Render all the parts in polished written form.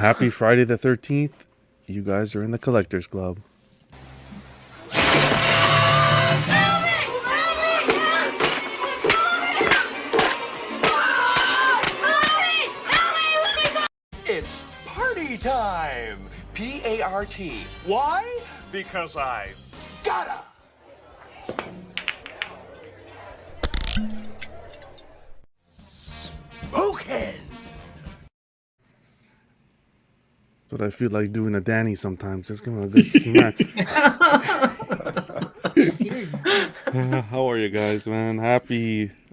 Happy Friday the 13th. You guys are in the Collectors Club. It's party time! P-A-R-T. Why? Because I gotta! Smokin'! But I feel like doing a Danny sometimes. Just give him a good smack. How are you guys, man?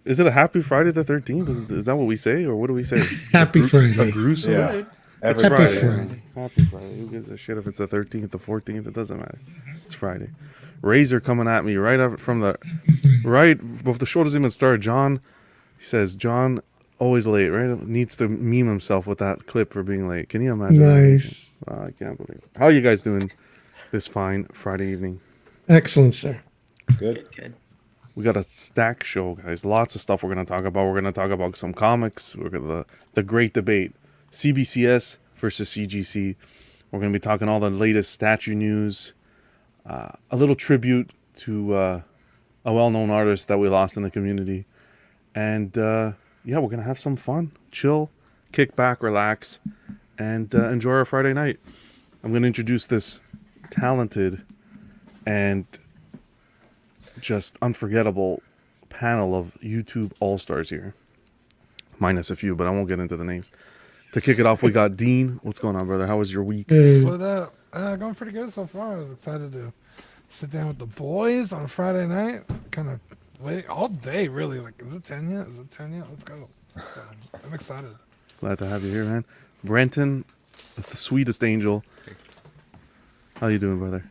Is it a happy Friday the 13th? Is that what we say? Or what do we say? Happy Friday. A gruesome? Yeah. It's Every Friday. Friday. Happy Friday. Who gives a shit if it's the 13th, the 14th? It doesn't matter. It's Friday. Razor coming at me right before the show doesn't even start. John, he says, John, always late, right? Needs to meme himself with that clip for being late. Can you imagine? Nice. Oh, I can't believe it. How are you guys doing this fine Friday evening? Excellent, sir. Good. We got a stack show, guys. Lots of stuff we're going to talk about. We're going to talk about some comics. We're going to the great debate. CBCS versus CGC. We're going to be talking all the latest statue news. A little tribute to a well-known artist that we lost in the community. And, yeah, we're going to have some fun. Chill, kick back, relax, and enjoy our Friday night. I'm going to introduce this talented and just unforgettable panel of YouTube all-stars here. Minus a few, but I won't get into the names. To kick it off, we got Dean. What's going on, brother? How was your week? What up? Going pretty good so far. I was excited to sit down with the boys on Friday night. Kind of waiting all day, really. Like, is it 10 yet? Is it 10 yet? Let's go. So, I'm excited. Glad to have you here, man. Brenton, the sweetest angel. How you doing, brother?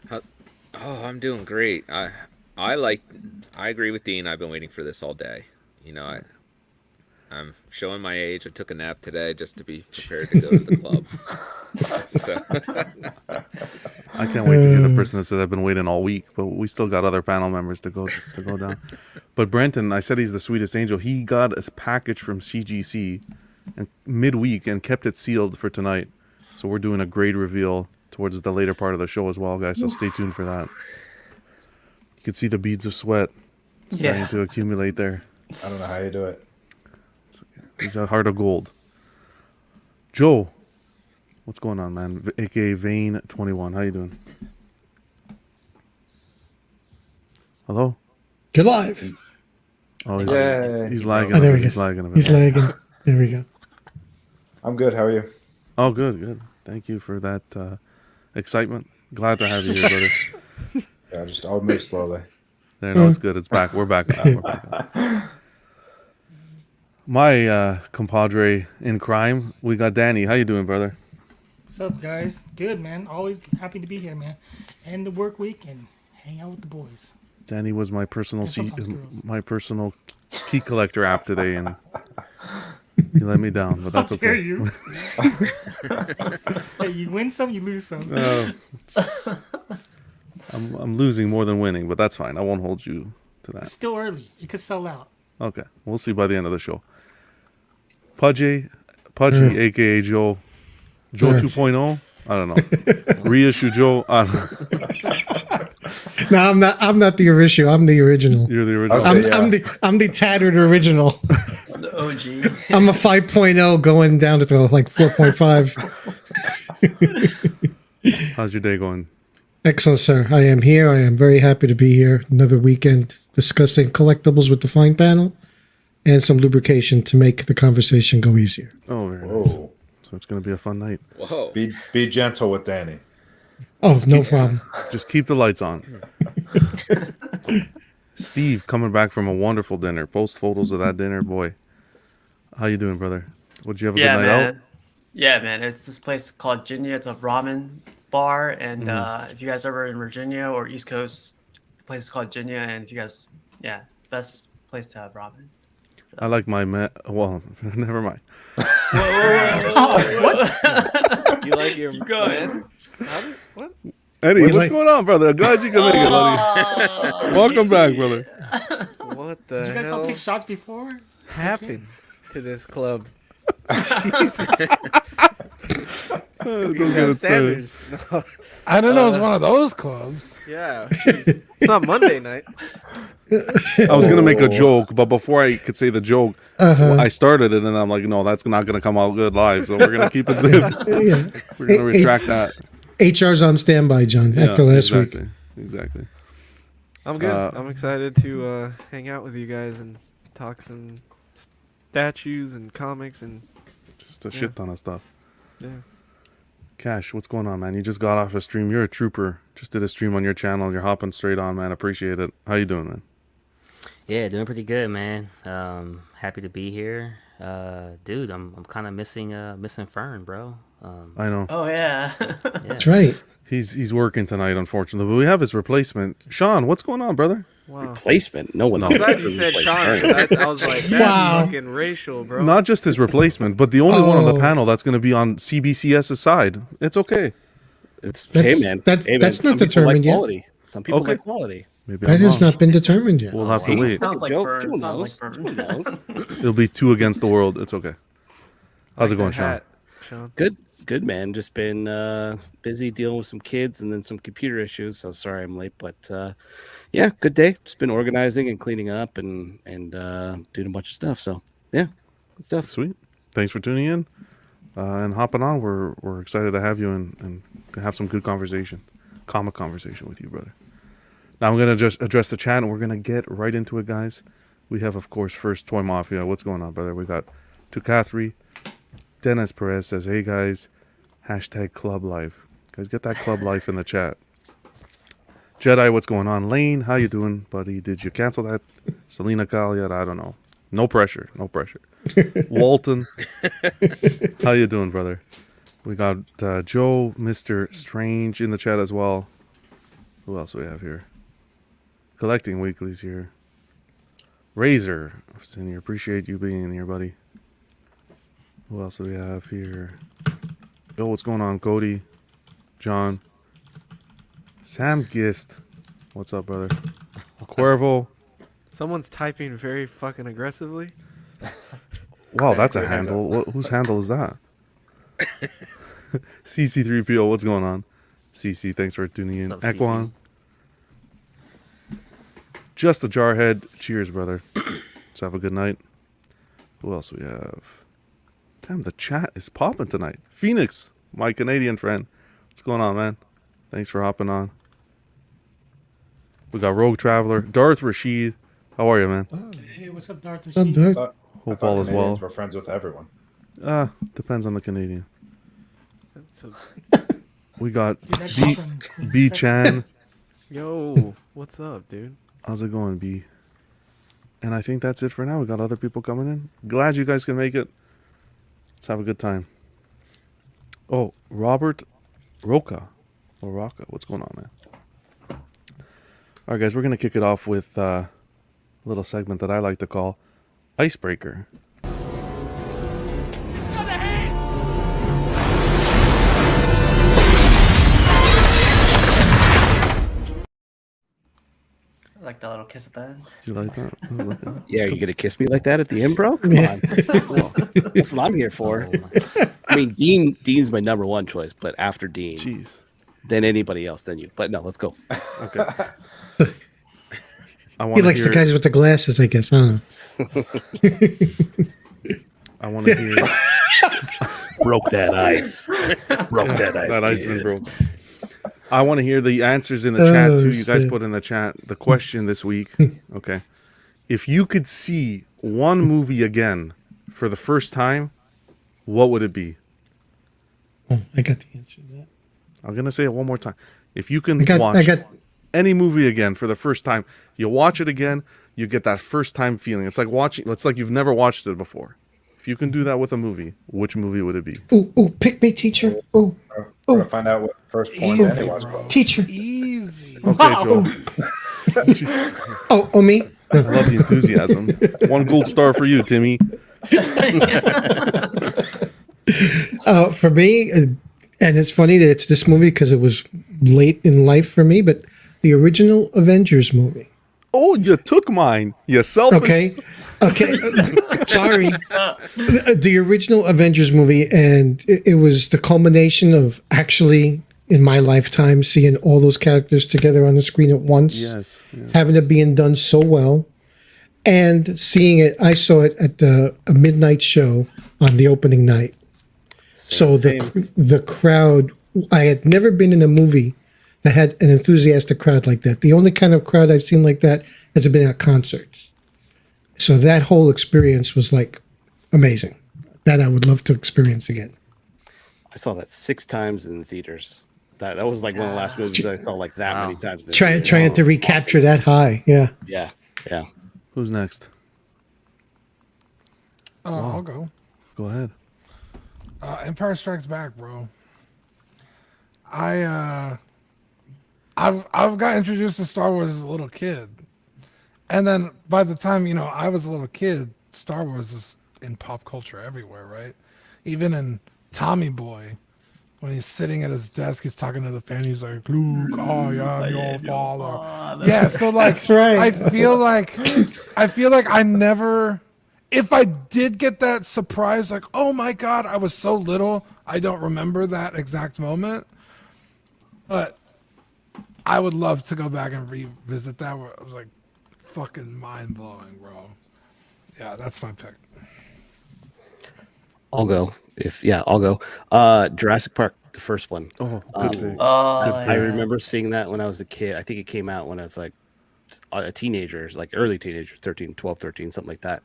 I'm doing great. I agree with Dean. I've been waiting for this all day. You know, I'm showing my age. I took a nap today just to be prepared to go to the club. So. I can't wait to be the person that said I've been waiting all week, but we still got other panel members to go down. But Brenton, I said he's the sweetest angel. He got a package from CGC and midweek and kept it sealed for tonight. So we're doing a grade reveal towards the later part of the show as well, guys. So stay tuned for that. You can see the beads of sweat starting to accumulate there. I don't know how you do it. He's a heart of gold. Joe, what's going on, man? AKA Vane21. How you doing? Hello? Get live. Oh, Yay. he's lagging. Oh, there he He's is. lagging a bit. He's lagging. There we go. I'm good. How are you? Oh, good. Thank you for that excitement. Glad to have you here, brother. Yeah, I'll move slowly. There, no, it's good. It's back. We're back. My compadre in crime, we got Danny. How you doing, brother? What's up, guys? Good, man. Always happy to be here, man. End the work week and hang out with the boys. Danny was my personal And sometimes girls. my personal key collector app today, and he let me down. But that's How dare okay. you? Hey, you win some, you lose some. I'm losing more than winning, but that's fine. I won't hold you to that. It's still early. It could sell out. Okay, we'll see by the end of the show. Pudgy, aka Joe 2.0. I don't know. Reissue Joe. I don't know. No, I'm not the reissue. I'm the original. You're the original. I'm the tattered original. The OG. I'm a 5.0 going down to like 4.5. How's your day going? Excellent, sir. I am here. I am very happy to be here. Another weekend discussing collectibles with the fine panel and some lubrication to make the conversation go easier. Oh, very nice. So it's going to be a fun night. Whoa. Be gentle with Danny. Oh, no problem. Just keep the lights on. Steve coming back from a wonderful dinner. Post photos of that dinner. Boy, how you doing, brother? Would you have a good night out? Yeah, man. It's this place called Ginya. It's a ramen bar, and if you guys are ever in Virginia or East Coast, the place is called Ginya, and if you guys, best place to have ramen. I like my well, never mind. What? You like your Keep going. What? Eddie, what's going on, brother? Glad you can make it, buddy. Welcome back, brother. What the Did you guys all hell take shots before? happened to this club? Don't get it started. Sanders. No. I didn't know it was one of those clubs. Yeah, jeez. It's not Monday night. I was gonna make a joke, but before I could say the joke, I started it, and I'm like, no, that's not gonna come out good live. So we're gonna keep it zip. Yeah. We're gonna retract that. HR's on standby, John, after last week. Exactly. I'm good. I'm excited to hang out with you guys and talk some statues and comics and Just a shit ton of stuff. yeah. Cash, what's going on, man? You just got off a stream. You're a trooper. Just did a stream on your channel. You're hopping straight on, man. Appreciate it. How you doing, man? Yeah, doing pretty good, man. Happy to be here. Dude, I'm kind of missing Fern, bro. I know. Oh yeah. That's right. He's working tonight, unfortunately, but we have his replacement. Sean, what's going on, brother? Wow. Replacement? No one. I'm glad you said Sean. 'Cause I was like, that's Wow. fucking racial, bro. Not just his replacement, but the only one on the Oh. panel that's going to be on CBCS's side. It's okay. It's That's- hey man. that's- Hey, man, that's not some people determined like yet. quality. Some people Okay. like quality. Maybe That I'm has wrong. not been determined yet. We'll have to wait. Sounds like Joe- burn. Joe Sounds like knows. burn. Joe knows. It'll be 2 against the world. It's okay. How's it going, That Sean? hat, Sean? Good man. Just been busy dealing with some kids and then some computer issues. So sorry I'm late, but yeah, good day. Just been organizing and cleaning up and doing a bunch of stuff. So yeah, good stuff. Sweet. Thanks for tuning in and hopping on. We're excited to have you and to have some good conversation, comic conversation with you, brother. Now I'm gonna just address the chat and we're gonna get right into it, guys. We have, of course, first Toy Mafia. What's going on, brother? We got Tukathri. Dennis Perez says, "Hey guys, hashtag Club Life." Guys, get that Club Life in the chat. Jedi, what's going on? Lane, how you doing, buddy? Did you cancel that? Selena Kalia, I don't know. No pressure. No pressure. Walton, how you doing, brother? We got Joe, Mr. Strange in the chat as well. Who else do we have here? Collecting Weeklies here. Razor, Senior, appreciate you being here, buddy. Who else do we have here? Yo, what's going on, Cody? John. Sam Gist. What's up, brother? Cuervo. Someone's typing very fucking aggressively. Wow, that's a handle. Whose handle is that? CC3PO, what's going on? CC, thanks for tuning in. What's up, Ekwan. Just a Jarhead. Cheers, brother. Let's have a good night. Who else we have? Damn, the chat is popping tonight. Phoenix, my Canadian friend. What's going on, man? Thanks for hopping on. We got Rogue Traveler. Darth Rashid. How are you, man? Hey, what's up, Darth? What's up, Rashid? Darth? Hope all is well. Canadians were friends with everyone. Depends on the Canadian. So, We got Dude, that B, Goblin B sex- Chan. yo, what's up, dude? How's it going, B? And I think that's it for now. We got other people coming in. Glad you guys can make it. Let's have a good time. Oh, Robert Roca. Or Rocca. What's going on, man? All right, guys, we're going to kick it off with a little segment that I like to call Icebreaker. I like that little kiss at the end. Do you like that? I was like, Yeah, are you gonna kiss me like that at the improv? Come on. Well, that's what I'm here for. I mean, Dean's my number one choice, but after Dean, Jeez. then anybody else, then you. But no, let's go. Okay. I He want to likes the hear. guys with the glasses, I guess. I don't know. I want to hear. Broke that ice. Broke that ice. That ice kid. been broke. I want to hear the answers in the chat Oh, too. You guys shit. put in the chat the question this week. Okay. If you could see one movie again for the first time, what would it be? Oh, I got the answer to that. I'm going to say it one more time. If you can I watch got any movie again for the first time, you watch it again, you get that first time feeling. It's like you've never watched it before. If you can do that with a movie, which movie would it be? ooh, pick me, teacher. Ooh, We're gonna find out what first porn Easy, Danny watched. bro. teacher. Easy. Okay, Joe. Oh, me? I love the enthusiasm. One gold star for you, Timmy. For me, and it's funny that it's this movie because it was late in life for me, but the original Avengers movie. Oh, you took mine. You selfish. Okay. Okay, sorry. The original Avengers movie, and it was the culmination of actually, in my lifetime, seeing all those characters together on the screen at once. Yes. Having it being done so well, and seeing it. I saw it at a midnight show on the opening night. So the crowd, I had never been in a movie that had an enthusiastic crowd like that. The only kind of crowd I've seen like that has been at concerts. So that whole experience was like amazing. That I would love to experience again. I saw that 6 times in the theaters. That was like one of the last movies that I saw like that many times. In the theater. Trying to recapture that high. Yeah. Yeah. Yeah. Who's next? I'll go. Go ahead. Empire Strikes Back, bro. I've got introduced to Star Wars as a little kid, and then by the time I was a little kid, Star Wars is in pop culture everywhere, right? Even in Tommy Boy, when he's sitting at his desk, he's talking to the fan. He's like, "Luke, I am your father." Yeah, so like, That's right. I feel like I never. If I did get that surprise, like, oh my God, I was so little, I don't remember that exact moment. But I would love to go back and revisit that where it was like fucking mind blowing, bro. Yeah, that's my pick. I'll go. I'll go. Jurassic Park, the first one. Oh, good pick. I remember seeing that when I was a kid. I think it came out when I was like a teenager, like early teenager, 12, 13, something like that.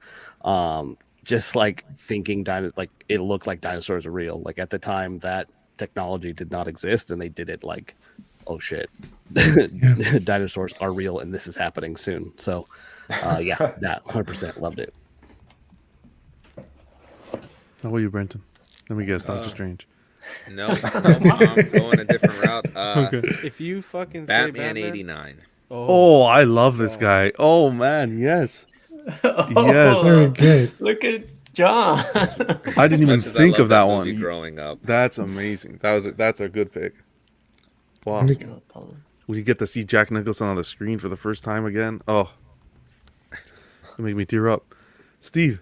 Just like thinking like it looked like dinosaurs are real. Like at the time that technology did not exist and they did it like, oh shit, dinosaurs are real and this is happening soon. So yeah, that 100% loved it. How about you, Brenton? Let me guess, Doctor Strange. No, I'm going a different route. Okay. If you fucking say Batman 89. Oh, I love this guy. Oh man, yes. Yes. Very good. Look at John. I didn't even Much as I think love of that movie one. growing up. That's amazing. That's a good pick. Wow. There we go. We get to see Jack Nicholson on the screen for the first time again. Oh, it made me tear up. Steve.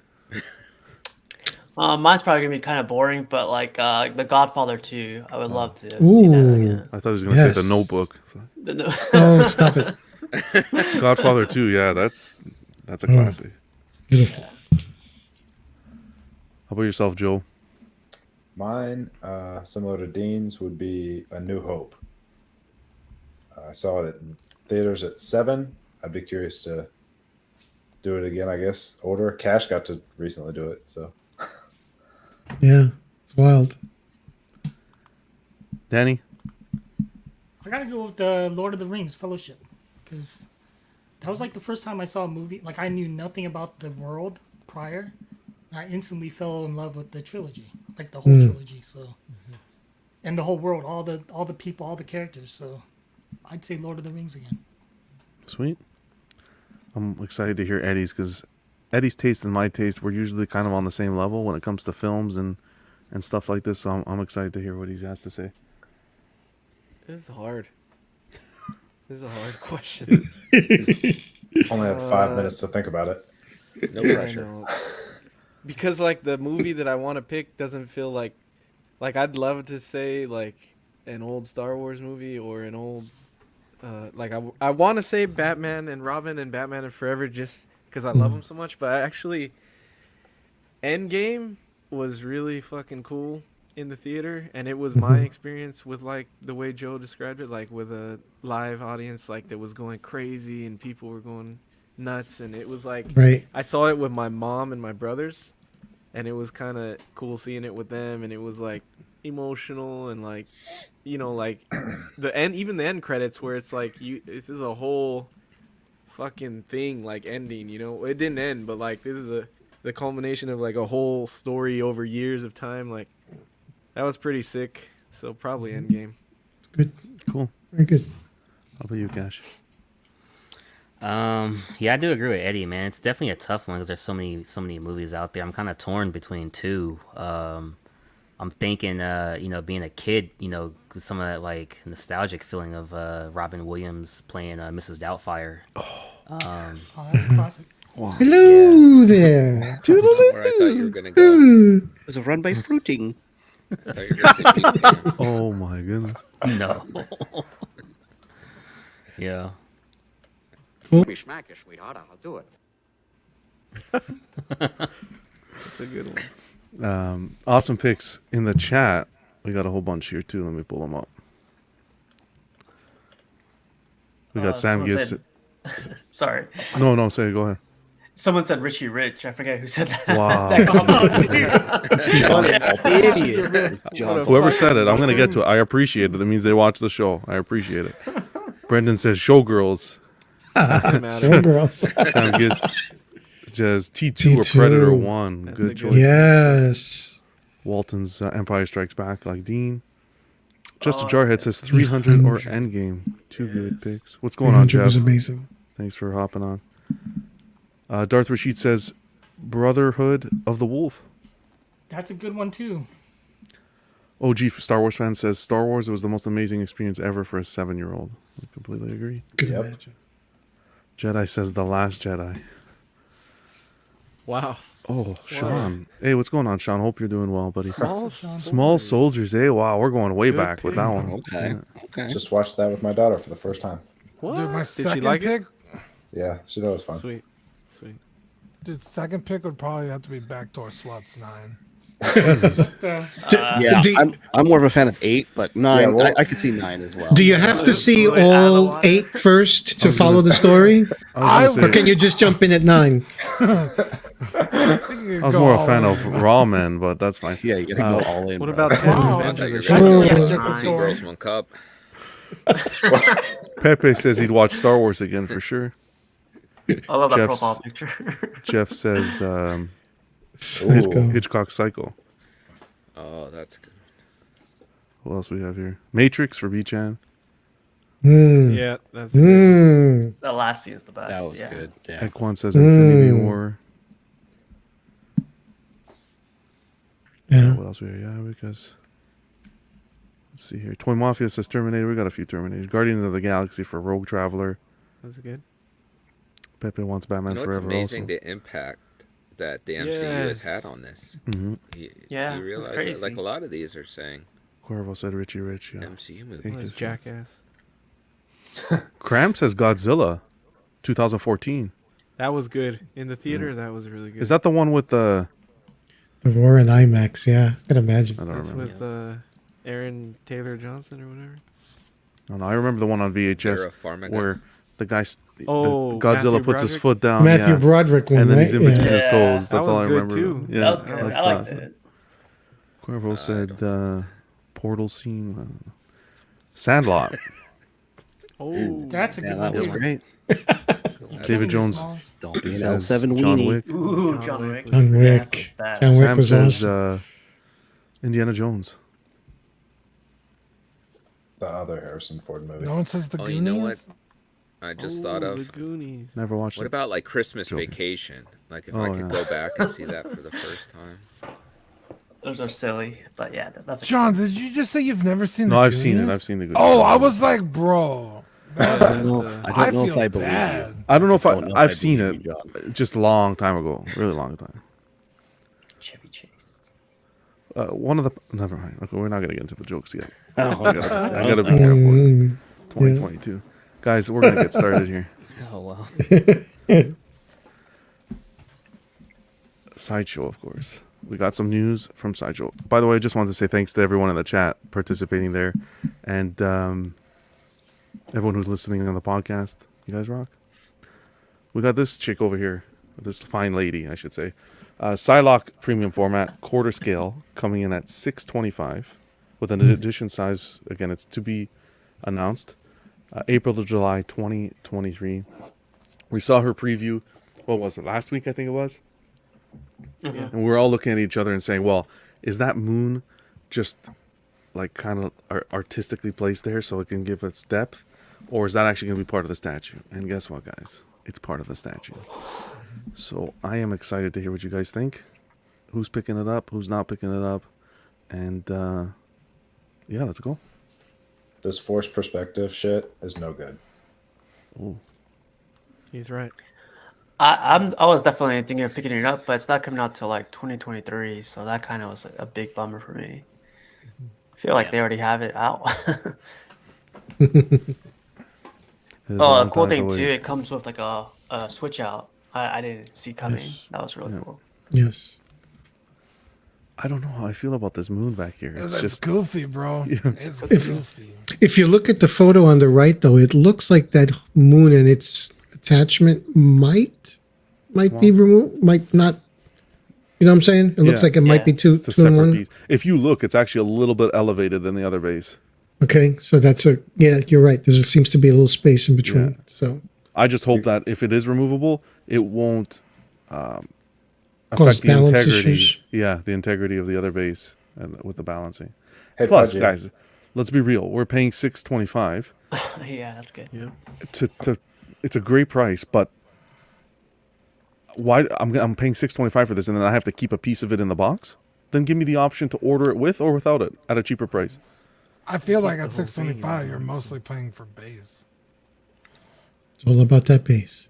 Mine's probably gonna be kind of boring, but like The Godfather 2, I would love to see that again. I thought he was gonna say The Notebook. Oh, stop it. Godfather 2, yeah, that's a classic. Beautiful. How about yourself, Joe? Mine, similar to Dean's, would be A New Hope. I saw it in theaters at 7. I'd be curious to do it again, I guess. Order. Cash got to recently do it, so. Yeah, it's wild. Danny? I gotta go with the Lord of the Rings Fellowship, because that was like the first time I saw a movie. Like I knew nothing about the world prior. I instantly fell in love with the trilogy, like the whole trilogy. So, and the whole world, all the people, all the characters. So, I'd say Lord of the Rings again. Sweet. I'm excited to hear Eddie's, because Eddie's taste and my taste, we're usually kind of on the same level when it comes to films and stuff like this. So I'm excited to hear what he has to say. This is hard. This is a hard question. Only had 5 minutes to think about it. No pressure. Because like the movie that I want to pick doesn't feel like I'd love to say like an old Star Wars movie or an old like I want to say Batman and Robin and Batman and Forever just because I love them so much, but actually Endgame was really fucking cool in the theater, and it was my experience with like the way Joe described it, like with a live audience like that was going crazy and people were going nuts, and it was like I saw it with my mom and my brothers, and it was kind of cool seeing it with them, and it was like emotional and like like the end, even the end credits where it's like this is a whole fucking thing like ending, it didn't end, but like this is the culmination of like a whole story over years of time. Like that was pretty sick. So probably Endgame. Good. Cool. Very good. How about you, Cash? Yeah, I do agree with Eddie, man. It's definitely a tough one because there's so many movies out there. I'm kind of torn between two. I'm thinking, being a kid, some of that like nostalgic feeling of Robin Williams playing Mrs. Doubtfire. Oh, that's a classic. Hello there. That's not where I thought you were gonna go. There's a run by fruiting. I thought you were gonna say Pete Pan. Oh my goodness. No. Yeah. Me smack you, sweetheart. I'll do it. That's a good one. Awesome picks in the chat. We got a whole bunch here too. Let me pull them up. We got Sam someone Giss. said- Sorry. No, say it. Go ahead. Someone said Richie Rich. I forget who said that. Wow. that comment. Idiot. Whoever said it, I'm gonna get to it. I appreciate it. That means they watch the show. I appreciate it. Brendan says showgirls. Showgirls. Sam Giss says T2 or T2. Predator 1. That's Good a choice. good- Yes. Walton's Empire Strikes Back, like Dean. Just a Jarhead says 300 or Endgame. Two good picks. What's going on, 300 was Jeff? amazing. Thanks for hopping on. Darth Rashid says Brotherhood of the Wolf. That's a good one too. OG Star Wars fan says Star Wars was the most amazing experience ever for a 7-year-old. I completely agree. Could Yep. imagine. Jedi says The Last Jedi. Wow. Oh, Sean. Hey, what's going on, Sean? Hope you're doing well, buddy. Small, Small Soldiers. Hey, wow, we're going way Good back with that pick. one. Okay. Yeah. Okay. Just watched that with my daughter for the first time. What? Dude, my Did she second like pick, Yeah, she thought it was fun. Sweet. Sweet. dude, second pick would probably have to be Backdoor Sluts 9. Yeah, Do- I'm more of a fan of 8, but 9, Yeah, well- I could see 9 as well. Do you have to see all 8 first to follow the story? I was, Or gonna can say, you just jump in at 9? I was more a fan of Raw Men, but that's fine. Yeah, you gotta go all in. What bro. about 10 Wow. Revenge I of the thought you were Sith? gonna Oh. go Two Girls, One Cup. Pepe says he'd watch Star Wars again for sure. I love that Jeff's- profile picture. Jeff says Let's go. Hitchcock Cycle. Oh, that's good. What else we have here? Matrix for B-Chan. Mm. Yeah, that's a good one. Mm. That last scene is the best. That was yeah. good. Yeah. Ekwan says Infinity Mm. War. Yeah. What else we have? Yeah, because let's see here. Toy Mafia says Terminator. We got a few Terminators. Guardians of the Galaxy for Rogue Traveler. That's good. Pepe wants Batman You know, it's Forever amazing also. the impact that the MCU has had on this. Mm-hmm. Yeah, you it's realize that, crazy. like a lot of these are saying Cuervo said Richie Rich. Yeah. MCU movies. Hate What this a jackass. Cram says Godzilla, 2014. That was good. In the theater, that was really good. Is that the one with the? The Roar and IMAX, yeah. I can imagine. I don't That's remember. with Aaron Taylor Johnson or whatever? No, I remember the one on VHS Vera Farmiga. where the guy, Oh, Godzilla Matthew puts his Broderick? foot down. Matthew yeah. Broderick one, and then right? he's in between Yeah. his toes. That That's all I was good, remember. too. Yeah, That was good. that's I liked classic. it. Cuervo said portal scene. I don't know. Sandlot. Oh, That's a Yeah, good that one was too. great. David Jones Smalls. Don't be an says L7 John weenie. Wick. Ooh, John Wick. John Wick. Bad. John Wick Sam was says awesome. Indiana Jones. The other Harrison Ford movie. No one says the Oh, Goonies. you know what? I just thought The of. Goonies. Never watched What it. about like Christmas Joking. Vacation? Like if Oh, I could yeah. go back and see that for the first time. Those are silly, but yeah, that's a John, did you just say you've never seen the No, I've Goonies? seen it. I've seen the good. Oh, I was like, bro. That's, I don't know if feel I believe bad. you. I don't know if don't know if I've I seen believe it. you, John. Just a long time ago. Really long time. Chevy Chase. One of the. Never mind. Okay, we're not gonna get into the jokes yet. Oh, I gotta be careful. Mm. 2022, guys. We're gonna get started here. Oh well. Sideshow, of course. We got some news from Sideshow. By the way, I just wanted to say thanks to everyone in the chat participating there, and everyone who's listening on the podcast. You guys rock. We got this chick over here, this fine lady, I should say. Psylocke premium format, quarter scale, coming in at $625, with an edition size. Again, it's to be announced. April to July 2023. We saw her preview. What was it? Last week, I think it was. And we were all looking at each other and saying, well, is that moon just like kind of artistically placed there so it can give us depth? Or is that actually going to be part of the statue? And guess what, guys? It's part of the statue. So I am excited to hear what you guys think. Who's picking it up? Who's not picking it up? And yeah, let's go. This forced perspective shit is no good. Ooh. He's right. I was definitely thinking of picking it up, but it's not coming out till like 2023, so that kind of was a big bummer for me. I feel like Yeah. they already have it out. It is a Oh, long a cool time to thing too, wait. it comes with like a switch out. I didn't see coming. Yes. That was really cool. Yes. I don't know how I feel about this moon back here. It's It's just goofy, bro. It's If- goofy. If you look at the photo on the right, though, it looks like that moon and its attachment might be removed, might not. You know what I'm saying? It looks Yeah. like it might be two it's a in separate one. piece. If you look, it's actually a little bit elevated than the other base. Okay, so that's you're right. There seems to be a little space in between. Yeah. So I just hope that if it is removable, it won't Cause affect the balance integrity. issues. Yeah, the integrity of the other base and with the balancing. Hey, Plus, Pudgy, guys, let's be real. We're paying $625 Yeah, that's good. to. It's a great price, but why? I'm paying $625 for this, and then I have to keep a piece of it in the box. Then give me the option to order it with or without it at a cheaper price. I feel like at 625, you're mostly paying for base. it's all about that base.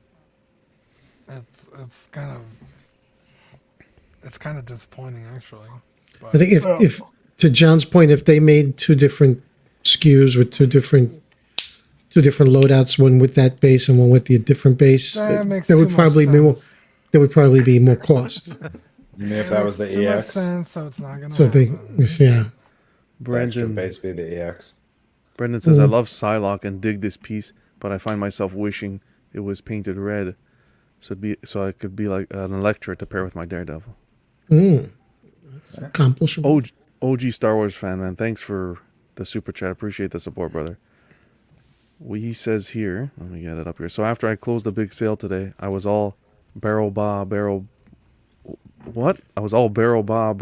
It's kind of disappointing actually. But I think if to John's point, if they made two different SKUs with two different loadouts, one with that base and one with the different base, that makes there too would much probably be more. sense. There would probably be more cost. you mean if It that was makes the too much EX, sense, so it's not gonna So they, happen. yeah. the extra Brendan, base be the EX. Brendan says, I love Psylocke and dig this piece, but I find myself wishing it was painted red, so I could be like an Electra to pair with my Daredevil. That's accomplishable. OG Star Wars fan, man. Thanks for the super chat. Appreciate the support, brother. He says here, let me get it up here. So after I closed the big sale today, I was all what? I was all barrel. Brenton.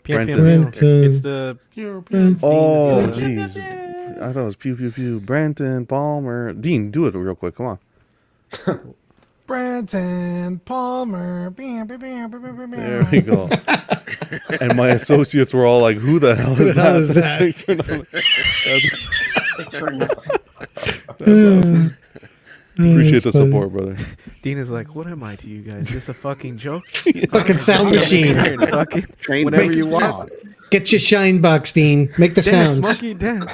Brenton. It's the Pew, pew. Oh, Dean's, jeez. I thought it was pew, pew, pew. Brenton, Palmer. Dean, do it real quick. Come on. Brenton Palmer. Bam, bam, bam, bam, bam, bam. There we go. And my associates were all like, who the hell is hell is that? Thanks for knowing. That's awesome. Appreciate the funny. support, brother. Dean is like, what am I to you guys? Is this a fucking joke? Fucking sound machine. Fucking Train whenever make you it want. Get your shine box, Dean. Make the Dance, sounds. monkey, dance.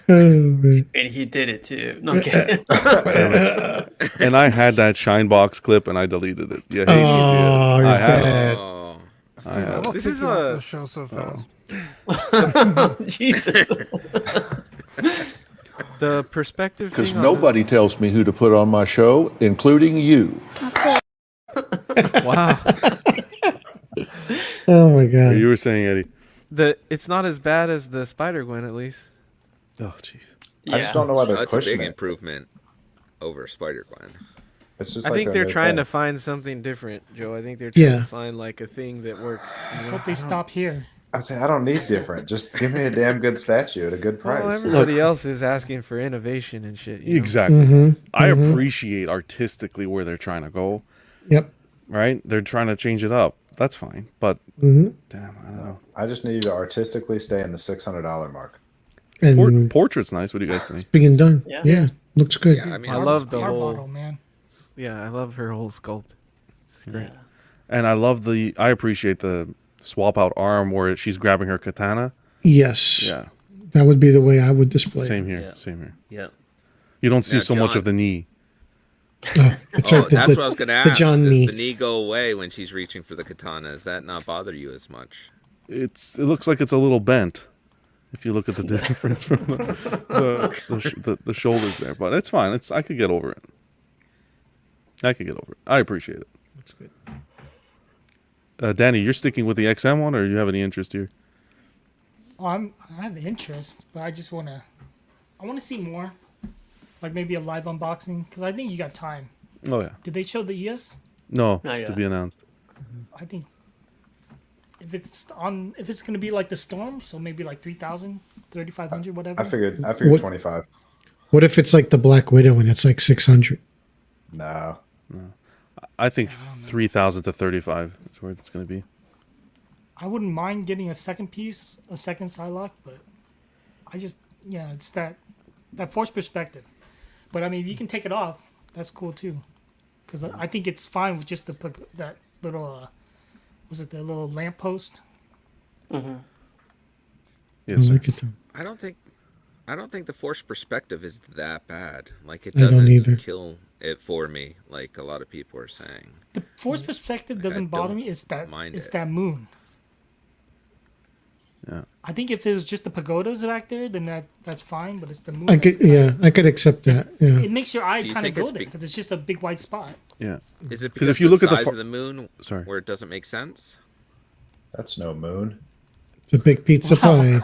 Oh, man. And he did it too. No, I'm kidding. And I had that shine box clip and I deleted it. Yeah, Oh, you're I have it. bad. Oh, Steve, I will This kick is you off a- the show so fast. Jesus. The perspective Because thing on nobody tells me who to put on my show, including you. Wow. Oh my god. You were saying, Eddie. It's not as bad as the Spider-Gwen, at least. Oh, jeez. I just don't know why they're that's a pushing big it. improvement over Spider-Gwen. It's just I like think a they're new trying to thing. find something different, Joe. I think they're trying Yeah. to find like a thing that works. Let's hope they stop here. I say I don't need different. Just give me a damn good statue at a good price. Well, everybody else is asking for innovation and shit. You know? Exactly. Mhm, I mhm. appreciate artistically where they're trying to go, Yep. right? They're trying to change it up. That's fine. But, hmm damn, I don't know. I just need you to artistically stay in the $600 mark. And Portrait's nice. What do you guys think? being done. Yeah. Yeah. Looks good. Yeah, I mean, I love the Carbottle, whole. man. Yeah, I love her whole sculpt. It's great. Yeah. And I appreciate the swap out arm where she's grabbing her katana. Yes. Yeah. That would be the way I would display. Same it. here. Yeah. Same here. Yep. You don't see Now, so much John. of the knee. Oh, it's Oh, right. that's what I was going to ask. The John Does knee. the knee go away when she's reaching for the katana? Does that not bother you as much? It looks like it's a little bent. If you look at the difference from the shoulders there, but it's fine. I could get over it. I appreciate it. Looks good. Danny, you're sticking with the XM one, or you have any interest here? Oh, I have interest, but I want to see more. Like maybe a live unboxing, because I think you got time. Oh yeah. Did they show the ES? No, Not it's to yet. be announced. I think if it's gonna be like the Storm, so maybe like 3,000, 3,500, whatever. I figured What- 25. What if it's like the Black Widow and it's like 600? No. I think 3,000 to 35 is where it's going to be. I wouldn't mind getting a second piece, a second Psylocke, but it's that forced perspective. But I mean, if you can take it off, that's cool too. Because I think it's fine with just that little, was it the little lamppost? Mm-hmm. Yes, I sir. like it though. I don't think the forced perspective is that bad. Like it I don't doesn't either. kill it for me, like a lot of people are saying. The forced perspective Like, I doesn't bother don't me. It's that mind it's it. that moon. Yeah. I think if it was just the pagodas back there, then that's fine. But it's the moon. I could, I could accept that. Yeah. It makes your eye Do you kind of think go it's there be- because it's just a big white spot. Yeah. Is it 'Cause because if you the look at the size far- of the moon Sorry. where it doesn't make sense? That's no moon. It's a big pizza pie.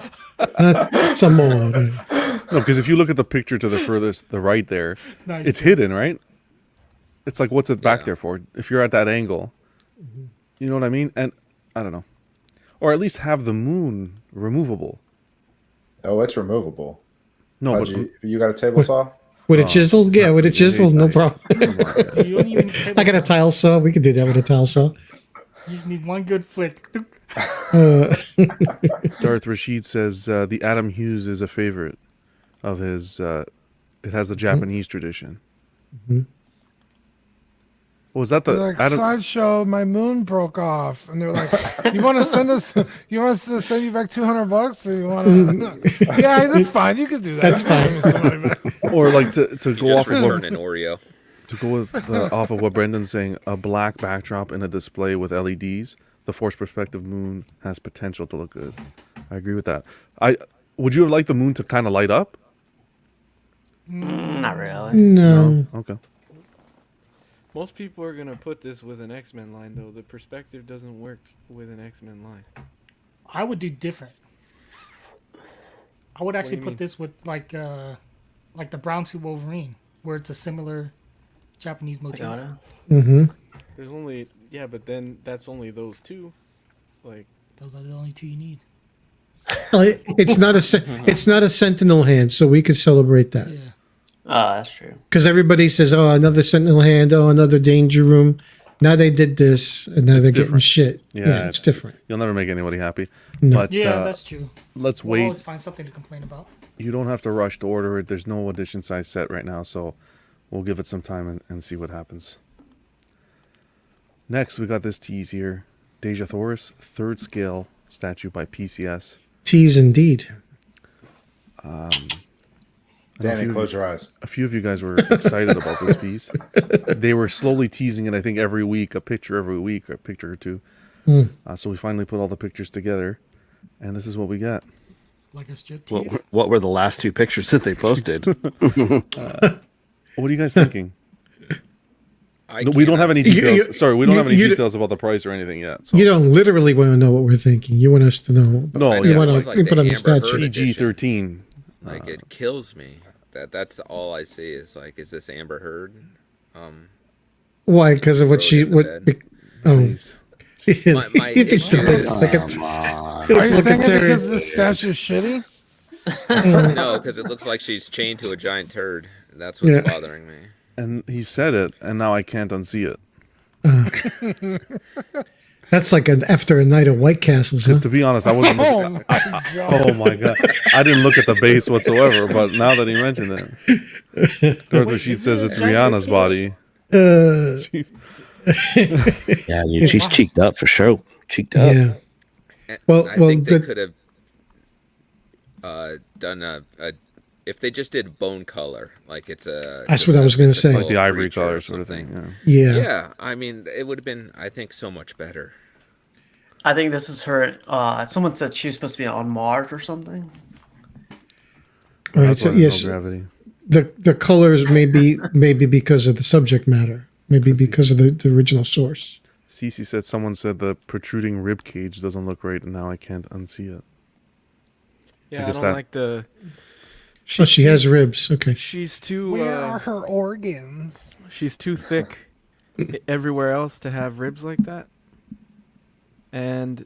Not some more. No, because if you look at the picture to the right there, Nice. it's hidden, right? It's like, what's it back Yeah. there for? If you're at that angle, you know what I mean? And I don't know, or at least have the moon removable. Oh, it's removable. No, How'd but you got a table saw? With a chisel? Yeah, with a chisel, no problem. You don't even. I got a tile saw. We could do that with a tile saw. You just need one good flick. Darth Rashid says the Adam Hughes is a favorite of his. It has the Japanese tradition. Was that the They're like, Adam? sideshow, my moon broke off, and they're like, "You want to send us? You want us to send you back $200, or you want to?" Yeah, that's fine. You can do that. That's Send me some money back. Or like to You go just off of return what, an Oreo. to go with off of what Brendan's saying, a black backdrop in a display with LEDs. The forced perspective moon has potential to look good. I agree with that. Would you have liked the moon to kind of light up? Not really. No. Okay. Most people are gonna put this with an X-Men line, though. The perspective doesn't work with an X-Men line. I would do different. I would actually you put mean? this with like the brown suit Wolverine, where it's a similar Japanese I motif. got it. Mm-hmm. There's only but then that's only those two. Like Those are the only two you need. It's not it's not a sentinel hand, so we could celebrate that. Yeah. Oh, that's true. Because everybody says, "Oh, another sentinel hand. Oh, another danger room." Now they did this, and now they're getting different. shit. Yeah, Yeah, it's different. You'll never make anybody happy. No. But Yeah, that's true. let's We'll wait. always find something to complain about. You don't have to rush to order it. There's no edition size set right now, so we'll give it some time and see what happens. Next, we got this tease here. Deja Thoris, 3rd scale statue by PCS. Tease indeed. Danny, close your eyes. A few of you guys were excited about this piece. They were slowly teasing it, I think, every week, a picture or two. So we finally put all the pictures together, and this is what we got. Like a strip What, tease. what were the last two pictures that they posted? What are you guys thinking? I No, we don't have any cannot see- details. Sorry, we don't have any you- details about the price or anything yet. So. You don't literally want to know what we're thinking. You want us to know. No, I know, yeah, You want it's to like the put on the Amber statue. Heard edition. PG-13. Like it kills me. That's all I see is like, is this Amber Heard? Why? Because of what Throw it she in the what? bed. Oh, My You can still issue is- stick it- Come on. Are you Look saying at it Terry. because this statue's shitty? No, because it looks like she's chained to a giant turd. That's what's Yeah. bothering me. And he said it, and now I can't unsee it. That's like after a night of White Castles. Huh? Because to be honest, I wasn't looking. Oh my god! Oh my god! I didn't look at the base whatsoever, but now that he mentioned it, Darth Rashid says it's Rihanna's body. Yeah, she's cheeked up for sure. Cheeked up. Yeah. And Well- I well, think they the- could have done a if they just did bone color, like it's a. That's just what I was gonna it's a say. Like tall the ivory creature color or sort of thing. something. Yeah. Yeah. Yeah, I mean, it would have been, I think, so much better. I think this is her. Someone said she was supposed to be on Mars or something. All right. That's So why there's yes, no gravity. the colors may be because of the subject matter, maybe because of the original source. Cece said someone said the protruding rib cage doesn't look right, and now I can't unsee it. yeah, I guess don't that- like the. Oh, she has ribs. Okay. She's too. Where are her organs? She's too thick everywhere else to have ribs like that. And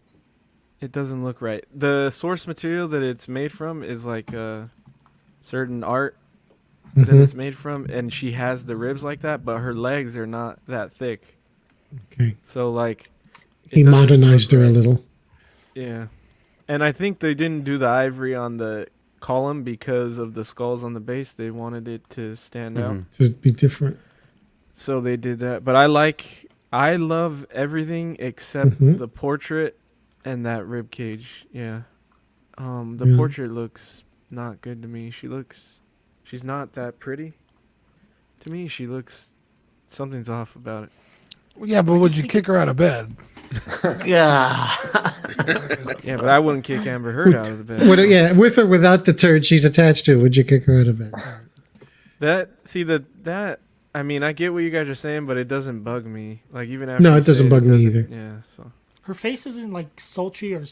it doesn't look right. The source material that it's made from is like certain art that Mhm. it's made from, and she has the ribs like that, but her legs are not that thick. Okay. So like it He doesn't look modernized her a right. little. Yeah. And I think they didn't do the ivory on the column because of the skulls on the base. They wanted it to stand out, To be different. so they did that. But I love everything except the portrait and that rib cage. Yeah, the portrait looks not good to me. She's not that pretty to me. Something's off about it. Yeah, but would you kick her out of bed? Yeah. Yeah, but I wouldn't kick Amber Heard out of the bed. Yeah, with or without the turd she's attached to, would you kick her out of bed? I mean, I get what you guys are saying, but it doesn't bug me. Like, even after No, you it doesn't say bug me doesn't- either. Yeah, so Her face isn't like sultry or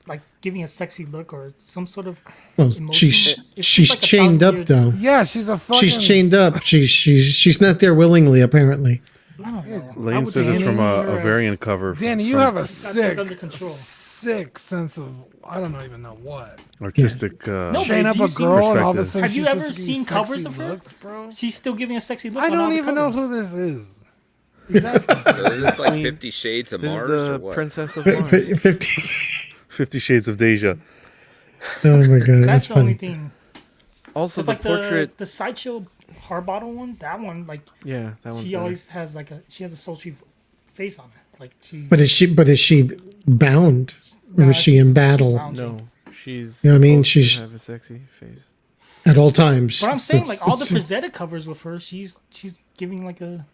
like giving a sexy look or some sort of Well, emotion. she's It's she's just like chained 1,000 up though. Yeah, she's a fucking. She's chained up. She's not there willingly, apparently. I don't know. I Lane would says it's say from her a as- variant cover. Danny, you from have a Got things under control. sick sense of I don't even know what. artistic. No, but Chain if up a you've seen- girl and all of a Perspective. sudden Have she's you ever supposed to give seen sexy covers of her? looks, bro? She's still giving a sexy look. I on all don't the even know covers. who this is. Exactly. So is this like 50 Shades of this is Mars or the what? Princess of Mars. 50. 50 Shades of Deja. Oh my god, That's that's the only funny. thing. Also, It's the like portrait. the sideshow Harbottle one. That one, like Yeah, that one's she better. always has she has a sultry face on it. Like she. But is she bound or Nah, is she in battle lounging. No, she's. You know what I mean? supposed to She's- have a sexy face. at all times? But I'm saying It's- like all the it's- Frazetta covers with her, she's giving like a.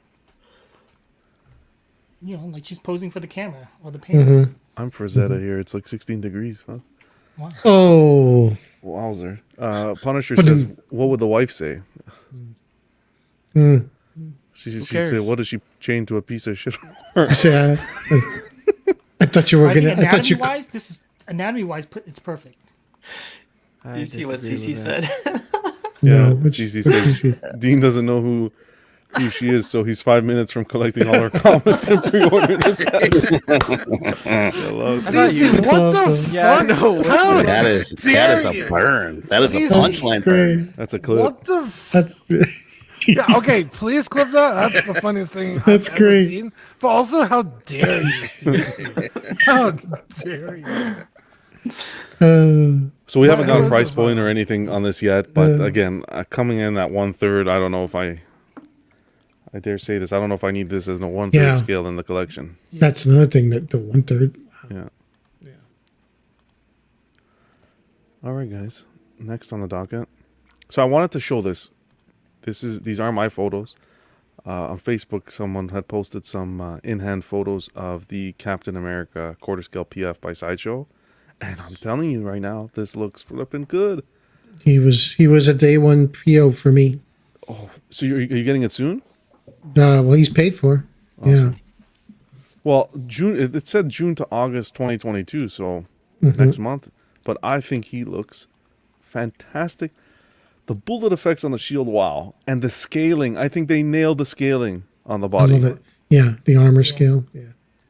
You know, like she's posing for the camera or the painter. I'm Frazetta here. It's like 16 degrees. Huh? Wow. Oh, Wowzer. Punisher But says, in- what would the wife say? She'd say, cares? what is she chained to a piece of shit? see, I thought you were I think gonna. I thought you. anatomy wise, this is anatomy wise, it's perfect. I You see what disagree CC with that. said? Yeah, No, which- GC which says GC? Dean doesn't know who she is, so he's 5 minutes from collecting all her comics and pre-ordering this. I love it. Cece, what the awesome. fuck? Yeah, I know. How That is dare a you? burn. That is a Jeez. punchline burn. Great. That's a clip. What the? That's Yeah, okay, please clip that. That's the funniest thing That's I've ever great. seen. But also, how dare you, CC? How dare you? So we haven't How gone is price this point one? or anything on this yet, but again, coming in at 1/3, I don't know if I dare say this. I don't know if I need this as a 1/3 Yeah. scale in the collection. that's another thing that the 1/3. Yeah. All right, guys. Next on the docket. So I wanted to show this. These are my photos. On Facebook, someone had posted some in-hand photos of the Captain America quarter scale PF by Sideshow, and I'm telling you right now, this looks flipping good. He was a day one PO for me. So are you getting it soon? Well, he's paid for. Awesome. Well, June. It said June to August 2022, so next month. But I think he looks fantastic. The bullet effects on the shield, wow, and the scaling. I think they nailed the scaling on the I body. love it. Yeah, the armor scale. Yeah.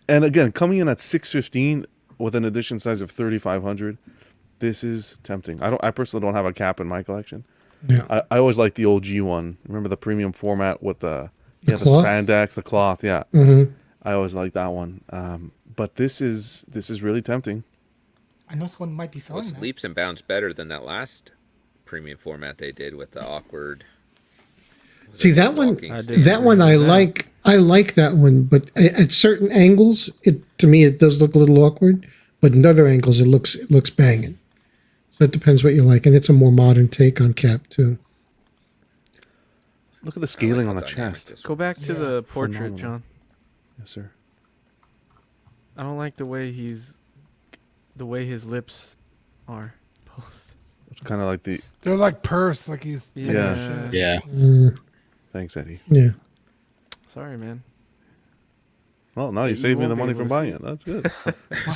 And again, coming in at 615 with an edition size of 3500, this is tempting. I personally don't have a cap in my collection. Yeah. I always like the OG one. Remember the premium format with the cloth? spandex, the cloth. Yeah, Mm-hmm. I always like that one. But this is really tempting. I know someone might be Well, selling it's that. leaps and bounds better than that last premium format they did with the awkward. See that one? walking I stick. did. That one I like. I like that one, but at certain angles, to me it does look a little awkward. But in other angles, it looks banging. So it depends what you like, and it's a more modern take on Cap too. Look at the scaling on how the dynamic chest. this Go back to Yeah. the portrait, Phenomenal. John. Yes, sir. I don't like the way his lips are posed. It's kind of like the. They're like pursed, like he's taking Yeah. a shit. Yeah. Thanks, Eddie. Yeah. Sorry, man. Well, now you You saved me won't the be money able from to buying see it. That's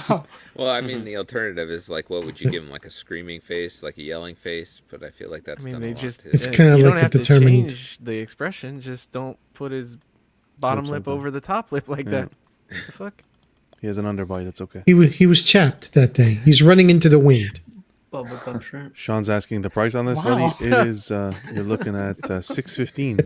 good. Well, I mean, the alternative is like, what would you give him? Like a screaming face, like a yelling face? But I feel like that's I mean, done they a lot just. too. It's kinda you like don't the have to determined- change the expression. Just don't put his bottom Lips lip like that. over the top lip like Yeah. that. What the fuck? He has an underbite. It's okay. He was chapped that day. He's running into the wind. Bubblegum shrimp. Sean's asking the price on this, Wow. buddy. It is. You're looking at 615.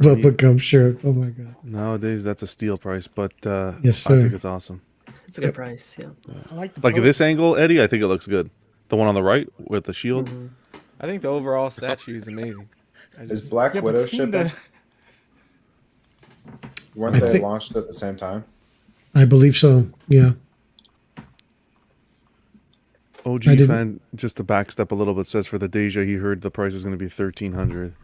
Bubba gum shirt. Oh my god. Nowadays, that's a steal price, but Yes, I think sir. it's awesome. It's a good price. Yeah. I like the Like at boat. this angle, Eddie, I think it looks good. The one on the right with the shield. I think the overall statue is amazing. Is Black Yeah, but Widow seeing shipping? Weren't I they think- launched at the same time? I believe so. Yeah. OG I didn't- fan, just to backstep a little bit, says for the Deja he heard the price is going to be 1,300.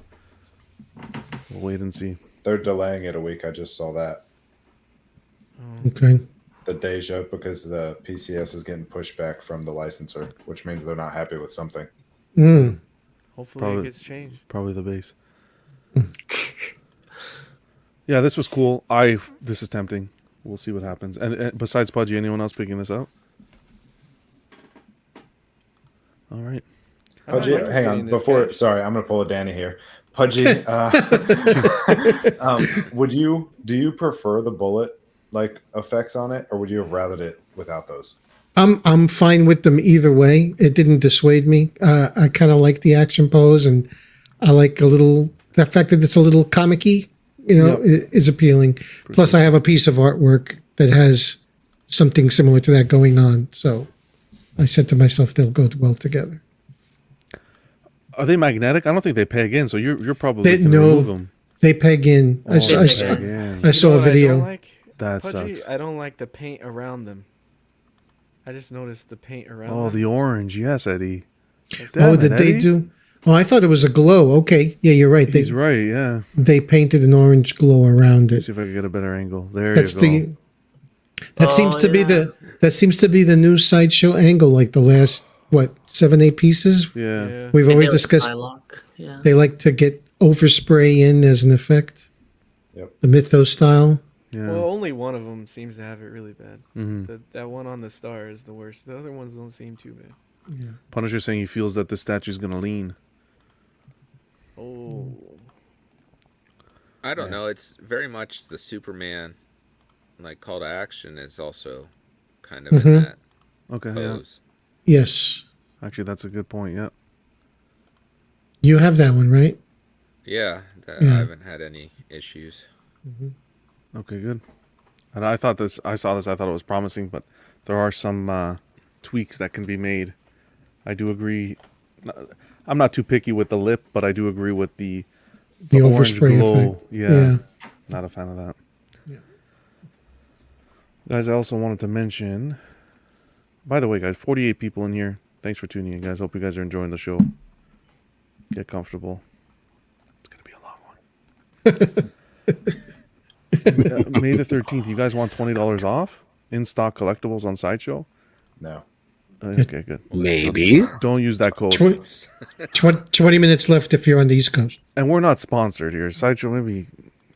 We'll wait and see. They're delaying it a week. I just saw that. Okay. The Deja, because the PCS is getting pushed back from the licensor, which means they're not happy with something. Mm. Hopefully Probably- it gets changed. Probably the base. Yeah, this was cool. This is tempting. We'll see what happens. And besides Pudgy, anyone else picking this up? All right. Pudgy, like hang getting on. this Before, guy. sorry, I'm gonna pull a Danny here. Pudgy, do you prefer the bullet like effects on it, or would you have rathered it without those? I'm fine with them either way. It didn't dissuade me. I kind of like the action pose, and I like the fact that it's a little comic-y, is appealing. Plus, I have a piece of artwork that has something similar to that going on. So I said to myself, they'll go well together. Are they magnetic? I don't think they peg in, so you're probably They- going to no. remove them. They peg in. Oh, I saw, they peg in. I saw You know a what I video. don't like? That Pudgy, sucks. I don't like the paint around them. I just noticed the paint around Oh, them. the orange. Yes, Eddie. Oh, Damn did it, they Eddie. do? Oh, I thought it was a glow. Okay. Yeah, you're right. He's right, yeah. They painted an orange glow around Let's it. see if I can get a better angle. There That's you go. that seems to be the new sideshow angle, like the last 7-8 pieces. Yeah. We've They always do it discussed Skylock. Yeah. they like to get overspray in as an effect. Yep. The Mythos style. Yeah. Well, only one of them seems to have it really bad. Mhm. That one on the star is the worst. The other ones don't seem too bad. Punisher saying he feels that the statue's going to lean. Oh. I don't know. It's very much the Superman, like call to action is also kind of in that Okay, yeah. pose. Yes. Actually, that's a good point, yeah. You have that one, right? Yeah, I Yeah. haven't had any issues. Okay, good. And I saw this, I thought it was promising, but there are some tweaks that can be made. I do agree. I'm not too picky with the lip, but I do agree with the orange overspray glow. effect. Yeah. Not a fan of that. Guys, I also wanted to mention, by the way, guys, 48 people in here. Thanks for tuning in, guys. Hope you guys are enjoying the show. Get comfortable. It's going to be a long one. May the 13th. You guys want $20 off? In-stock collectibles on Sideshow? No. Okay, good. Maybe. Don't use that code. 20 minutes left if you're on the East Coast. And we're not sponsored here. Sideshow, maybe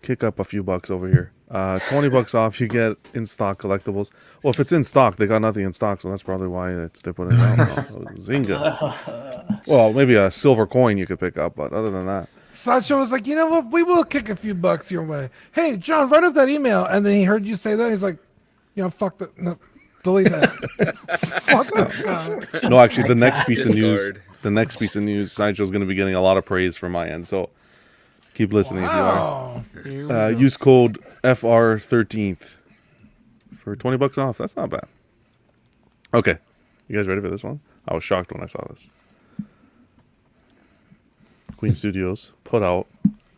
kick up a few bucks over here. $20 off, you get in stock collectibles. Well, if it's in stock, they got nothing in stock, so that's probably why they're putting it out. Zynga. Well, maybe a silver coin you could pick up, but other than that, Sideshow was like, you know what? We will kick a few bucks your way. Hey, John, write up that email. And then he heard you say that. He's like, fuck that. No, delete that. Fuck this guy. no. Actually, the next piece of Discard. news, Sideshow's going to be getting a lot of praise from my end. So keep listening Wow. if you are. Use code FR13th for $20 off. That's not bad. Okay, you guys ready for this one? I was shocked when I saw this. Queen Studios put out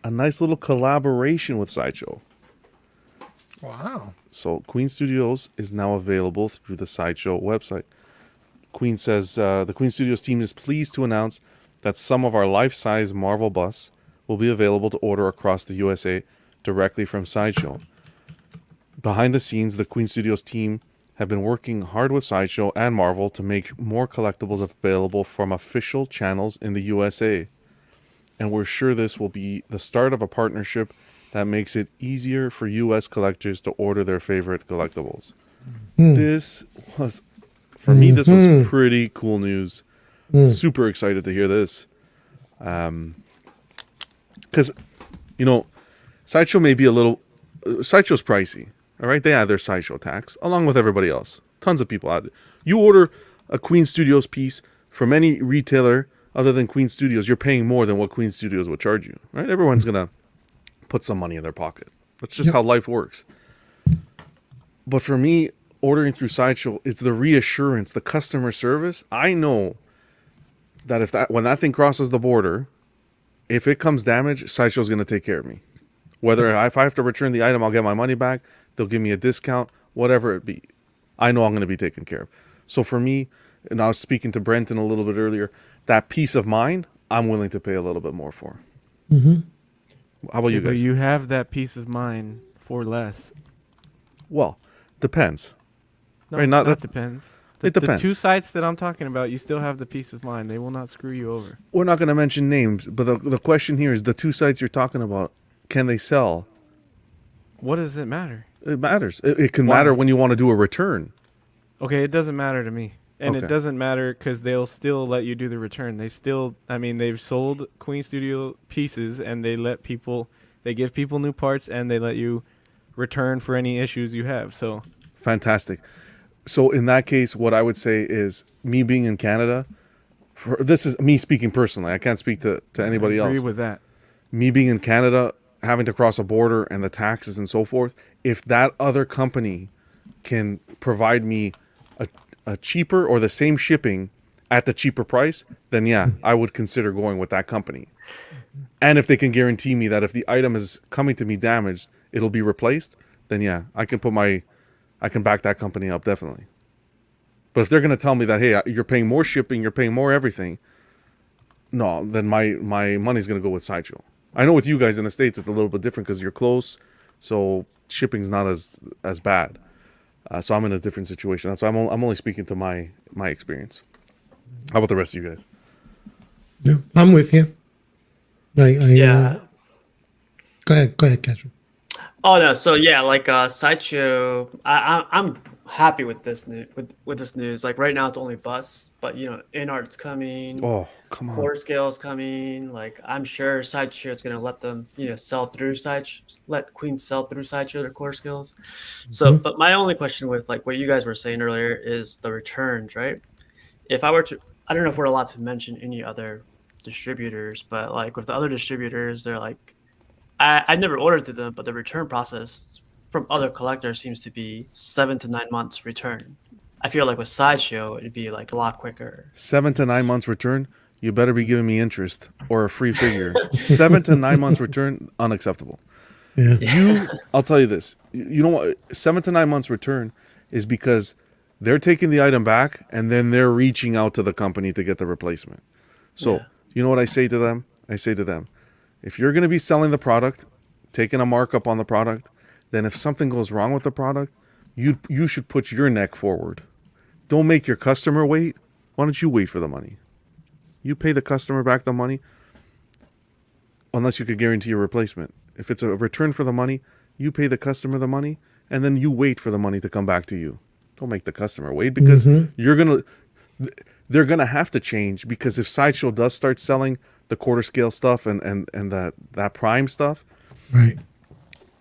a nice little collaboration with Sideshow. Wow. So Queen Studios is now available through the Sideshow website. Queen says the Queen Studios team is pleased to announce that some of our life-size Marvel busts will be available to order across the USA directly from Sideshow. Behind the scenes, the Queen Studios team have been working hard with Sideshow and Marvel to make more collectibles available from official channels in the USA. And we're sure this will be the start of a partnership that makes it easier for US collectors to order their favorite collectibles. This was, for me, this was pretty cool news. Super excited to hear this. Because, Sideshow may be Sideshow's pricey. All right, they have their Sideshow tax, along with everybody else. Tons of people out there. You order a Queen Studios piece from any retailer other than Queen Studios, you're paying more than what Queen Studios would charge you. Right? Everyone's going to put some money in their pocket. That's just how life works. But for me, ordering through Sideshow, it's the reassurance, the customer service. I know that when that thing crosses the border, if it comes damaged, Sideshow's going to take care of me. Whether if I have to return the item, I'll get my money back. They'll give me a discount, whatever it be. I know I'm going to be taken care of. So for me, and I was speaking to Brenton a little bit earlier, that peace of mind, I'm willing to pay a little bit more for. Mm-hmm. How about you But guys? you have that peace of mind for less. Well, depends. No, Right, that depends. It depends. The two sites that I'm talking about, you still have the peace of mind. They will not screw you over. We're not going to mention names, but the question here is the two sites you're talking about, can they sell? What does it matter? It matters. It can Why? matter when you want to do a return. Okay, it doesn't matter to me. And Okay. it doesn't matter because they'll still let you do the return. They still, I mean, they've sold Queen Studio pieces and they give people new parts and they let you return for any issues you have. So Fantastic. So in that case, what I would say is me being in Canada, this is me speaking personally. I can't speak to anybody I agree else. with that. Me being in Canada, having to cross a border and the taxes and so forth, if that other company can provide me a cheaper or the same shipping at the cheaper price, then yeah, I would consider going with that company. And if they can guarantee me that if the item is coming to me damaged, it'll be replaced, then yeah, I can back that company up definitely. But if they're going to tell me that, hey, you're paying more shipping, you're paying more everything, no, then my money's going to go with Sideshow. I know with you guys in the States, it's a little bit different because you're close, so shipping's not as bad. So I'm in a different situation. That's why I'm only speaking to my experience. How about the rest of you guys? No, I'm with you. Yeah. Go ahead, Catherine. Oh no, so yeah, like Sideshow, I'm happy with this news. With this news, like right now it's only bus, but you know, InArt's coming. Oh, come on. Core Scale's coming. Like I'm sure Sideshow is gonna let them, you know, let Queen sell through Sideshow their Core Scales. So, but my only question with like what you guys were saying earlier is the returns, right? If I were to, I don't know if we're allowed to mention any other distributors, but like with the other distributors, they're like. I never ordered through them, but the return process from other collectors seems to be 7 to 9 months return. I feel like with Sideshow, it'd be like a lot quicker. 7 to 9 months return, you better be giving me interest or a free figure. 7 to 9 months return, unacceptable. Yeah. I'll tell you this. You know what? 7 to 9 months return is because they're taking the item back and then they're reaching out to the company to get the replacement. So, you know what I say to them? I say to them, if you're going to be selling the product, taking a markup on the product, then if something goes wrong with the product, you should put your neck forward. Don't make your customer wait. Why don't you wait for the money? You pay the customer back the money unless you could guarantee a replacement. If it's a return for the money, you pay the customer the money and then you wait for the money to come back to you. Don't make the customer wait because they're going to have to change because if Sideshow does start selling the quarter scale stuff and that prime stuff, right?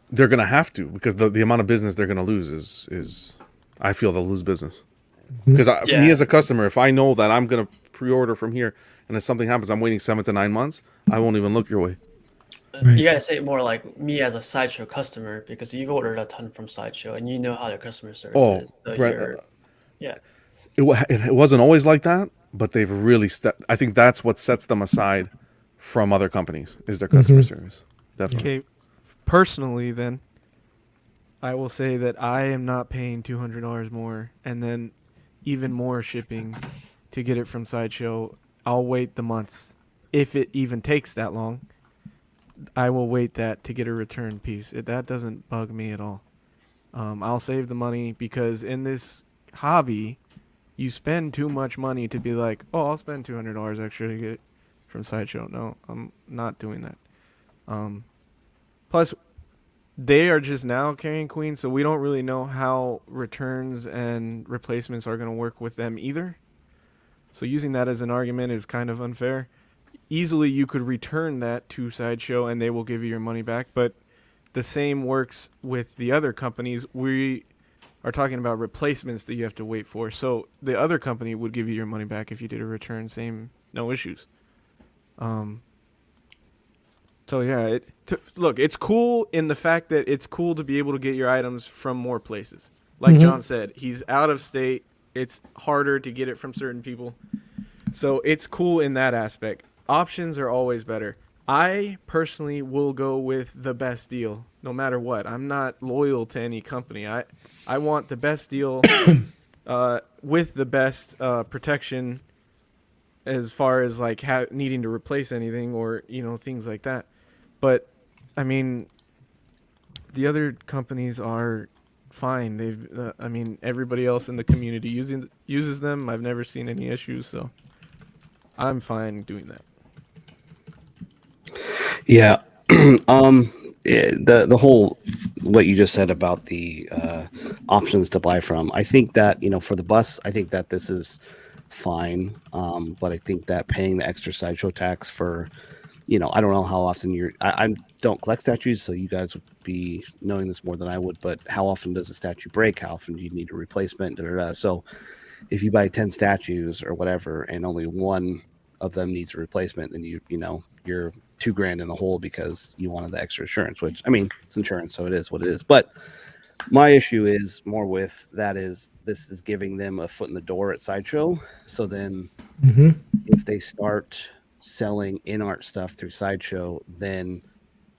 They're gonna have to because the amount of business they're gonna lose is I feel they'll lose business. Because for me as a customer, if I know that I'm gonna pre-order from here and if something happens, I'm waiting 7 to 9 months, I won't even look your way. Right. You gotta say it more like me as a Sideshow customer because you've ordered a ton from Sideshow and you know how their customer service is. So right. Yeah. It wasn't always like that, but they've really I think that's what sets them aside from other companies is their customer service. Definitely. Okay, personally then, I will say that I am not paying $200 more and then even more shipping to get it from Sideshow. I'll wait the months. If it even takes that long, I will wait that to get a return piece. That doesn't bug me at all. I'll save the money because in this hobby, you spend too much money to be like, oh, I'll spend $200 extra to get it from Sideshow. No, I'm not doing that. Plus, they are just now carrying Queen, so we don't really know how returns and replacements are going to work with them either. So using that as an argument is kind of unfair. Easily, you could return that to Sideshow and they will give you your money back, but the same works with the other companies. We are talking about replacements that you have to wait for. So the other company would give you your money back if you did a return, no issues. So yeah, look, it's cool in the fact that it's cool to be able to get your items from more places. Like John said, he's out of state. It's harder to get it from certain people. So it's cool in that aspect. Options are always better. I personally will go with the best deal, no matter what. I'm not loyal to any company. I want the best deal with the best protection as far as like needing to replace anything or things like that. But I mean, the other companies are fine. I mean, everybody else in the community uses them. I've never seen any issues, so I'm fine doing that. Yeah. The whole what you just said about the options to buy from. I think that for the bus, I think that this is fine. But I think that paying the extra sideshow tax for, I don't know how often I don't collect statues, so you guys would be knowing this more than I would. But how often does a statue break? How often do you need a replacement? Da, da, da. So if you buy 10 statues or whatever, and only one of them needs a replacement, then you're $2,000 in the hole because you wanted the extra insurance, which, I mean, it's insurance, so it is what it is. But my issue is more with that is this is giving them a foot in the door at Sideshow. So then if they start selling in-art stuff through Sideshow, then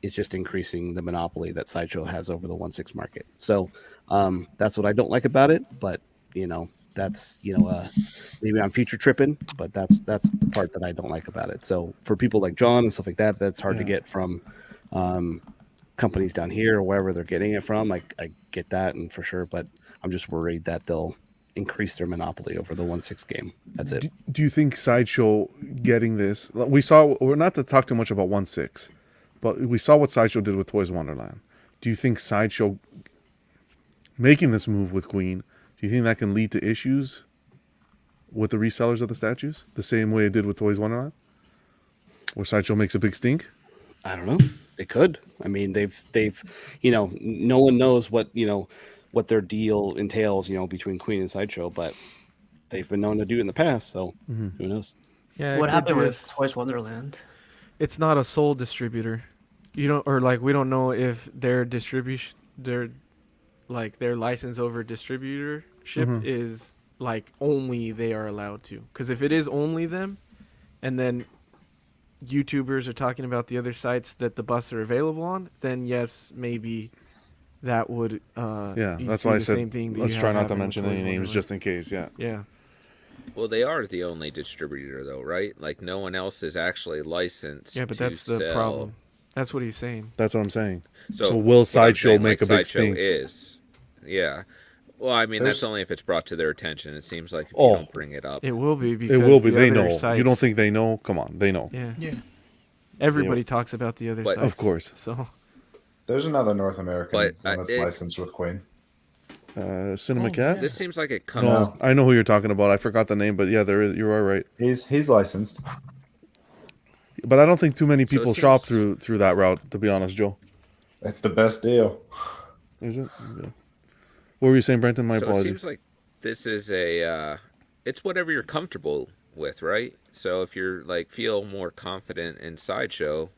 it's just increasing the monopoly that Sideshow has over the 1/6 market. So that's what I don't like about it. But, that's, maybe I'm future tripping, but that's the part that I don't like about it. So for people like John and stuff like that, that's hard to get from companies down here or wherever they're getting it from. I get that, and for sure, but I'm just worried that they'll increase their monopoly over the 1/6 game. That's it. Do you think Sideshow getting this? We're not to talk too much about 1/6, but we saw what Sideshow did with Toys Wonderland. Do you think Sideshow making this move with Queen? Do you think that can lead to issues with the resellers of the statues, the same way it did with Toys Wonderland, where Sideshow makes a big stink? I don't know. It could. I mean, they've no one knows what their deal entails, between Queen and Sideshow, but they've been known to do it in the past. So who knows? Yeah. What happened with Toys Wonderland? It's not a sole distributor. We don't know if their distribution, their license over distributorship is like only they are allowed to. Because if it is only them, and then YouTubers are talking about the other sites that the busts are available on, then yes, maybe that would that's why I said let's try not to mention any names just in case. Yeah. Well, they are the only distributor, though, right? Like, no one else is actually licensed. Yeah, but that's the problem. That's what he's saying. That's what I'm saying. So will Sideshow make a big Sideshow stink? Yeah. Well, I mean, that's only if it's brought to their attention. It seems like if you don't bring it up. It will be. Because it will be. The they other know. sites, You don't think they know? Come on, they know. Yeah. Everybody talks about the other sites. Of course. So there's another North American one that's licensed with Queen. Cinema Cat? This seems like it comes. No, I know who you're talking about. I forgot the name, but yeah, there is. You are right. He's licensed. But I don't think too many people shop through that route, to be honest, Joe. That's the best deal. Is it? Yeah. What were you saying, Brenton? My apologies. It seems like this is it's whatever you're comfortable with, right? So if you're feel more confident in Sideshow,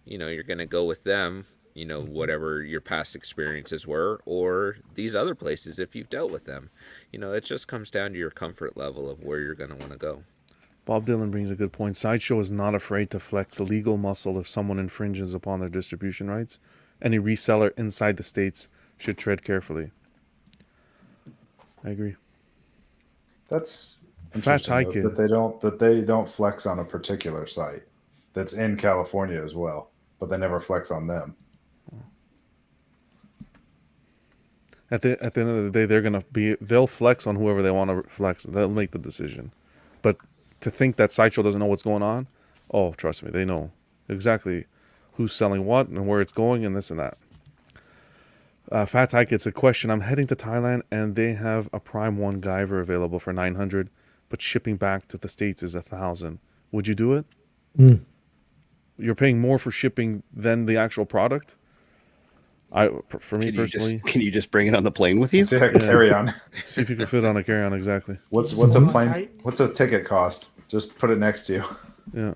you're gonna go with them. Whatever your past experiences were, or these other places if you've dealt with them. It just comes down to your comfort level of where you're gonna want to go. Bob Dylan brings a good point. Sideshow is not afraid to flex the legal muscle if someone infringes upon their distribution rights. Any reseller inside the States should tread carefully. I agree. That's Fat Thai interesting Kid. that they don't flex on a particular site that's in California as well, but they never flex on them. At the end of the day, they'll flex on whoever they want to flex. They'll make the decision. But to think that Sideshow doesn't know what's going on, oh, trust me, they know exactly who's selling what and where it's going and this and that. Fat Ike, it's a question. I'm heading to Thailand and they have a Prime 1 Guyver available for $900, but shipping back to the States is $1,000. Would you do it? You're paying more for shipping than the actual product? For me personally, can you just bring it on the plane with you? Carry on. See if you can fit on a carry on. Exactly. What's a plane? What's a ticket cost? Just put it next to you. Yeah.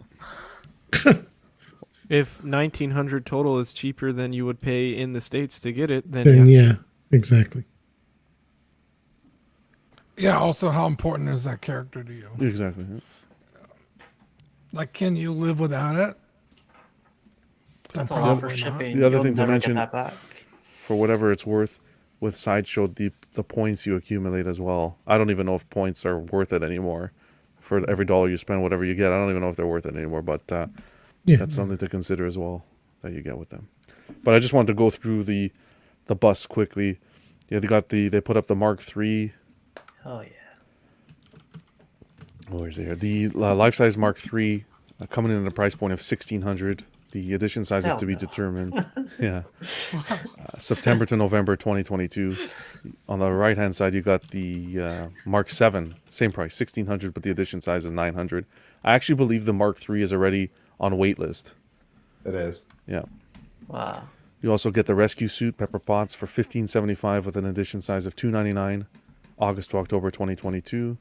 If $1,900 total is cheaper than you would pay in the States to get it, then yeah, exactly. Yeah. Also, how important is that character to you? Exactly. Like, can you live without it? Then That's a lot for probably not. shipping. The other You'll thing to never mention- get that back. For whatever it's worth, with Sideshow, the points you accumulate as well. I don't even know if points are worth it anymore. For every dollar you spend, whatever you get, I don't even know if they're worth it anymore. But Yeah. that's something to consider as well that you get with them. But I just wanted to go through the bus quickly. Yeah, they put up the Mark III. Oh yeah. Where is it here? The life-size Mark III coming in at a price point of $1,600. The edition size is Hell to be no. determined. Yeah. September to November 2022. On the right-hand side, you got the Mark VII, same price, $1,600, but the edition size is $900. I actually believe the Mark III is already on wait list. It is. Yeah. Wow. You also get the rescue suit Pepper Potts for $15.75 with an edition size of $299, August to October 2022.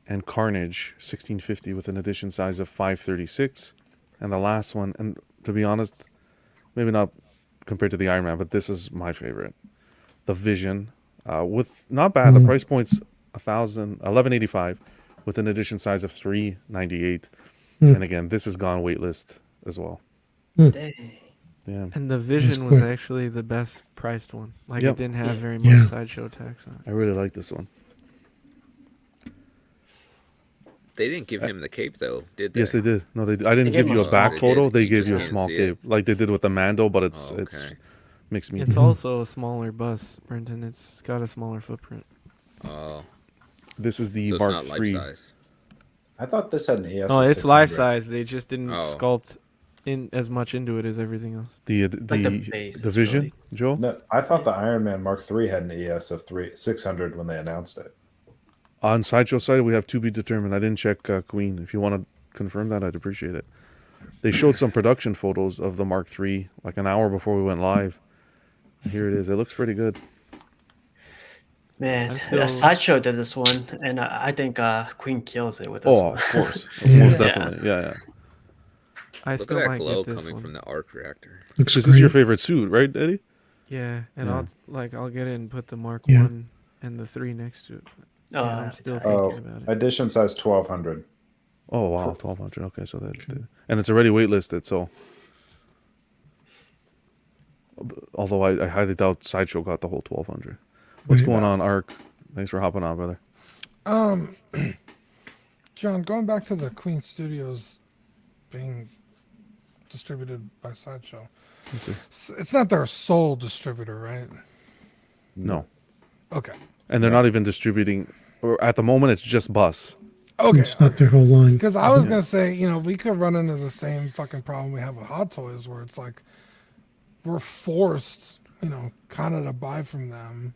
And Carnage $16.50 with an edition size of $536. And the last one, and to be honest, maybe not compared to the Iron Man, but this is my favorite, the Vision, with not bad. The price point's $11.85 with an edition size of $398. And again, this has gone waitlist as well. Dang. Yeah. And the Vision was quick. actually the best priced one. Like Yep. it didn't have very much Yeah. Sideshow tax on it. I really like this one. They didn't give him the cape though, did they? Yes, they did. No, I didn't They give gave you us a a back small photo. cape. They You gave just you a can't small see cape, it. like they did with the Mando, but it's Oh, it's okay. mixed media. It's also a smaller bus, Brenton. It's got a smaller footprint. Oh, This is the so it's Mark not life III. size. I thought this had an ES. No, of it's life 600. size. They just didn't Oh. sculpt in as much into it as everything else. The base the is Vision, really- Joe. No, I thought the Iron Man Mark III had an ES of 600 when they announced it. On Sideshow side, we have to be determined. I didn't check Queen. If you want to confirm that, I'd appreciate it. They showed some production photos of the Mark III like an hour before we went live. Here it is. It looks pretty good. Man, I'm still- Sideshow did this one, and I think Queen kills it with this Oh, one. of course, Yeah. most definitely. Yeah. I Look still at that might glow get this coming one. from the arc reactor. Looks This is your great. favorite suit, right, Eddie? Yeah, and Yeah. I'll get it and put the Mark Yeah. 1 and the 3 next to it. Oh, Yeah, I'm that's still tight. thinking Oh, about it. edition size 1200. Oh wow, 1,200. Okay, so and it's already waitlisted. So, although I highly doubt Sideshow got the whole 1,200. What's Right. going on, Ark? Thanks for hopping on, brother. John, going back to the Queen Studios being distributed by Sideshow, Let's see. it's not their sole distributor, right? No, Okay. and they're not even distributing. Or at the moment, it's just Bus. Okay. It's not their whole line. Because I was gonna say, we could run into the same fucking problem we have with Hot Toys, where it's like we're forced, kind of to buy from them,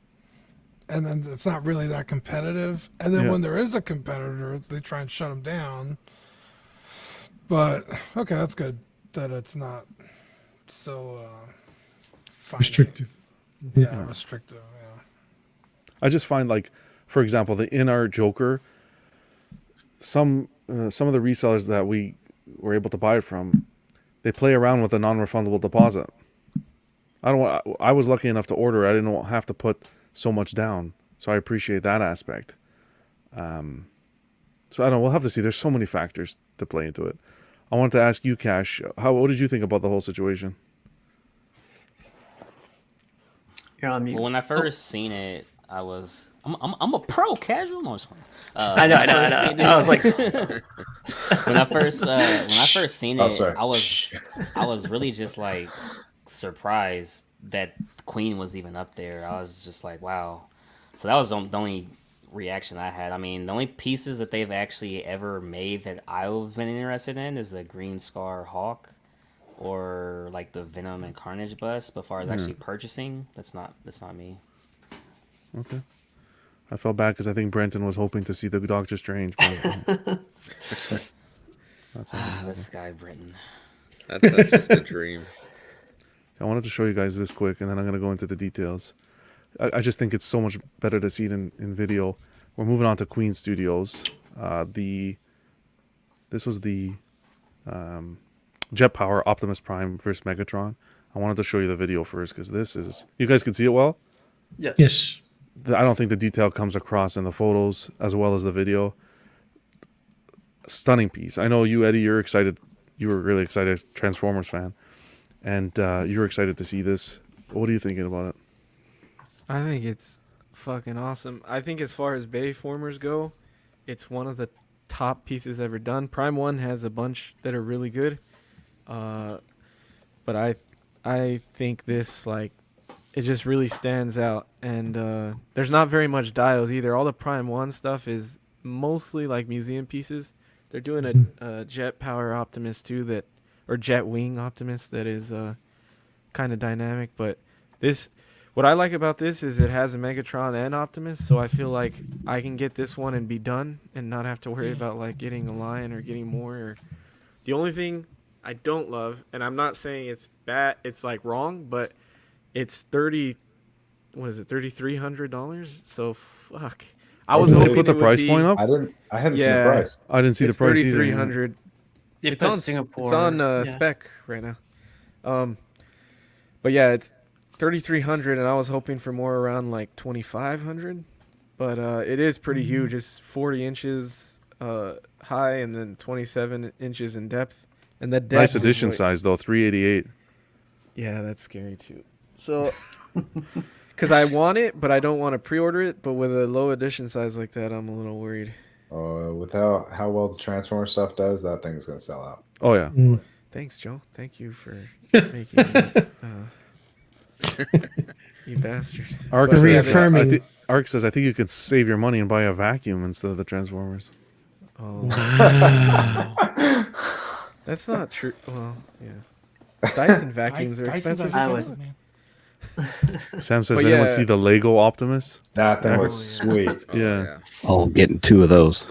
and then it's not really that competitive. And then Yeah. when there is a competitor, they try and shut them down. But okay, that's good that it's not so Restrictive. Yeah, restrictive. Yeah. I just find like, for example, the In-Art Joker. Some of the resellers that we were able to buy it from, they play around with a non-refundable deposit. I was lucky enough to order. I didn't have to put so much down, so I appreciate that aspect. So I don't know. We'll have to see. There's so many factors to play into it. I wanted to ask you, Cash. What did you think about the whole situation? You're on mute. Well, when I first seen it, I'm a pro casual. No, it's fine. I know. I was like, when I first seen Oh, it, sorry. I was really just like surprised that Queen was even up there. I was just like, wow. So that was the only reaction I had. I mean, the only pieces that they've actually ever made that I've been interested in is the Green Scar Hawk or like the Venom and Carnage bus. But as far as actually purchasing, that's not me. Okay. I felt bad because I think Brenton was hoping to see the Doctor Strange. But that's This guy Brenton. That's just a dream. I wanted to show you guys this quick, and then I'm going to go into the details. I just think it's so much better to see it in video. We're moving on to Queen Studios. This was the Jet Power Optimus Prime versus Megatron. I wanted to show you the video first because this is... You guys can see it well? Yes. I don't think the detail comes across in the photos as well as the video. stunning piece. I know you, Eddie, you're excited. You were really excited as a Transformers fan, and you're excited to see this. What are you thinking about it? I think it's fucking awesome. I think as far as Bayformers go, it's one of the top pieces ever done. Prime 1 has a bunch that are really good. But I think this, like, it just really stands out. And there's not very much dials either. All the Prime 1 stuff is mostly like museum pieces. They're doing a Jet Power Optimus too, that, or Jet Wing Optimus, that is kind of dynamic. But this, what I like about this is it has a Megatron and Optimus, so I feel like I can get this one and be done and not have to worry about like getting a line or getting more. Or the only thing I don't love, and I'm not saying it's bad, it's like wrong, but it's $3,300. So fuck. I was Did hoping they put the it would price be- point up? I hadn't seen the price. I didn't see the It's price either. 3,300. They It's put on Singapore. It's on yeah. spec right now. But yeah, it's 3,300, and I was hoping for more around like 2,500. But it is pretty huge. It's 40 inches high and then 27 inches in depth. And the depth Nice is edition what- size though, 388. Yeah, that's scary too. So, because I want it, but I don't want to pre-order it. But with a low edition size like that, I'm a little worried. With how well the Transformer stuff does, that thing's gonna sell out. Oh yeah. Thanks, Joe. Thank you for making it, you bastard. Ark But says, yeah, reaffirming. Ark says, I think you could save your money and buy a vacuum instead of the Transformers. Oh. That's not true. Well, yeah. Dyson vacuums are Dyson's expensive. I expensive, man. Sam says, But anyone yeah. see the Lego Optimus? That thing Oh, looks sweet. Oh, Yeah. Oh, getting 2 of those.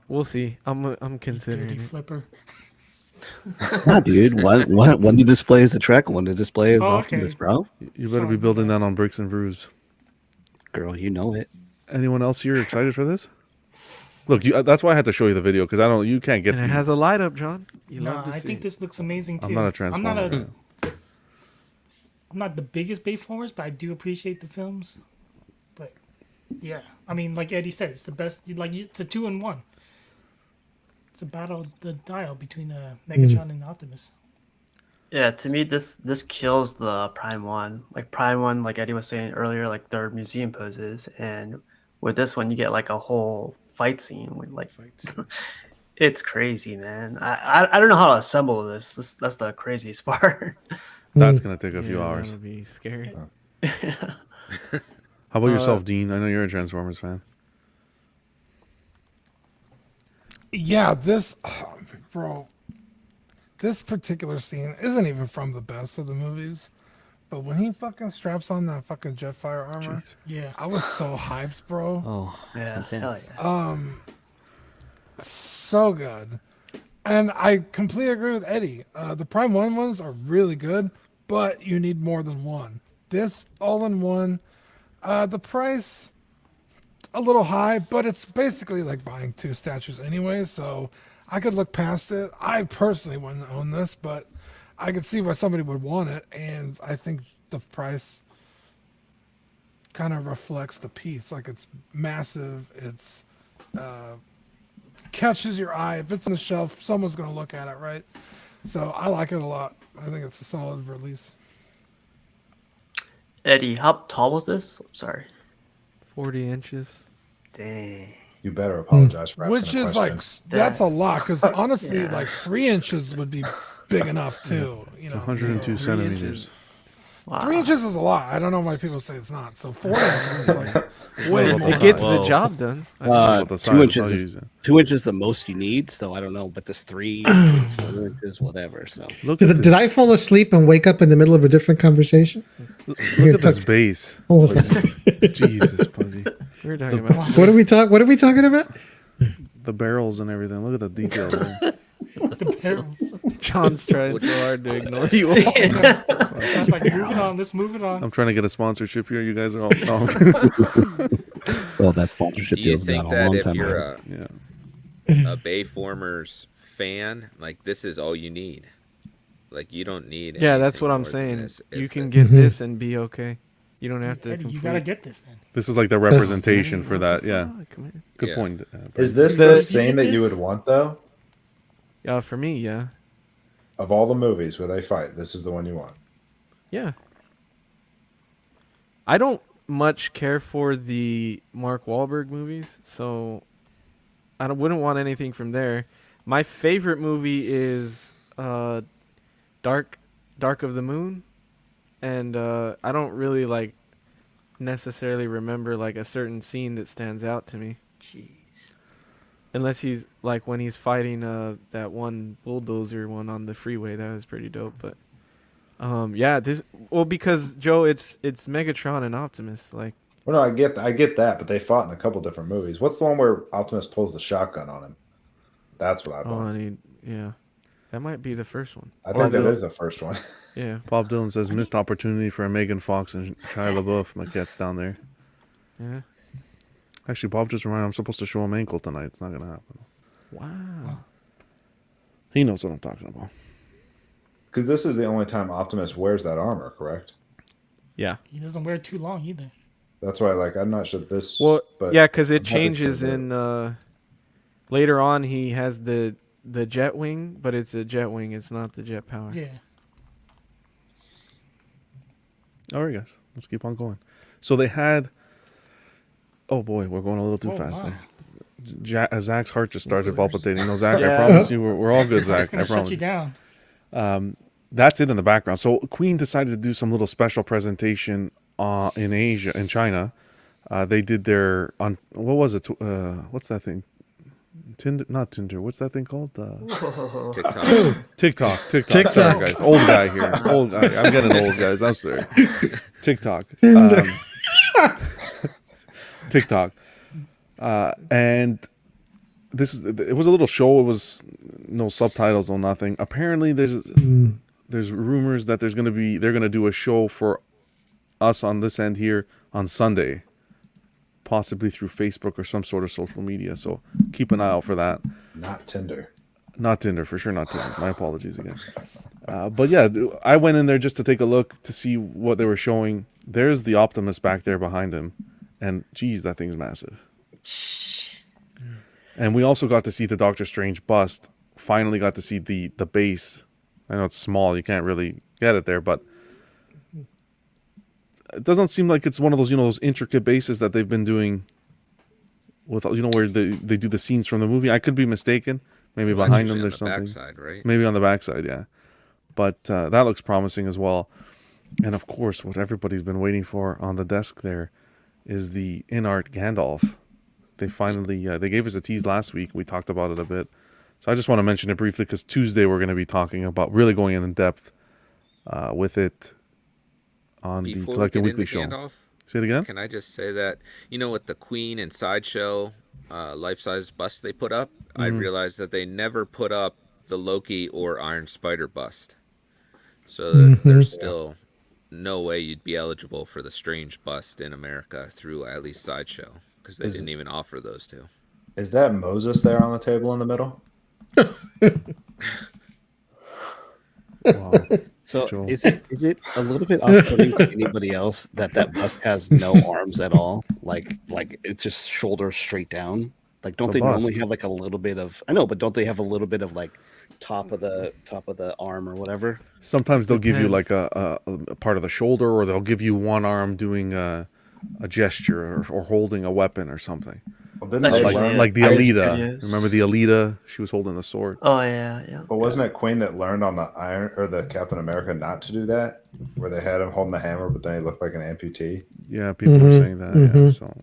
We'll see. I'm Dirty considering it. flipper. Nah, dude. One to display is the Trek, one to display is Oh, Optimus, okay. bro. You better be building that on bricks and brews. Girl, you know it. Anyone else here excited for this? Look, that's why I had to show you the video because you can't get. And it has a light up, John. You No, love to I see think it. this looks amazing too. I'm not a Transformer. I'm not the biggest Bayformers, but I do appreciate the films. But yeah, I mean, like Eddie said, it's the best. Like it's a 2-in-1. It's a battle the dial between Megatron and Optimus. Yeah, to me, this kills the Prime 1. Like Prime 1, like Eddie was saying earlier, like their museum poses, and with this one, you get like a whole fight scene with like, it's crazy, man. I don't know how to assemble this. That's the craziest part. That's gonna take a few hours. That'll be scary. How about yourself, Dean? I know you're a Transformers fan. Yeah, this, bro, this particular scene isn't even from the best of the movies, but when he fucking straps on that fucking Jetfire armor, Yeah. I was so hyped, bro. Oh, Yeah, intense. hell So good. And I completely agree with Eddie. The Prime 1 ones are really good, but you need more than one. This all-in-one, the price, a little high, but it's basically like buying 2 statues anyway, so I could look past it. I personally wouldn't own this, but I could see why somebody would want it, and I think the price kind of reflects the piece. Like, it's massive, it's catches your eye. If it's on the shelf, someone's going to look at it, right? So I like it a lot. I think it's a solid release. Eddie, how tall was this? I'm sorry. 40 inches. Dang. You better apologize for asking Which a is question. like, that's a lot, because honestly, Yeah. like 3 inches would be big enough too. You know, 102 so centimeters. Wow. 3 inches is a lot. I don't know why people say it's not. So 4 inches is like way Well, more. It gets the Whoa. job done. about the size, 2 that's all inches you is use it. 2 inches the most you need, so I don't know, but this 3 inches, 4 inches, whatever. So Look at Did this. I fall asleep and wake up in the middle of a different conversation? Look at this base. Hold on. Jesus, Pudgy. We were talking about. What are we talking about? The barrels and everything. Look at the details. Man. The barrels. John's trying so hard to ignore you all. That's like moving on. Let's move it on. I'm trying to get a sponsorship here. You guys are all. No. well, that sponsorship Do you deal's think gone a that long if time you're ago. Yeah. a Bayformers fan, like this is all you need? Like you don't need. Yeah, that's anything what I'm more than saying. this You if can it- get this and be okay. You don't have to. Eddie, you complete- gotta get this then. This is like the representation for that. Yeah. Good Yeah. point. Is this The- the Did you scene get that you this? would want though? For me, yeah. Of all the movies where they fight, this is the one you want. Yeah. I don't much care for the Mark Wahlberg movies, so wouldn't want anything from there. My favorite movie is Dark of the Moon, and I don't really like necessarily remember like a certain scene that stands out to me. Jeez. Unless he's like when he's fighting that one bulldozer one on the freeway, that was pretty dope. But because Joe, it's Megatron and Optimus. Like, Well, no, I get that, but they fought in a couple different movies. What's the one where Optimus pulls the shotgun on him? That's what I want. that might be the first one. I think that is the first one. Yeah. Bob Dylan says missed opportunity for a Megan Fox and Shia LaBeouf. My cat's down there. Yeah. Actually, Bob just reminded me I'm supposed to show him ankle tonight. It's not gonna happen. Wow. He knows what I'm talking about. Because this is the only time Optimus wears that armor, correct? Yeah. He doesn't wear it too long either. That's why, like, I'm not sure this. Well, but yeah, because it I'm happy changes for that. in later on. He has the jet wing, but it's a jet wing. It's not the jet power. Yeah. All right, guys, let's keep on going. So they had. Oh boy, we're going a little too fast wow. there. Zach's heart just started palpitating. No, Zach, I Yeah. promise you, we're all good, It's Zach. gonna I shut promise. you down. That's it in the background. So Queen decided to do some little special presentation in Asia, in China. They did their on what was it? What's that thing? Tinder, not Tinder. What's that thing called? TikTok. TikTok. Sorry, guys. Old guy here. Old. I'm getting old, guys. I'm sorry. TikTok. TikTok. And it was a little show. It was no subtitles, no nothing. Apparently, there's rumors that they're gonna do a show for us on this end here on Sunday, possibly through Facebook or some sort of social media. So keep an eye out for that. Not Tinder. Not Tinder, for sure. Not Tinder. My apologies again. But yeah, I went in there just to take a look to see what they were showing. There's the Optimus back there behind him, and geez, that thing's massive. And we also got to see the Doctor Strange bust. Finally got to see the base. I know it's small, you can't really get it there, but it doesn't seem like it's one of those, those intricate bases that they've been doing with, where they do the scenes from the movie. I could be mistaken. Maybe Well, behind that's them usually there's on the something. backside, right? Maybe on the backside, yeah. But that looks promising as well. And of course, what everybody's been waiting for on the desk there is the in-art Gandalf. They finally they gave us a tease last week. We talked about it a bit. So I just want to mention it briefly because Tuesday we're going to be talking about really going in depth with it on the Before we Collected get Weekly into show. Gandalf, Say it again? can I just say that, with the Queen and Sideshow life-size bust they put up, I realized that they never put up the Loki or Iron Spider bust. So that there's still no way you'd be eligible for the Strange bust in America through at least Sideshow, because they didn't even offer those two. Is that Moses there on the table in the middle? Wow. So Joel. is it a little bit off-putting to anybody else that bust has no arms at all? Like it's just shoulders straight down. Like don't It's a they normally bust. have like a little bit of? I know, but don't they have a little bit of like top of the arm or whatever? Sometimes they'll give you like Depends. a part of the shoulder, or they'll give you one arm doing a gesture or holding a weapon or something. Well, didn't they Like- learn? Like the I Alita. yes. Remember the Alita? She was holding the sword. Oh yeah. But wasn't it Queen that learned on the Iron or the Captain America not to do that? Where they had him holding the hammer, but then he looked like an amputee. Yeah, people were saying that. Yeah, so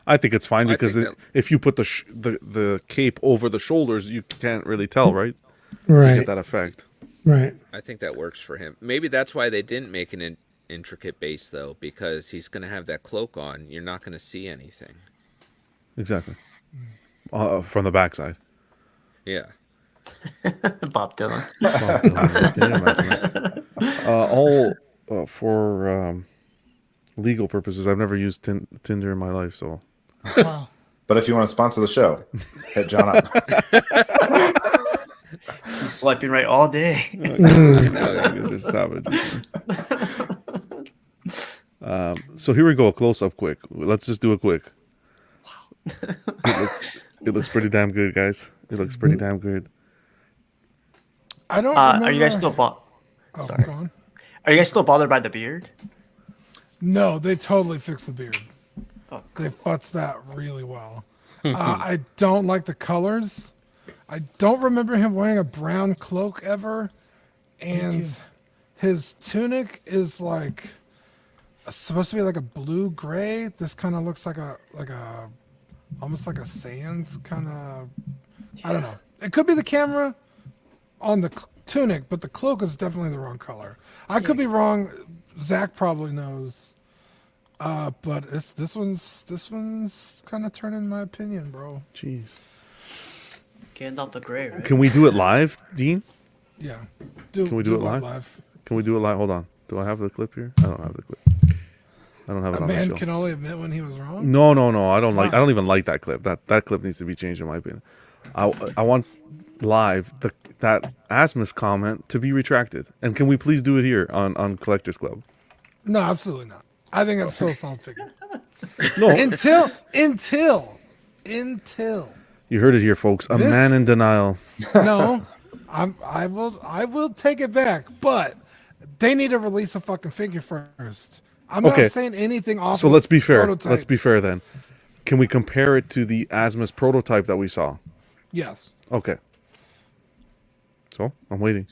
I think it's fine I because think that- if you put the cape over the shoulders, you can't really tell, right? You Right. get that effect. Right. I think that works for him. Maybe that's why they didn't make an intricate base, though, because he's going to have that cloak on. You're not going to see anything. Exactly. From the backside. Yeah. Bob Dylan. All for legal purposes. I've never used Tinder in my life, so Wow. But if you want to sponsor the show, hit John up. He's swiping right all day. you guys are savage. So here we go, a close up quick. Let's just do it quick. It looks pretty damn good, guys. It looks pretty damn good. I don't remember. Are you guys still Oh, Sorry. go on. Are you guys still bothered by the beard? No, they totally fixed the beard. Oh, They futzed that really well. I don't like the colors. I don't remember him wearing a brown cloak ever, and his tunic is like supposed to be like a blue gray. This kind of looks like a almost like a sands kind of. I don't know. It could be the camera on the tunic, but the cloak is definitely the wrong color. I could be wrong. Zach probably knows. But this one's kind of turning my opinion, bro. Jeez. Gandalf the Grey, right? Can we do it live, Dean? Yeah. Can we do it live? Can we do it live? Hold on. Do I have the clip here? I don't have the clip. I don't have it A on the man show. can only admit when he was wrong. No. I don't even like that clip. That clip needs to be changed in my opinion. I want live that Asmus comment to be retracted. And can we please do it here on Collectors Club? No, absolutely not. I think it's still a solid figure. No. Until. You heard it here, folks. A man in denial. No, I will take it back, but they need to release a fucking figure first. I'm Okay. not saying anything off. So of let's be fair. prototypes. Let's be fair then. Can we compare it to the Asmus prototype that we saw? Yes. Okay. So I'm waiting.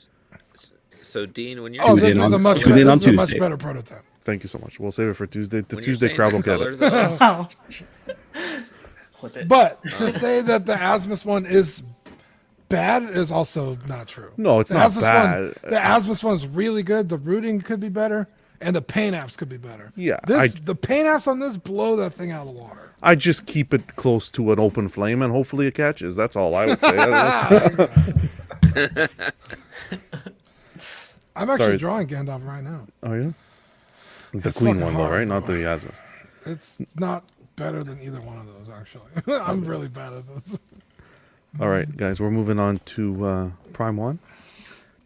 So Dean, when you're Oh, Tune this in is on- a much tune in on much Tuesday. better prototype. Thank you so much. We'll save it for Tuesday. The when Tuesday you're crowd saying will the get it. colors, though, Wow. Flip it. But to say that the Asmus one is bad is also not true. No, it's The not Asmus bad. One, the Asmus one's really good. The rooting could be better, and the paint apps could be better. Yeah, the paint apps on this blow that thing out of the water. I just keep it close to an open flame and hopefully it catches. That's all I would say. That's- I'm actually Sorry. drawing Gandalf right now. oh yeah. The It's queen fucking one though, hard, right? Not the bro. Asmus. It's not better than either one of those, actually. I'm really bad at this. All right, guys, we're moving on to Prime One.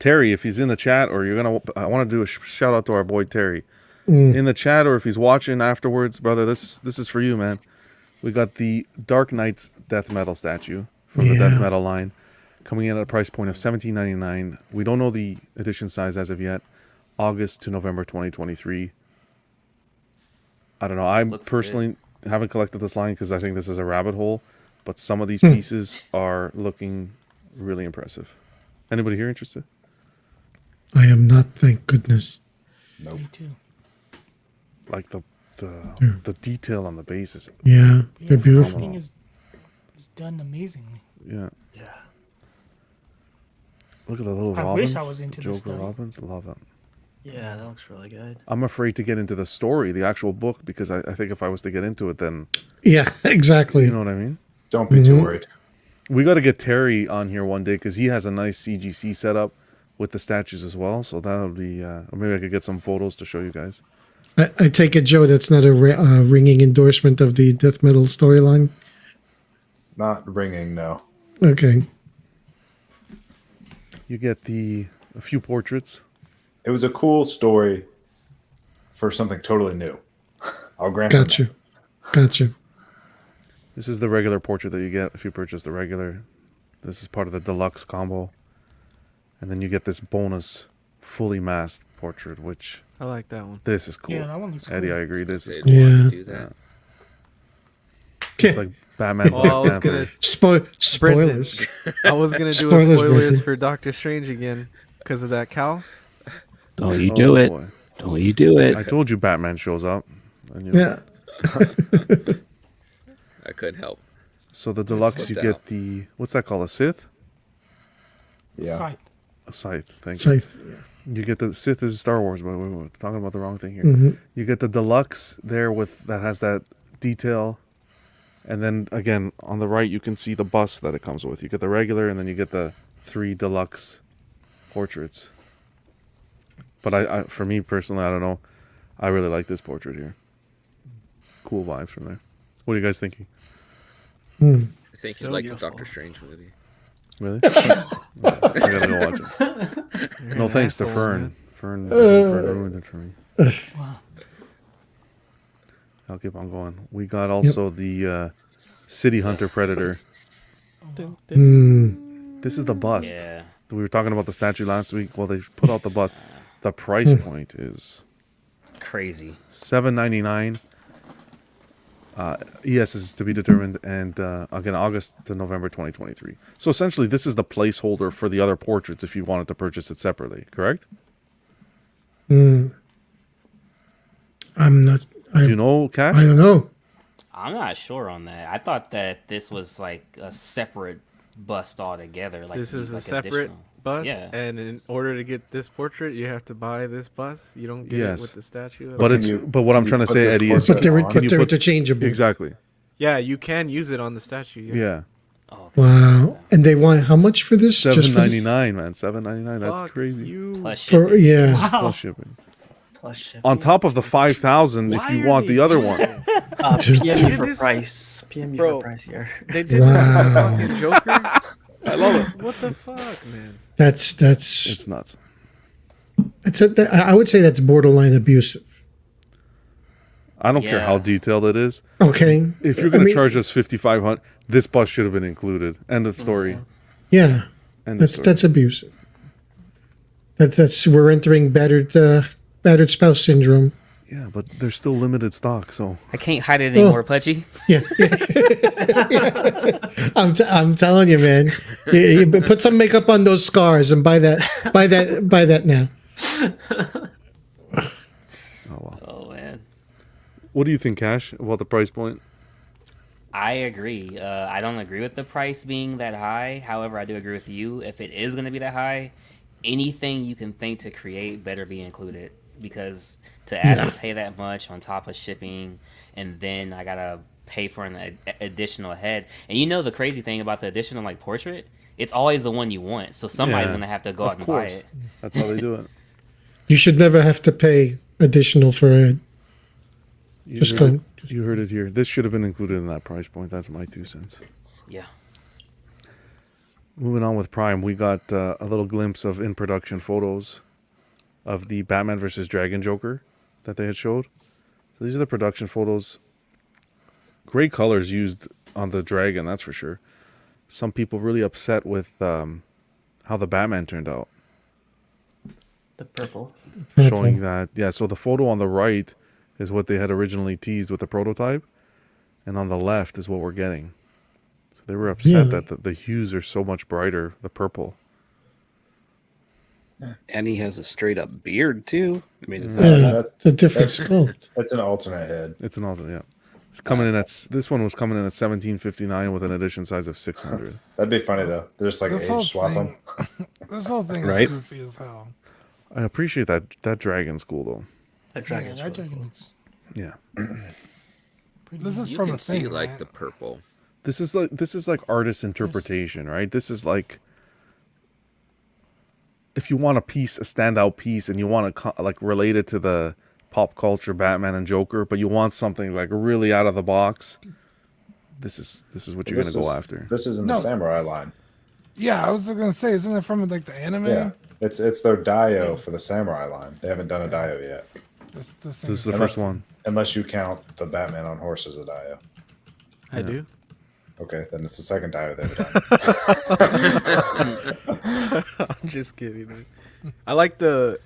Terry, if he's in the chat, or I want to do a shout out to our boy Terry in the chat, or if he's watching afterwards, brother. This is for you, man. We got the Dark Knights Death Metal statue from the Death Metal line, coming in at a price point of $17.99. We don't know the edition size as of yet. August to November 2023. I don't know. I personally haven't collected this line because I think this is a rabbit hole, but some of these pieces are looking really impressive. Anybody here interested? I am not, thank goodness. Nope. Me too. Like the detail on the base is Yeah, they're beautiful. Everything is done amazingly. yeah. Yeah. Look at the little I Robins. wish I was into this Joker stuff. Robins. Love them. Yeah, that looks really good. I'm afraid to get into the story, the actual book, because I think if I was to get into it, then Yeah, exactly. you know what I mean. Don't be too worried. We got to get Terry on here one day because he has a nice CGC setup with the statues as well. So that'll be, or maybe I could get some photos to show you guys. I take it, Joe, that's not a ringing endorsement of the death metal storyline. Not ringing, no. Okay. You get a few portraits. It was a cool story for something totally new. I'll grant them Gotcha. Gotcha. This is the regular portrait that you get if you purchase the regular. This is part of the deluxe combo. And then you get this bonus fully masked portrait, which I like that one. this is cool. Yeah, that one looks cool. Eddie, I agree. This is They'd cool. want Yeah. to do that. It's like Batman, Well, Black I was Panther. gonna Spoilers. I was gonna do Spoilers, a spoilers Brenton. for Doctor Strange again because of that cow. Don't you do it. Boy. Don't you do it. I told you Batman shows up. And you- Yeah. I couldn't help. So the deluxe, you flipped get out. the, what's that called? A Sith? Yeah. Scythe. A Scythe. Thank you. Scythe. You get the Sith is Star Wars, but we're talking about the wrong thing here. Mhm. You get the deluxe there that has that detail, and then again on the right you can see the bust that it comes with. You get the regular, and then you get the 3 deluxe portraits. But I for me personally, I don't know. I really like this portrait here. Cool vibes from there. What are you guys thinking? I think you'd So like the beautiful. Doctor Strange movie. Really? I gotta go watch it. You're No an thanks to asshole, Fern. man. Fern ruined it for me. Wow. I'll keep on going. We got also the City Hunter Predator. This is the bust. Yeah. We were talking about the statue last week. Well, they put out the bust. The price point is Crazy. $7.99. ES is to be determined, and again, August to November 2023. So essentially, this is the placeholder for the other portraits if you wanted to purchase it separately, correct? I'm not. Do you know, Cash? I don't know. I'm not sure on that. I thought that this was like a separate bust altogether. Like This is a like separate additional. bust, Yeah. and in order to get this portrait, you have to buy this bust. You don't get it Yes. with the statue. at But all. it's you- but what I'm can you trying to put say, this Eddie, is But they're, on? can you put- interchangeable. exactly. Yeah, you can use it on the statue. Yeah. Oh, Wow. And they want how much for this? Just for this? $7.99, man. $7.99. That's Fuck crazy. You. plus For, shipping. yeah. Wow. Plus shipping. Plus shipping. On top of the 5,000 if Why you are want they the other doing one. this? PM me for This- price. PM me Bro. for price here. They did Wow. fucking Joker. I love it. What the fuck, man? That's It's nuts. I would say that's borderline abusive. I don't care how Yeah. detailed it is. Okay. If you're I going to mean, charge us 5,500, this bus should have been included. End of story. yeah, End of story. that's abusive. That's we're entering battered spouse syndrome. Yeah, but there's still limited stock, so I can't hide it anymore, Pudgy. Yeah. I'm telling you, man. You put some makeup on those scars and buy that now. Oh man. what do you think, Cash, about the price point? I agree. I don't agree with the price being that high. However, I do agree with you. If it is going to be that high, anything you can think to create better be included. Because to ask to pay that much on top of shipping, and then I gotta pay for an additional head. And you know the crazy thing about the additional like portrait, it's always the one you want. So somebody's Yeah, gonna have to go of out and buy course. it. That's how they do it. You should never have to pay additional for it. You Just heard go. it, you heard it here. This should have been included in that price point. That's my 2 cents. Yeah. Moving on with Prime, we got a little glimpse of in-production photos of the Batman versus Dragon Joker that they had showed. So these are the production photos. Great colors used on the dragon, that's for sure. Some people really upset with how the Batman turned out. The purple. Showing that, yeah, so the photo on the right is what they had originally teased with the prototype, and on the left is what we're getting. So they were upset Yeah. that the hues are so much brighter, the purple. And he has a straight up beard too. I mean, is Yeah, that it's a different sculpt. That's an alternate head. It's an alternate, yeah. It's coming in at this one was coming in at 1759 with an edition size of 600. That'd be funny though. They're just like This age whole swap thing- them. This whole thing Right? is goofy as hell. I appreciate that dragon's cool though. That dragon's that really dragon cool. looks Yeah. pretty This nice. is You from can a see thing, like right? the purple. This is like artist interpretation, right? This is like if you want a standout piece, and you want to like relate it to the pop culture Batman and Joker, but you want something like really out of the box. This is what you're This gonna go is- after. This is in No. the samurai line. Yeah, I was gonna say, isn't it from like the anime? Yeah, it's their Dio for the samurai line. They haven't done a Dio yet, This This is the Unless- first one. unless you count the Batman on horse as a Dio. I do. Okay, then it's the second Dio they've done. I'm just kidding. Man. I like the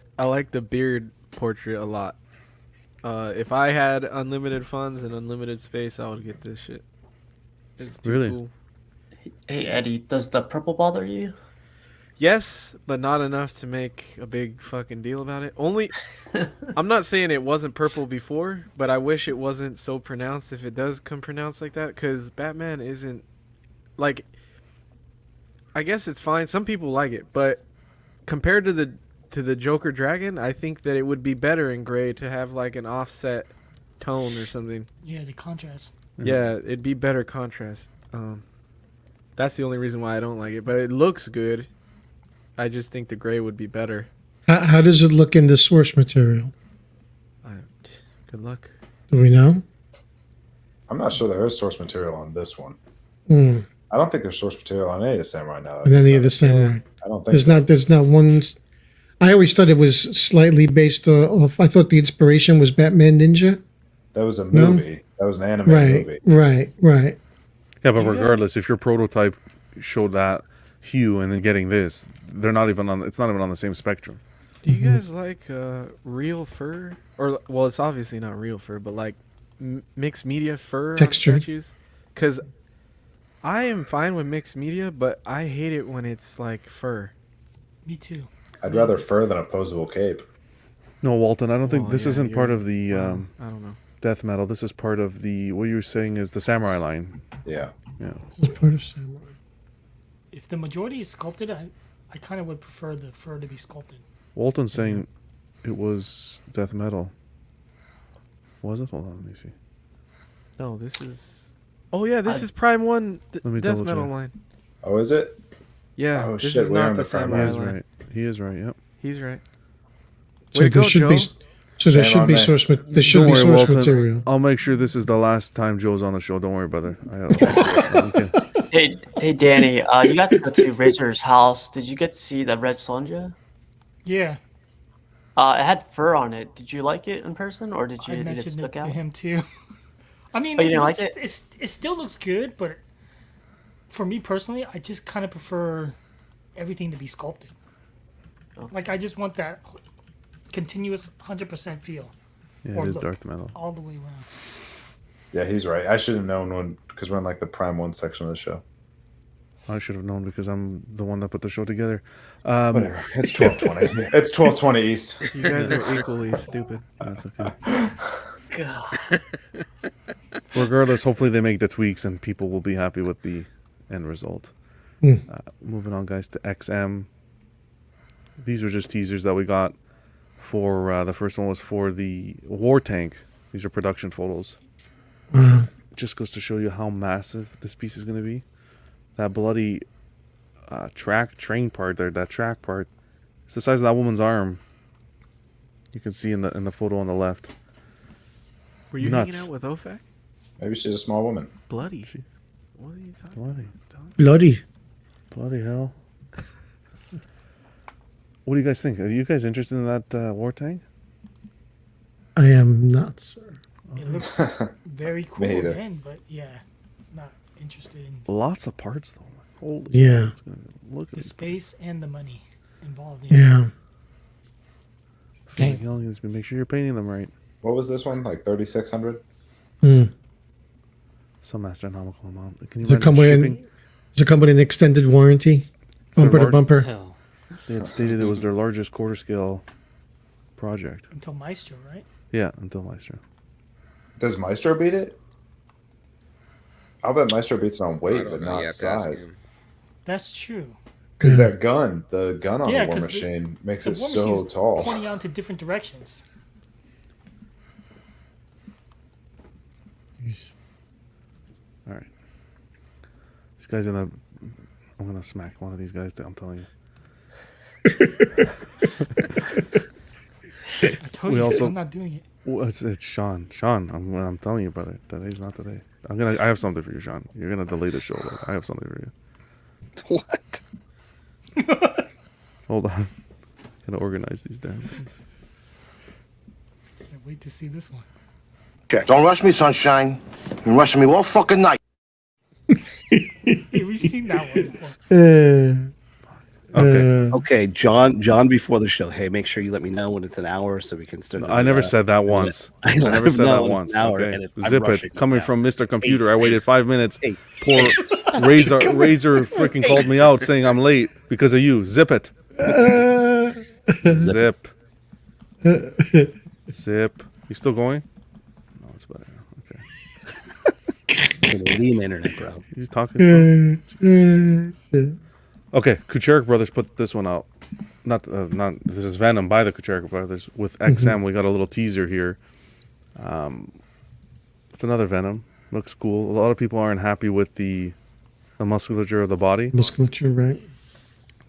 beard portrait a lot. If I had unlimited funds and unlimited space, I would get this shit. It's too Really? cool. Hey Eddie, does the purple bother you? Yes, but not enough to make a big fucking deal about it. Only, I'm not saying it wasn't purple before, but I wish it wasn't so pronounced if it does come pronounced like that, because Batman isn't, like, I guess it's fine. Some people like it, but compared to the Joker Dragon, I think that it would be better in gray to have like an offset tone or something. Yeah, the contrast. Yeah, it'd be better contrast. That's the only reason why I don't like it, but it looks good. I just think the gray would be better. How does it look in the source material? Good luck. Do we know? I'm not sure there is source material on this one. Hmm. I don't think there's source material on any of the samurai now. And any of the samurai. I don't think There's not one. I always thought it was slightly based off. I thought the inspiration was Batman Ninja. That was a No? movie. That was an anime Right, movie. right. Yeah, but Yeah. regardless, if your prototype showed that hue and then getting this, they're not even on. It's not even on the same spectrum. Do you guys like real fur? Or well, it's obviously not real fur, but like mixed media fur Textured. on statues? Because I am fine with mixed media, but I hate it when it's like fur. Me too. I'd rather fur than opposable cape. No, Walton, I don't think Well, this yeah, isn't part you're- of the well, I don't know. death metal. This is part of the what you were saying is the samurai line. Yeah. Yeah. It's part of samurai. If the majority is sculpted, I kind of would prefer the fur to be sculpted. Walton's saying it was death metal. Was it? Hold on, let me see. No, this is. Oh yeah, this is Prime One Let me Death double Metal check. line. Oh, is it? Yeah, Oh, this shit, is we're not on the the Prime He samurai is line. right. He is right. Yep. He's right. So Way to there go, should be. Joe. So there Shame should on be me. source. There should Don't be worry, source Walton. material. I'll make sure this is the last time Joe's on the show. Don't worry, brother. Okay. Hey, Danny. You got to go to Razor's house. Did you get to see the red Sonja? Yeah, It had fur on it. Did you like it in person, or did I you did it mentioned it stick to out? him too. I mean, Oh, you didn't like it still looks good, but for me personally, I just kind of prefer everything to be sculpted. Oh. Like I just want that continuous 100% feel. Yeah, Or it is look. dark metal. All the way around. Yeah, he's right. I should have known when, because we're in like the Prime 1 section of the show. I should have known because I'm the one that put the show together. Whatever. It's 12:20. It's 12:20 East. You guys are equally stupid. That's okay. God. Regardless, hopefully they make the tweaks and people will be happy with the end result. Hmm. Moving on, guys, to XM. These are just teasers that we got for the first one was for the War Tank. These are production photos. Just goes to show you how massive this piece is going to be. That bloody train part there, that track part, it's the size of that woman's arm. You can see in the photo on the left. Were you Nuts. hanging out with Ofak? Maybe she's a small woman. Bloody. What are you talking Bloody. Bloody. Bloody hell. What do you guys think? Are you guys interested in that war tank? I am not, sir. It looks very cool Me either. again, but yeah, not interested in Lots of parts though. Holy Yeah. shit, it's gonna look at the these space and the money involved in it. Yeah. parts. Yelling at me, make sure you're painting them right. What was this one? Like 3,600? Some astronomical amount. Can you Does it imagine come with shipping? does it come with an extended warranty? their Bumper to large- bumper. Hell. They had stated it was their largest quarter scale project. Until Maestro, right? Yeah, until Maestro. Does Maestro beat it? I'll bet Maestro beats it on I weight, don't but know. You not have to ask size. him. That's true. Because that gun, the gun on Yeah, the War 'cause Machine makes The it War so Machine's tall. pointing out into different directions. All right. This guy's in the. I'm gonna smack one of these guys. I'm telling you. I told We you, also- I'm not doing it. Well, it's Sean. Sean, I'm telling you, brother. Today's not today. I have something for you, Sean. You're gonna delay the show, though. I have something for you. What? Hold on. Gonna organize these damn things. Can't wait to see this one. Okay, don't rush me, sunshine. You've been rushing me all fucking night. Hey, we've seen that one before. Okay. Okay, John. Before the show, hey, make sure you let me know when it's an hour so we can start. I never said that once. I never said that once. Okay. Zip it. Coming from Mr. Computer, I waited 5 minutes. Hey. Poor Razor freaking called me out saying I'm late because of you. Zip it. Zip. Zip. You still going? No, it's better. Okay. Lean internet, bro. He's talking slow. Okay, Kucherik Brothers put this one out. Not this is Venom by the Kucherik Brothers with XM. We got a little teaser here. It's another Venom. Looks cool. A lot of people aren't happy with the musculature of the body. Musculature, right?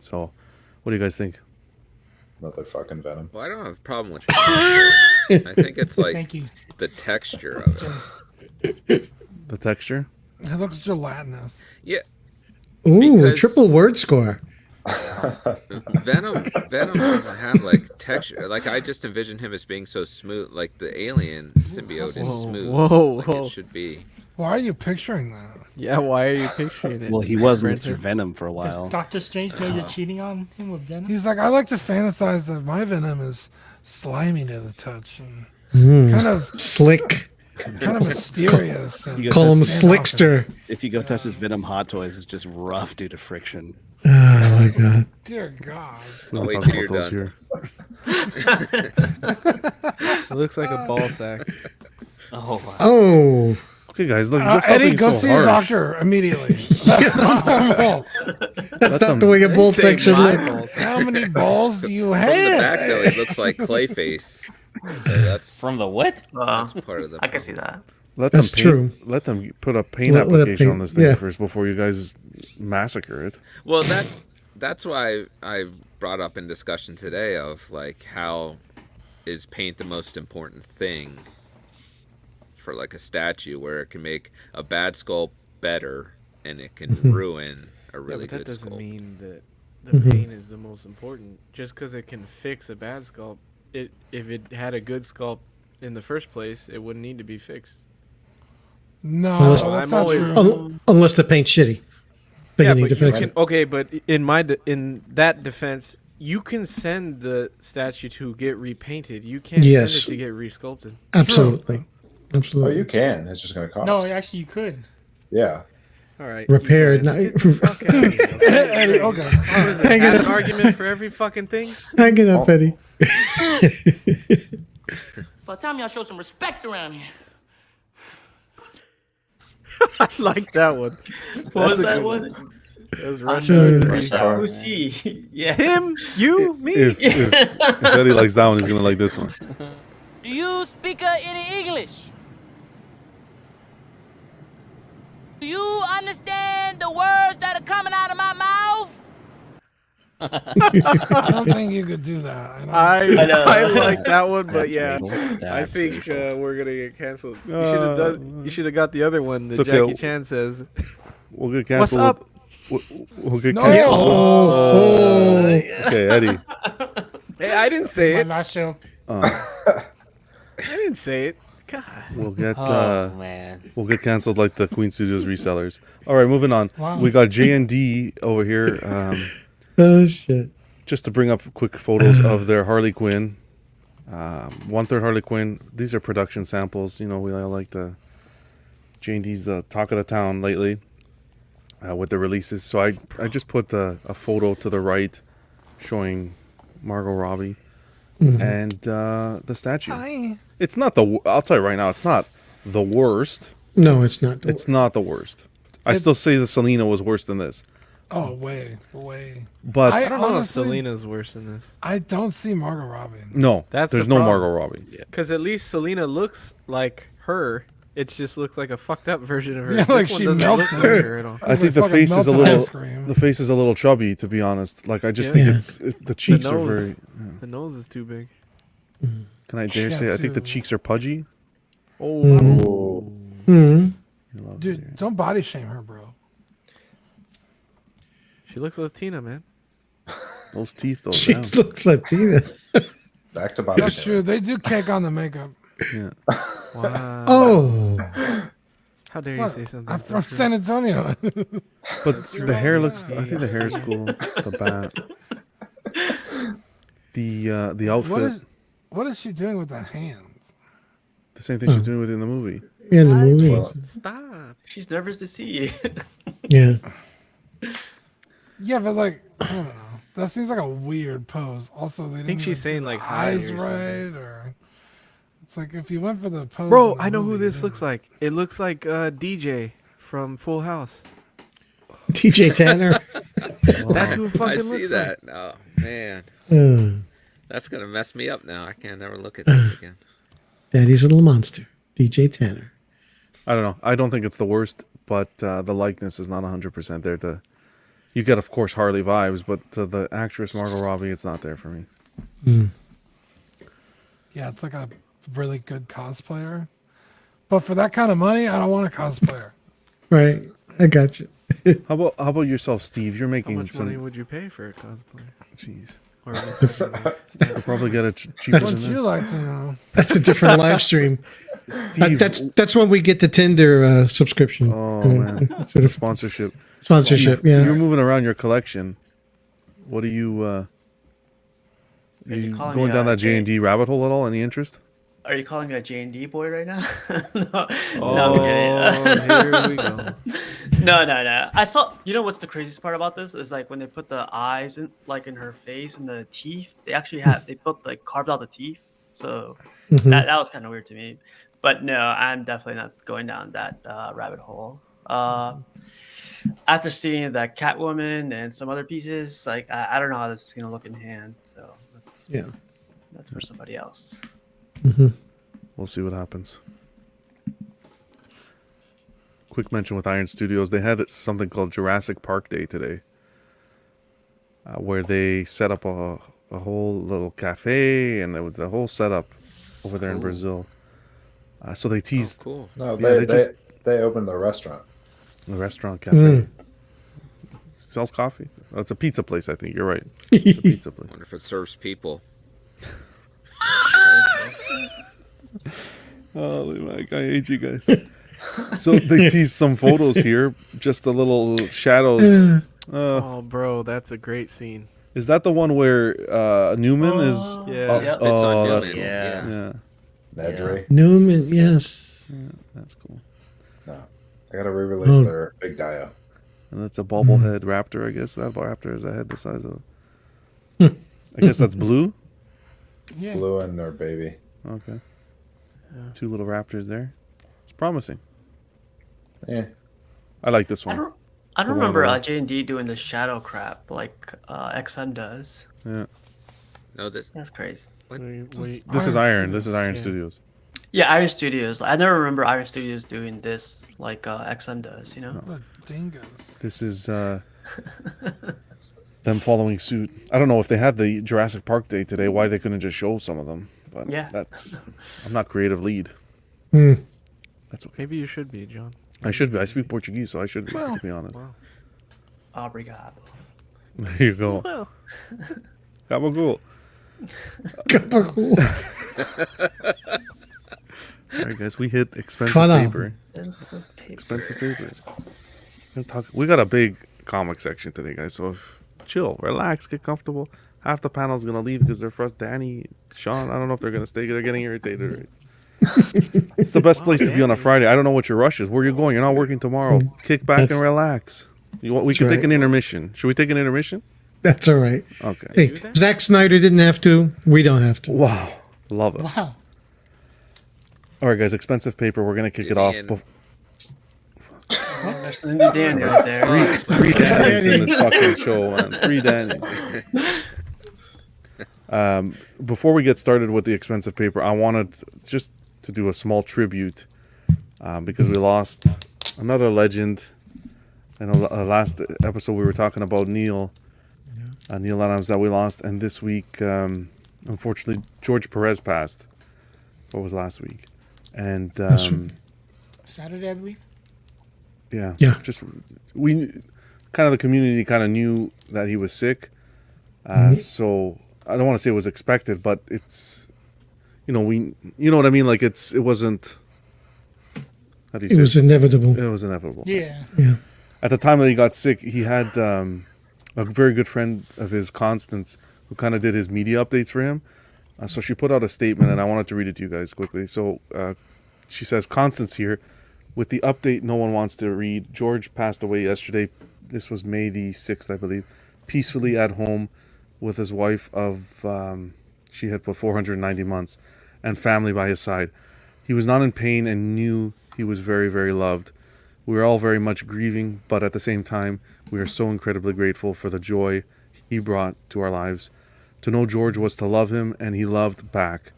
So, what do you guys think? Another fucking Venom. Well, I don't have a problem with it. I think it's like Thank you. the texture of it. The texture? It looks gelatinous. Yeah. Ooh, Because- triple word score. Venom doesn't have like texture. Like I just envisioned him as being so smooth. Like the alien symbiote is smooth. Like it should be. Why are you picturing that? Yeah, why are you picturing it? Well, he was Brenton? Mr. Venom for a Does while. Doctor Strange know you're cheating on him with Venom? He's like, I like to fantasize that my Venom is slimy to the touch and kind of Slick. kind of mysterious. And You Call him standoffish. Slickster. If you go touch his Venom Hot Toys, it's just rough due to friction. Oh my god. Dear God. I'll We'll wait talk till about you're those done. here. It looks like a ball sack. Oh, wow. Oh. Okay, guys, look. let's stop Eddie, being go so see harsh. a doctor immediately. That's not normal. That's Let not them- the way a bull sack should my look. balls. How many balls do you From the back have? though, it looks like Clayface. So that's From the what? that's part of the. I can see that. Let them That's paint, true. Let them put a paint Let it application paint, on this thing yeah. first before you guys massacre it. Well, that's why I brought up in discussion today of like how is paint the most important thing for like a statue where it can make a bad sculpt better and it can ruin a really but that good doesn't sculpt. mean that the paint is the most important. Just because it can fix a bad sculpt, if it had a good sculpt in the first place, it wouldn't need to be fixed. No, Unless- that's I'm not always- true. Unless the paint's shitty. Then Yeah, you need but to you fix can, it. okay, but in that defense, you can send the statue to get repainted. You can't Yes. send it to get resculpted. Absolutely. Oh, Absolutely. you can. It's just going to cost. No, actually, you could. Yeah. All right, Repaired, you guys, not- get the fuck out of here, okay? Eddie, okay. What is it, Hang it have up. an argument for every fucking thing? Hang it up, Eddie. About time y'all show some respect around here. I like that one. What was a that good one? That was Rush Hour 3. Rush Hour. Who's he? Yeah. Him, you, me. If Eddie likes that one, he's gonna like this one. Do you speak any English? Do you understand the words that are coming out of my mouth? I don't think you could do that. I like that one, but That's yeah, racial. I That's think racial. we're gonna get canceled. You should have done. You should have got the other one that It's okay. Jackie Chan says. We'll get What's canceled. up? We'll get No. canceled. Oh. Okay, Eddie. Hey, I didn't say My it. last show. I didn't say it. God. We'll get Oh, man. we'll get canceled like the Queen Studios resellers. All right, moving on. Wow. We got J&D over here. Oh shit. Just to bring up quick photos of their Harley Quinn. 1/3 Harley Quinn. These are production samples. You know, we all like the J&D's the talk of the town lately with the releases. So I just put a photo to the right showing Margot Robbie and the statue. Hi. It's not I'll tell you right now, it's not the worst. No, it's not. It's not the worst. I still say the Selena was worse than this. Oh, way. But I I don't know honestly- if Selena's worse than this. I don't see Margot Robbie. no, That's there's the no problem. Margot Robbie. Because at least Selena looks like her. It just looks like a fucked up version of her. Yeah, This like one she doesn't melted. look like her at all. I think the fucking face is a melted little ice cream. the face is a little chubby, to be honest. Like I just Yeah. think the cheeks are nose. very. The nose is too big. Can I dare Yeah, say? I think the too. cheeks are pudgy. Oh, Oh. Hmm. Dude, don't body shame her, bro. she looks Latina, man. Those teeth, though. She Damn. looks like Tina. Back to body That's shame. true. They do cake on the makeup. Yeah. Wow. Oh. How dare you What? say something? I'm so from true. San Antonio. But the hair looks. I think the hair is cool. The bat. The outfit. What is she doing with that hands? The same thing she's doing with it in the movie. Yeah, in the movie. Well, Stop. She's nervous to see you. Yeah. Yeah, but like I don't know. That seems like a weird pose. Also, they didn't think she's even do saying, the like, hi eyes or right, or it's like if you went for the pose. Bro, in the I know who movie, this you looks like. It looks like DJ from Full House. TJ Tanner. That's who it I fucking see looks that. Oh man, Uh, that's gonna mess me up now. I can't never look at this again. Daddy's little monster. DJ Tanner. I don't know. I don't think it's the worst, but the likeness is not 100% there. You get, of course, Harley vibes, but the actress Margot Robbie, it's not there for me. Yeah, it's like a really good cosplayer. But for that kind of money, I don't want a cosplayer. Right. I got you. How about yourself, Steve? You're How making much some. money would you pay for a cosplay? Jeez. Or is it something like You'll probably get it cheaper Wouldn't than you that. like to know? That's a different live stream. Steve, That's when we get the Tinder subscription. oh man, Sort of sponsorship. sponsorship. Steve, Yeah. You're moving around your collection. What are you? Are you You calling going me down a that J&D rabbit hole at all? Any interest? Are you calling me a J&D boy right now? No, Oh, I'm kidding. here we go. No. I saw. You know what's the craziest part about this is like when they put the eyes in, like in her face and the teeth. They actually carved out the teeth. So Mhm. that was kind of weird to me. But no, I'm definitely not going down that rabbit hole. After seeing the Catwoman and some other pieces, like I don't know how this is gonna look in hand. So that's for somebody else. Mhm. We'll see what happens. Quick mention with Iron Studios, they had something called Jurassic Park Day today, where they set up a whole little cafe and it was the whole setup over there in Cool. Brazil. So they teased Cool. No, Yeah, they opened the restaurant. the restaurant cafe. Sells coffee. Oh, it's a pizza place, I think. You're right. It's a pizza place. Wonder if it serves people. Oh, I hate you guys. So they teased some photos here, just the little shadows. Oh, bro, that's a great scene. Is that the one where Newman is? Yeah. Spits on that's Newman. cool. Yeah. Yeah, Nedry. Newman, yes. that's cool. No, I gotta re-release Oh. their Big Dio. And that's a bobblehead raptor, I guess. That raptor has a head the size of. I guess that's blue. Yeah. Blue and their baby. Okay. Two little raptors there. It's promising. Yeah. I like this I one. don't The one remember where- J&D doing the shadow crap like XM does. Yeah. No, this. That's crazy. This is Iron. This is Iron Yeah. Studios. Yeah, Iron Studios. I never remember Iron Studios doing this like XM does. You know. What dingoes. This is them following suit. I don't know if they had the Jurassic Park Day today, why they couldn't just show some of them. But Yeah. that's I'm not creative lead. Hmm. That's okay. Maybe you should be, John. I should be. I speak Portuguese, so I should be, to be honest. Wow. Obrigado. There you go. Well, Gabagool. Gabagool. All right, guys, we hit expensive Fala. paper. Expensive paper. We got a big comic section today, guys. So chill, relax, get comfortable. Half the panel's gonna leave because they're first. Danny, Sean, I don't know if they're gonna stay. They're getting irritated. Right? It's the best place to be on a Friday. I don't know what your rush is. Where you going? You're not working tomorrow. Kick back That's- and relax. We can right. take an intermission. Should we take an intermission? That's all right. Okay. Hey, Zack Snyder didn't have to. We don't have to. Wow, love it. Wow. All right, guys, expensive paper. We're gonna kick it Jimmy off. and- There's Lindy Danny right there. Three Dannies in this fucking show, man. Three Dannies. Before we get started with the expensive paper, I wanted just to do a small tribute because we lost another legend. I know last episode we were talking about Neil Adams that we lost, and this week, unfortunately, George Perez passed. What was last week? And Saturday, I believe. yeah, Yeah. just we kind of the community kind of knew that he was sick, so I don't want to say it was expected, but it's you know what I mean. Like it wasn't. How do you say It was inevitable. It was inevitable. Yeah. Yeah. At the time that he got sick, he had a very good friend of his, Constance, who kind of did his media updates for him. So she put out a statement, and I wanted to read it to you guys quickly. So she says, Constance here, with the update no one wants to read. George passed away yesterday. This was May the 6th, I believe. Peacefully at home with his wife of, she had put 490 months, and family by his side. He was not in pain and knew he was very, very loved. We are all very much grieving, but at the same time, we are so incredibly grateful for the joy he brought to our lives. To know George was to love him, and he loved back,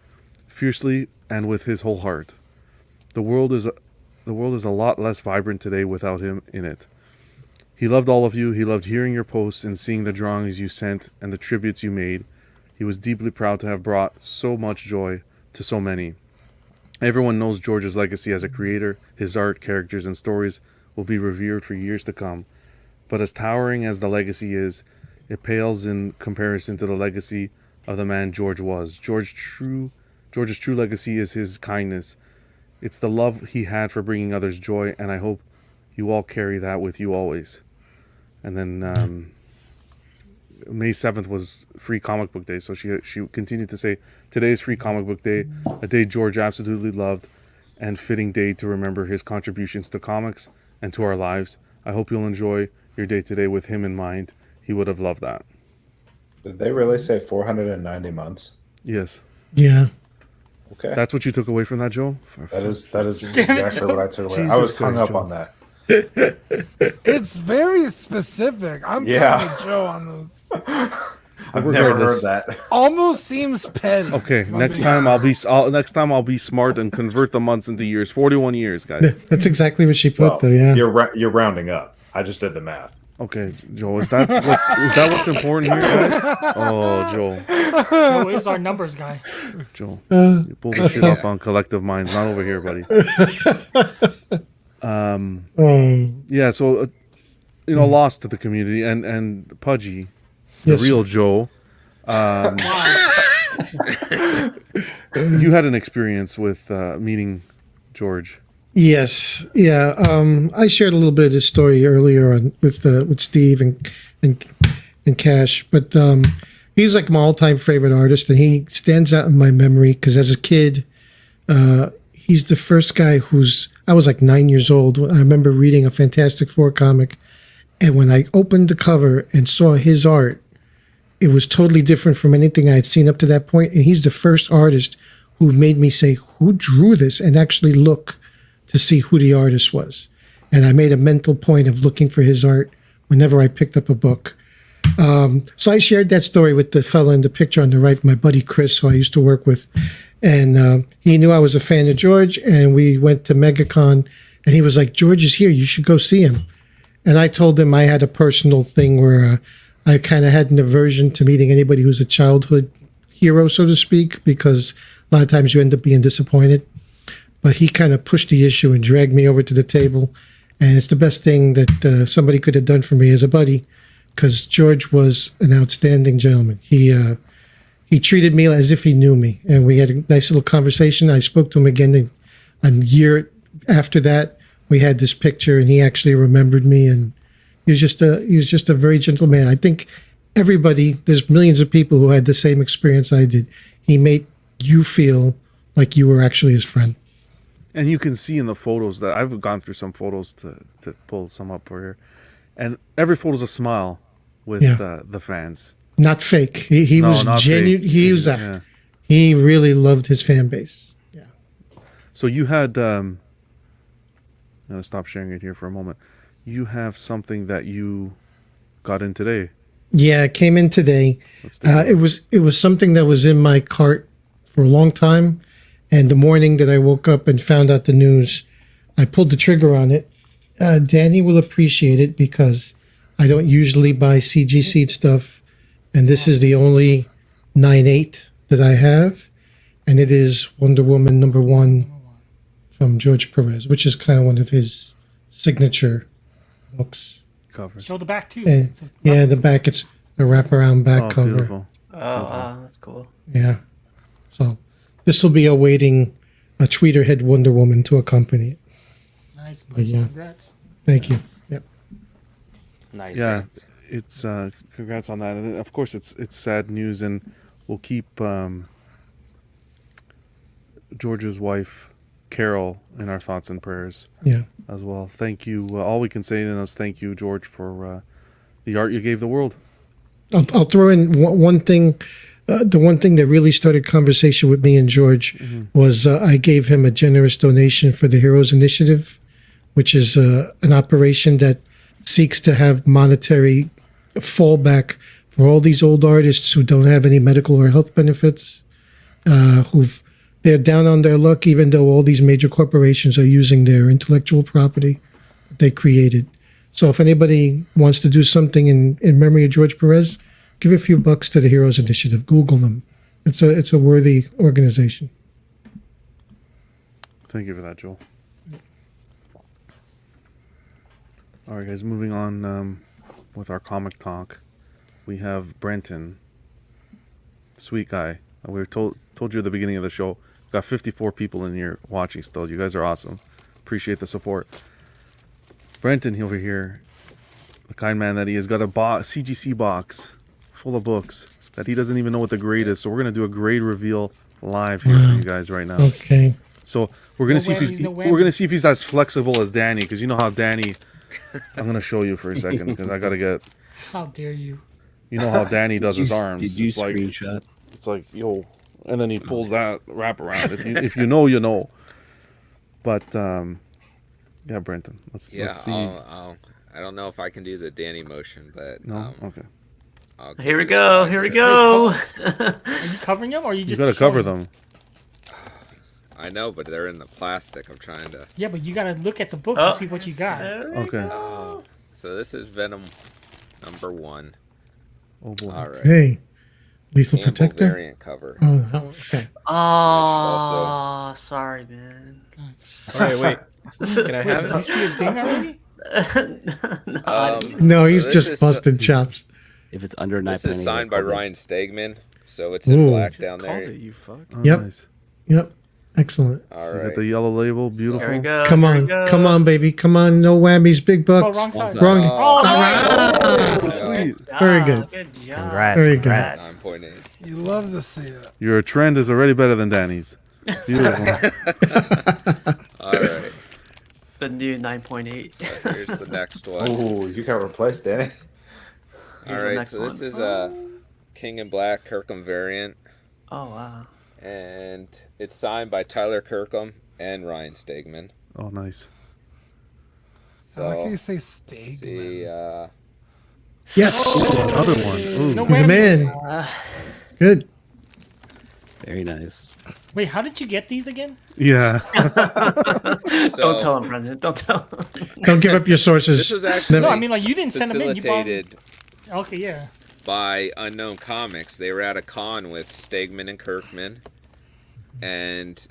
fiercely and with his whole heart. The world is a lot less vibrant today without him in it. He loved all of you. He loved hearing your posts and seeing the drawings you sent and the tributes you made. He was deeply proud to have brought so much joy to so many. Everyone knows George's legacy as a creator. His art, characters, and stories will be revered for years to come. but as towering as the legacy is, it pales in comparison to the legacy of the man George was. George's true legacy is his kindness. It's the love he had for bringing others joy, and I hope you all carry that with you always. And then May 7th was Free Comic Book Day, so she continued to say, today is Free Comic Book Day, a day George absolutely loved, and fitting day to remember his contributions to comics and to our lives. I hope you'll enjoy your day today with him in mind. He would have loved that. Did they really say 490 months? Yes. Yeah. Okay. That's what you took away from that, Joe? That is exactly what I took away. I was hung up on that. It's very specific. I'm Yeah. kind of Joe on this. I've never heard that. Almost seems petty. Okay, next time I'll be smart and convert the months into years. 41 years, guys. That's exactly what she put, Well, though. Yeah. you're rounding up. I just did the math. Okay, Joel, is that what's important here, guys? Oh, Joel. Joe is our numbers guy. Joel, you pull this shit off on Collective Minds, not over here, buddy. Yeah, so lost to the community and Pudgy, the Yes. real Joe. You had an experience with meeting George. Yes, yeah. I shared a little bit of this story earlier on with Steve and Cash, but he's like my all-time favorite artist, and he stands out in my memory because as a kid, he's the first guy I was like 9 years old. I remember reading a Fantastic Four comic, and when I opened the cover and saw his art, it was totally different from anything I had seen up to that point. And he's the first artist who made me say, "Who drew this?" and actually look to see who the artist was. And I made a mental point of looking for his art whenever I picked up a book. So I shared that story with the fella in the picture on the right, my buddy Chris, who I used to work with. And he knew I was a fan of George, and we went to MegaCon, and he was like, "George is here, you should go see him." And I told him I had a personal thing where I kind of had an aversion to meeting anybody who's a childhood hero, so to speak, because a lot of times you end up being disappointed. But he kind of pushed the issue and dragged me over to the table. And it's the best thing that somebody could have done for me as a buddy, because George was an outstanding gentleman. He treated me as if he knew me. And we had a nice little conversation. I spoke to him again a year after that. We had this picture, and he actually remembered me. And he was just a very gentle man. I think there's millions of people who had the same experience I did. He made you feel like you were actually his friend. And you can see in the photos that I've gone through some photos to pull some up for here, and every photo's a smile with the fans. Not fake. He was genuine. Fake. He really loved his fan base. Yeah. So you had. I'm gonna stop sharing it here for a moment. You have something that you got in today. Yeah, it came in today. It was something that was in my cart for a long time. And the morning that I woke up and found out the news, I pulled the trigger on it. Danny will appreciate it because I don't usually buy CGC stuff. And this is the only 9/8 that I have. And it is Wonder Woman #1 from George Perez, which is kind of one of his signature books. Cover. Show the back too. And, yeah, the back, it's a wraparound back cover. Beautiful. Oh, that's cool. Yeah. So this will be awaiting a tweeterhead Wonder Woman to accompany it. Nice, buddy. Yeah. Congrats. Thank you. Yep. Nice. Yeah, it's congrats on that. And of course, it's sad news, and we'll keep George's wife Carol in our thoughts and prayers. Yeah. As well. Thank you. All we can say is thank you, George, for the art you gave the world. I'll throw in one thing. The one thing that really started conversation with me and George was I gave him a generous donation for the Heroes Initiative, which is an operation that seeks to have monetary fallback for all these old artists who don't have any medical or health benefits, they're down on their luck, even though all these major corporations are using their intellectual property that they created. So if anybody wants to do something in memory of George Perez, give a few bucks to the Heroes Initiative. Google them. It's a worthy organization. Thank you for that, Joel. All right, guys, moving on. with our comic talk. We have Brenton, sweet guy. We were told you at the beginning of the show. Got 54 people in here watching still. You guys are awesome. Appreciate the support. Brenton over here, the kind man that he is, got a CGC box full of books that he doesn't even know what the grade is. So we're gonna do a grade reveal live here for you guys right now. Okay. So we're gonna No see whammies, if no we're gonna whammies. see if he's as flexible as Danny, because you know how Danny. I'm gonna show you for a second because I gotta get. How dare you? You know how Danny does his arms. Did you It's like screenshot? it's like yo, and then he pulls that wrap around. If you know, you know. But yeah, Brenton. Let's see. I don't know if I can do the Danny motion, but No, okay. Here we go. Here we go. Are you covering them, or are you You just? gotta cover showing them. I know, but they're in the plastic. I'm trying to. Yeah, but you gotta look at the book Oh. to see what you got. Okay. Oh, so this is Venom number 1. Oh boy. All right. Hey, lethal Campbell protector. variant cover. Oh, that one. Okay. Oh, sorry, man. Wait. Can I have Did you it? see a thing already? No, he's this just is- busted chops. If it's under 9.8. This is signed by Ryan Stegman, so it's Ooh. in black Just down called there. it, you fuck. Oh, Yep. Nice. Yep. Excellent. All So you got right. the yellow label, beautiful. Here we go. Come here we on. go. Come on, baby. Come on. No whammies. Big Oh, bucks. wrong side. Wrong. Oh, All right. Oh, sweet. Very good. Good job. Congrats. Very good. Congrats. 9.8. You love to see it. Your trend is already better than Danny's. Beautiful. All right. The new 9.8. Here's the next one. Oh, you got replaced, Danny. All Here's the right. next So this one. is a King in Black Kirkham variant, Oh wow. and it's signed by Tyler Kirkham and Ryan Stegman. Oh, nice. I like how So you say steak. see, Yes. Another one. Ooh. No Good whammies. man. Good. Very nice. Wait, how did you get these again? Yeah. Don't tell him, Brendan. Don't tell him. Don't give up your sources. this was actually No, I mean like you didn't send them in. You bought. facilitated Okay, yeah. by Unknown Comics. They were at a con with Stegman and Kirkman, and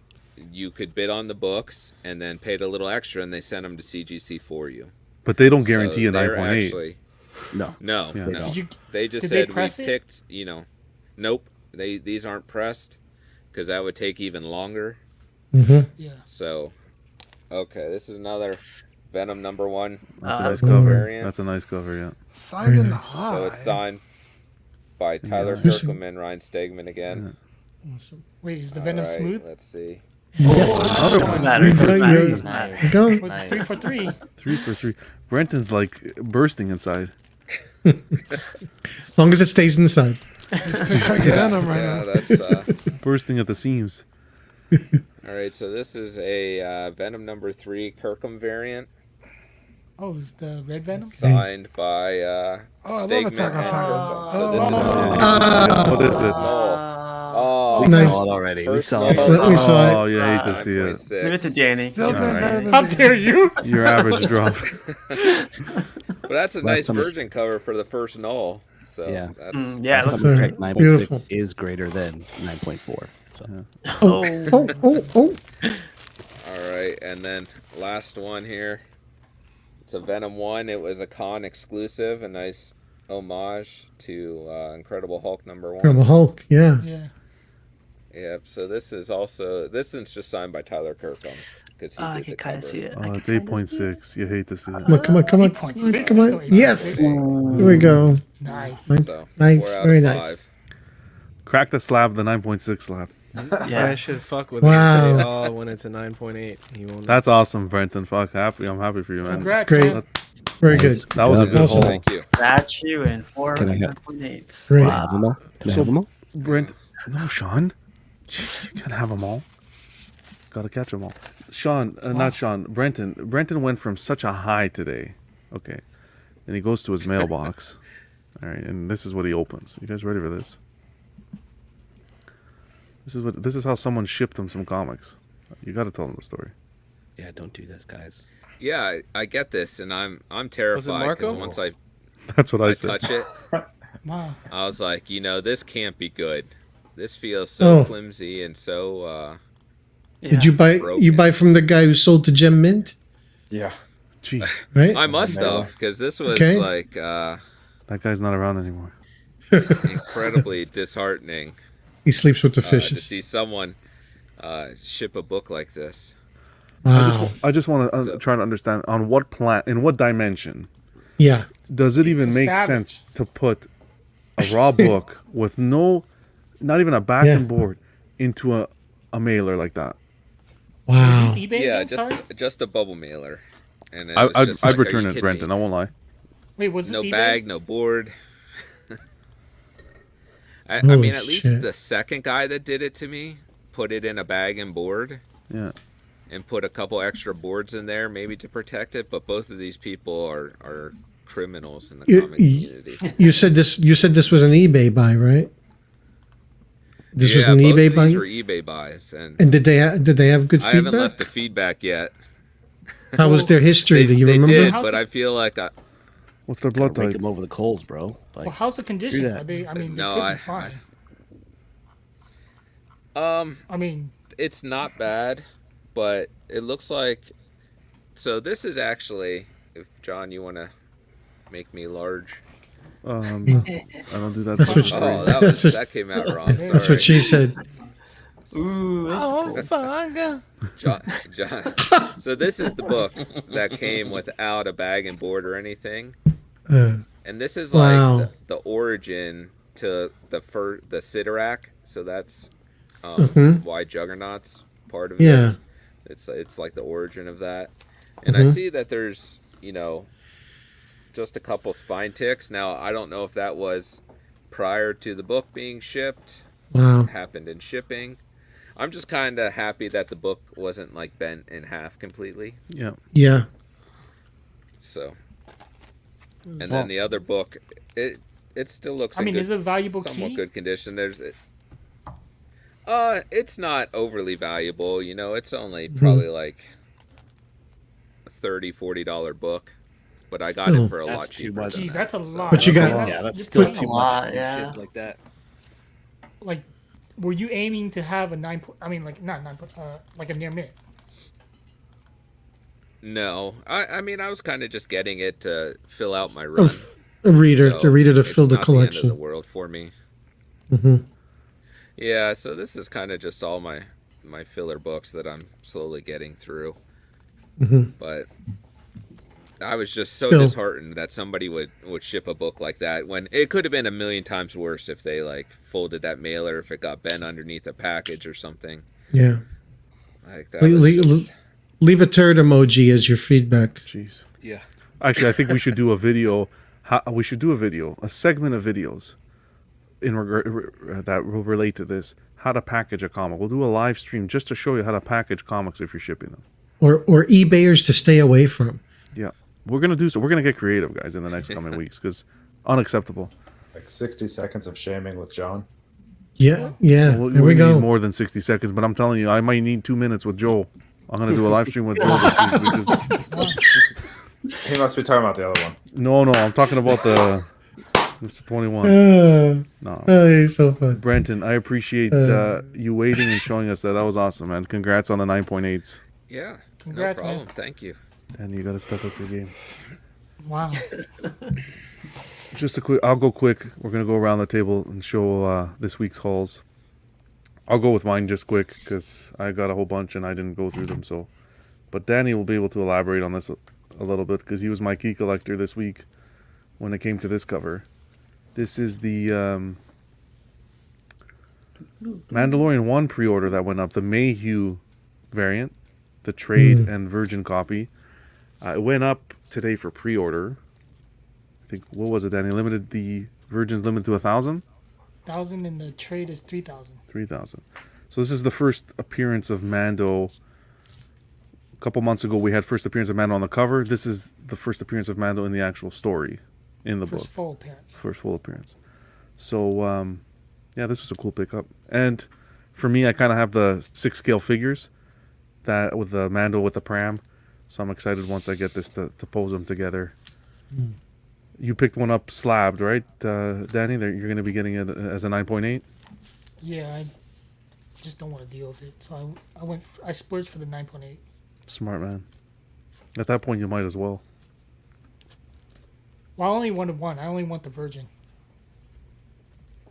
you could bid on the books and then paid a little extra, and they sent them to CGC for you. But they don't guarantee a they're 9.8. actually- No. No, Yeah. no. Did you- They just did they said we press it? picked. Nope. These aren't pressed because that would take even longer. Mm-hmm. Yeah. So, okay, this is another Venom number 1. That's a Uh, nice cover. variant. That's a nice cover, yeah. Signed in the So high. it's signed by Tyler Yeah. Kirkham and Ryan Stegman again. Wait, is the All Venom right, smooth? Let's see. Doesn't matter. You Doesn't got matter. your- Doesn't matter. Nice. Go. Was Nice. 3 for 3? 3 for 3. Brenton's like bursting inside. Long as it stays inside. Venom right Yeah, now. that's Bursting at the seams. all right. So this is a Venom number 3 Kirkham variant, Oh, is the red Venom? signed by Oh, I love Stegman Attack on and Titan. Kirkham. So this is What is it? Oh, We Nice. saw it already. We First saw one. it. Excellent. We saw Oh, it. you hate to see it. 9.6. Give it to Danny. Still doing Alright. better than How me. dare you? Your average drop. But that's a nice time- version cover for the first null. So Yeah. that's Yeah. Last Let's, time- Correct, 9.6 Beautiful. is greater than 9.4. So. Oh. all right. And then last one here. It's a Venom 1. It was a con exclusive, a nice homage to Incredible Hulk number 1. Incredible Hulk. Yeah. Yeah. Yep. So this is just signed by Tyler Kirkham because he I did can the kind cover. of see it. Oh, it's 8.6. You hate to see it. Come on. 8.6. Come on. Yes. Here we go. Nice. So, Nice. 4 out Very of nice. 5. Crack the slab, the 9.6 slab. I Yeah. should fuck with Wow. it. Oh, when it's a 9.8, he won't. That's awesome, Brenton. Fuck, happy. I'm happy for you, man. Congrats. Great. man. Very good. That was a good Awesome. hole. Thank you. That's you and 4 Can I have- 9.8s. Great. Can I have them all? Can I have them all? Brent, no, Sean. Jeez, you can't have them all. Gotta catch them all. Sean, not Sean. Brenton. Brenton went from such a high today. Okay, and he goes to his mailbox. All right, and this is what he opens. You guys ready for this? This is how someone shipped him some comics. You got to tell them the story. Yeah, don't do this, guys. Yeah, I get this, and I'm terrified because Marco? once I That's what I said. touch it, Wow. I was like, this can't be good. This feels so Oh. flimsy and so. Did you buy? Broken. You buy from the guy who sold to Gem Mint? Yeah. Jeez, right? I must have, because this was Okay. like that guy's not around anymore. incredibly disheartening He sleeps with the to fishes. see someone ship a book like this. Wow. I just want to So- try to understand on what in what dimension Yeah. does it even It's make savage. sense to put a raw book with not even a back Yeah. and board into a mailer like that? Wow. Is eBay Yeah, again? Sorry. just a bubble mailer. And it was I'd just like, are return you it, kidding Brenton. me? I won't lie. Wait, was this No eBay? bag, no board. I Holy mean, at least shit. the second guy that did it to me put it in a bag and board Yeah. and put a couple extra boards in there, maybe to protect it. But both of these people are criminals in the You, comic community. you said this. You said this was an eBay buy, right? This was Yeah, an both eBay of buy. these were eBay buys, and And did they have good I haven't feedback? left the feedback yet. How was their history? Do you they remember? did, How's but the- I feel like What's their blood Gotta rake type? him over the coals, bro. Like, Well, how's the condition? that. Are they? I mean, No, they could I- be fine. I mean, it's not bad, but it looks like. So this is actually, if John, you want to make me large. I don't do that. That's what stuff. she- Oh, That's what- that came out wrong. Sorry. That's what she said. Ooh, that's Oh, fuck. John. So this is the book that came without a bag and board or anything, and this is Wow. like the origin to the Sidorak. So that's why Juggernaut's part of Yeah. this. It's like the origin of that, and I see that there's just a couple spine ticks. Now I don't know if that was prior to the book being shipped. Wow. Happened in shipping. I'm just kind of happy that the book wasn't like bent in half completely. Yeah. Yeah. So, and then the other book, it still looks. I in mean, good, is it a valuable somewhat key? good condition. It's not overly valuable. It's only probably like a $30-$40 book, but I got Oh. it for a lot That's too cheaper. much. than Geez, that, that's a so- lot. But you got- yeah, that's Just still like- too much. lot, for yeah. shit like that. Like, were you aiming to have a 9? I mean, like not 9. Like a near mint. No, I mean I was kind of just getting it to fill out my A, run. a reader, So the reader to it's fill the not the end of the collection. world for me. hmm Yeah, so this is kind of just all my filler books that I'm slowly getting through. But I was just so Still. disheartened that somebody would ship a book like that when it could have been a million times worse if they like folded that mailer, if it got bent underneath a package or something. Yeah. Like that. Le- was le- just- Leave a turd emoji as your feedback. Jeez. Yeah. Actually, I think we should do a video. We should do a segment of videos that will relate to this. How to package a comic. We'll do a live stream just to show you how to package comics if you're shipping them. Or eBayers to stay away from. Yeah, we're gonna do so. We're gonna get creative, guys, in the next coming weeks because unacceptable. Like 60 seconds of shaming with John. Yeah. Yeah. Well, There we need go. more than 60 seconds, but I'm telling you, I might need 2 minutes with Joel. I'm gonna do a live stream with Joel this week because He must be talking about the other one. no, I'm talking about the Mr. 21. No, He's so fun. Brenton, I appreciate you waiting and showing us that. That was awesome, man. Congrats on the 9.8s. yeah, Congrats, no problem. man. Thank you. And you got to step up your game. Wow. Just a quick. I'll go quick. We're gonna go around the table and show this week's hauls. I'll go with mine just quick because I got a whole bunch and I didn't go through them. So, but Danny will be able to elaborate on this a little bit because he was my key collector this week when it came to this cover. This is the Mandalorian 1 pre-order that went up, the Mayhew variant, the trade and virgin copy. It went up today for pre-order. I think, what was it, Danny? The virgin's limited to 1,000? 1,000 and the trade is 3,000. 3,000. So this is the first appearance of Mando. A couple months ago, we had first appearance of Mando on the cover. This is the first appearance of Mando in the actual story, in the First book. full appearance. First full appearance. So, yeah, this was a cool pickup. And for me, I kind of have the 6-scale figures that with the Mando with the pram. So I'm excited once I get this to pose them together. You picked one up slabbed, right, Danny? You're going to be getting it as a 9.8? Yeah, I just don't want to deal with it. So I splurged for the 9.8. Smart man. At that point, you might as well. Well, I only wanted one. I only want the virgin.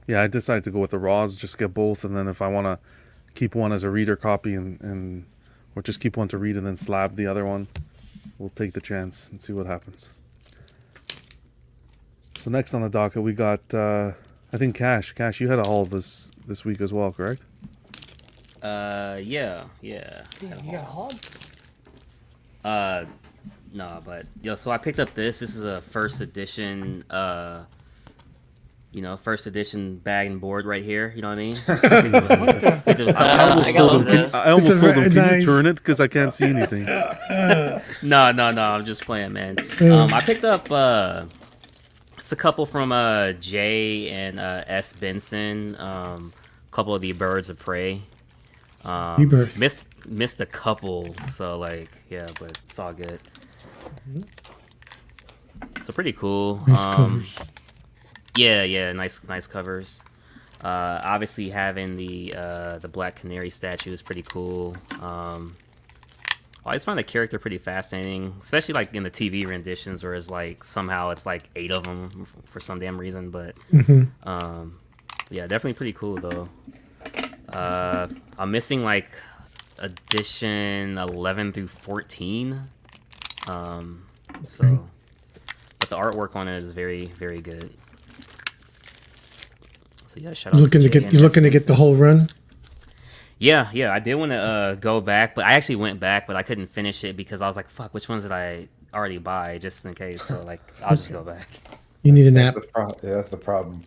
Yeah, I decided to go with the raws, just get both, and then if I want to keep one as a reader copy and or just keep one to read and then slab the other one, we'll take the chance and see what happens. So next on the docket, we got I think Cash. Cash, you had a haul this week as well, correct? Yeah. Damn, you got hog? No, but so I picked up this. This is a first edition, first edition bag and board right here. You know what I mean? I almost told him, can you turn it? Because I can't see anything. No, I'm just playing, man. I picked up it's a couple from Jay and S. Benson. A couple of the Birds of Prey. Missed a couple, so but it's all good. So pretty cool. Nice covers. Yeah, nice covers. Obviously having the Black Canary statue is pretty cool. I always find the character pretty fascinating, especially like in the TV renditions, where it's like somehow it's like 8 of them for some damn reason. But yeah, definitely pretty cool though. I'm missing like edition 11 through 14. But the artwork on it is very, very good. So yeah, shout out. You're looking to get the whole run. Yeah, I did want to go back, but I actually went back, but I couldn't finish it because I was like, "Fuck, which ones did I already buy?" Just in case, so I'll just go back. You need an app. That's the problem.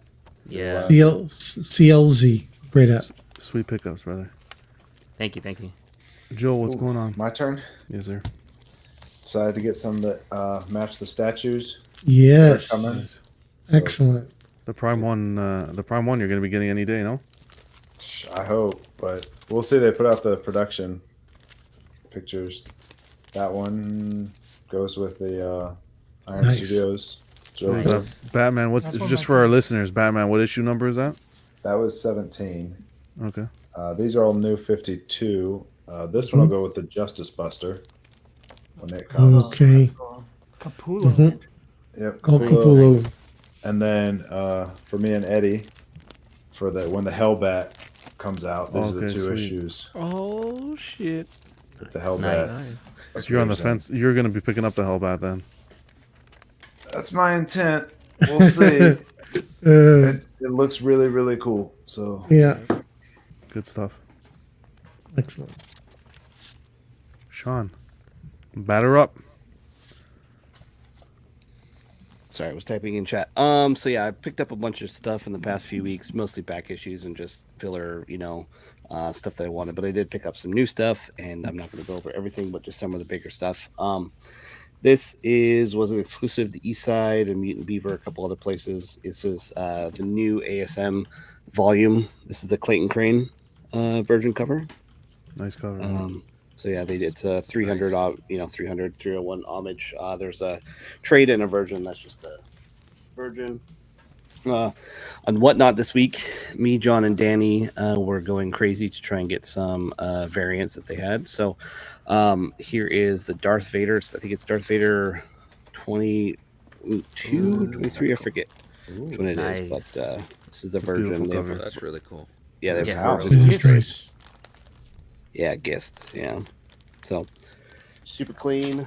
Yeah. CLZ, great app. Sweet pickups, brother. Thank you. Joe, what's going on? My turn. Yes, sir. Decided to get some that match the statues. Yes. Coming. Excellent. The Prime one, you're gonna be getting any day, no? I hope, but we'll see. They put out the production pictures. That one goes with the Iron Studios. Batman. Just for our listeners? Batman. What issue number is that? That was 17. Okay. These are all new 52. This one will go with the Justice Buster when it comes. Okay. Capullo. Mhm. Yep. Oh, Capullo. And then for me and Eddie, for when the Hellbat comes out, these are the 2 issues. Oh shit! The Hellbat. Nice. So you're on the fence. You're gonna be picking up the Hellbat then. That's my intent. We'll see. It looks really, really cool. So yeah, good stuff. Excellent. Sean, batter up. Sorry, I was typing in chat. So yeah, I picked up a bunch of stuff in the past few weeks, mostly back issues and just filler, stuff that I wanted. But I did pick up some new stuff, and I'm not going to go over everything, but just some of the bigger stuff. This was an exclusive to Eastside and Mutant Beaver, a couple other places. This is the new ASM volume. This is the Clayton Crane version cover. Nice cover. So yeah, it's a 300, 301 homage. There's a trade and a version. That's just the version. On Whatnot this week, me, John, and Danny were going crazy to try and get some variants that they had. So here is the Darth Vader. I think it's Darth Vader 22, 23. I forget which one it is, but this is the version. That's really cool. Yeah, there's Nice. Yeah, Gist. Yeah. So super clean.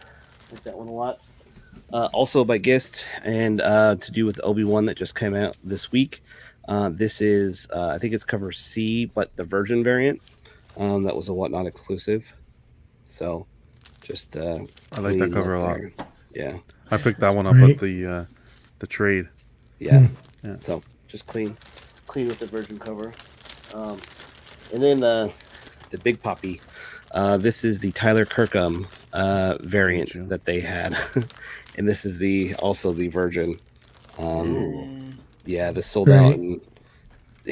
Like that one a lot. Also by Gist and to do with Obi-Wan that just came out this week. This is I think it's cover C, but the Virgin variant. That was a Whatnot exclusive. So just I like that cover a lot. Yeah. I picked that one up at the trade. Yeah. Yeah. So just clean with the Virgin cover. And then the Big Poppy. This is the Tyler Kirkham variant that they had. And this is also the Virgin. Yeah, this sold out in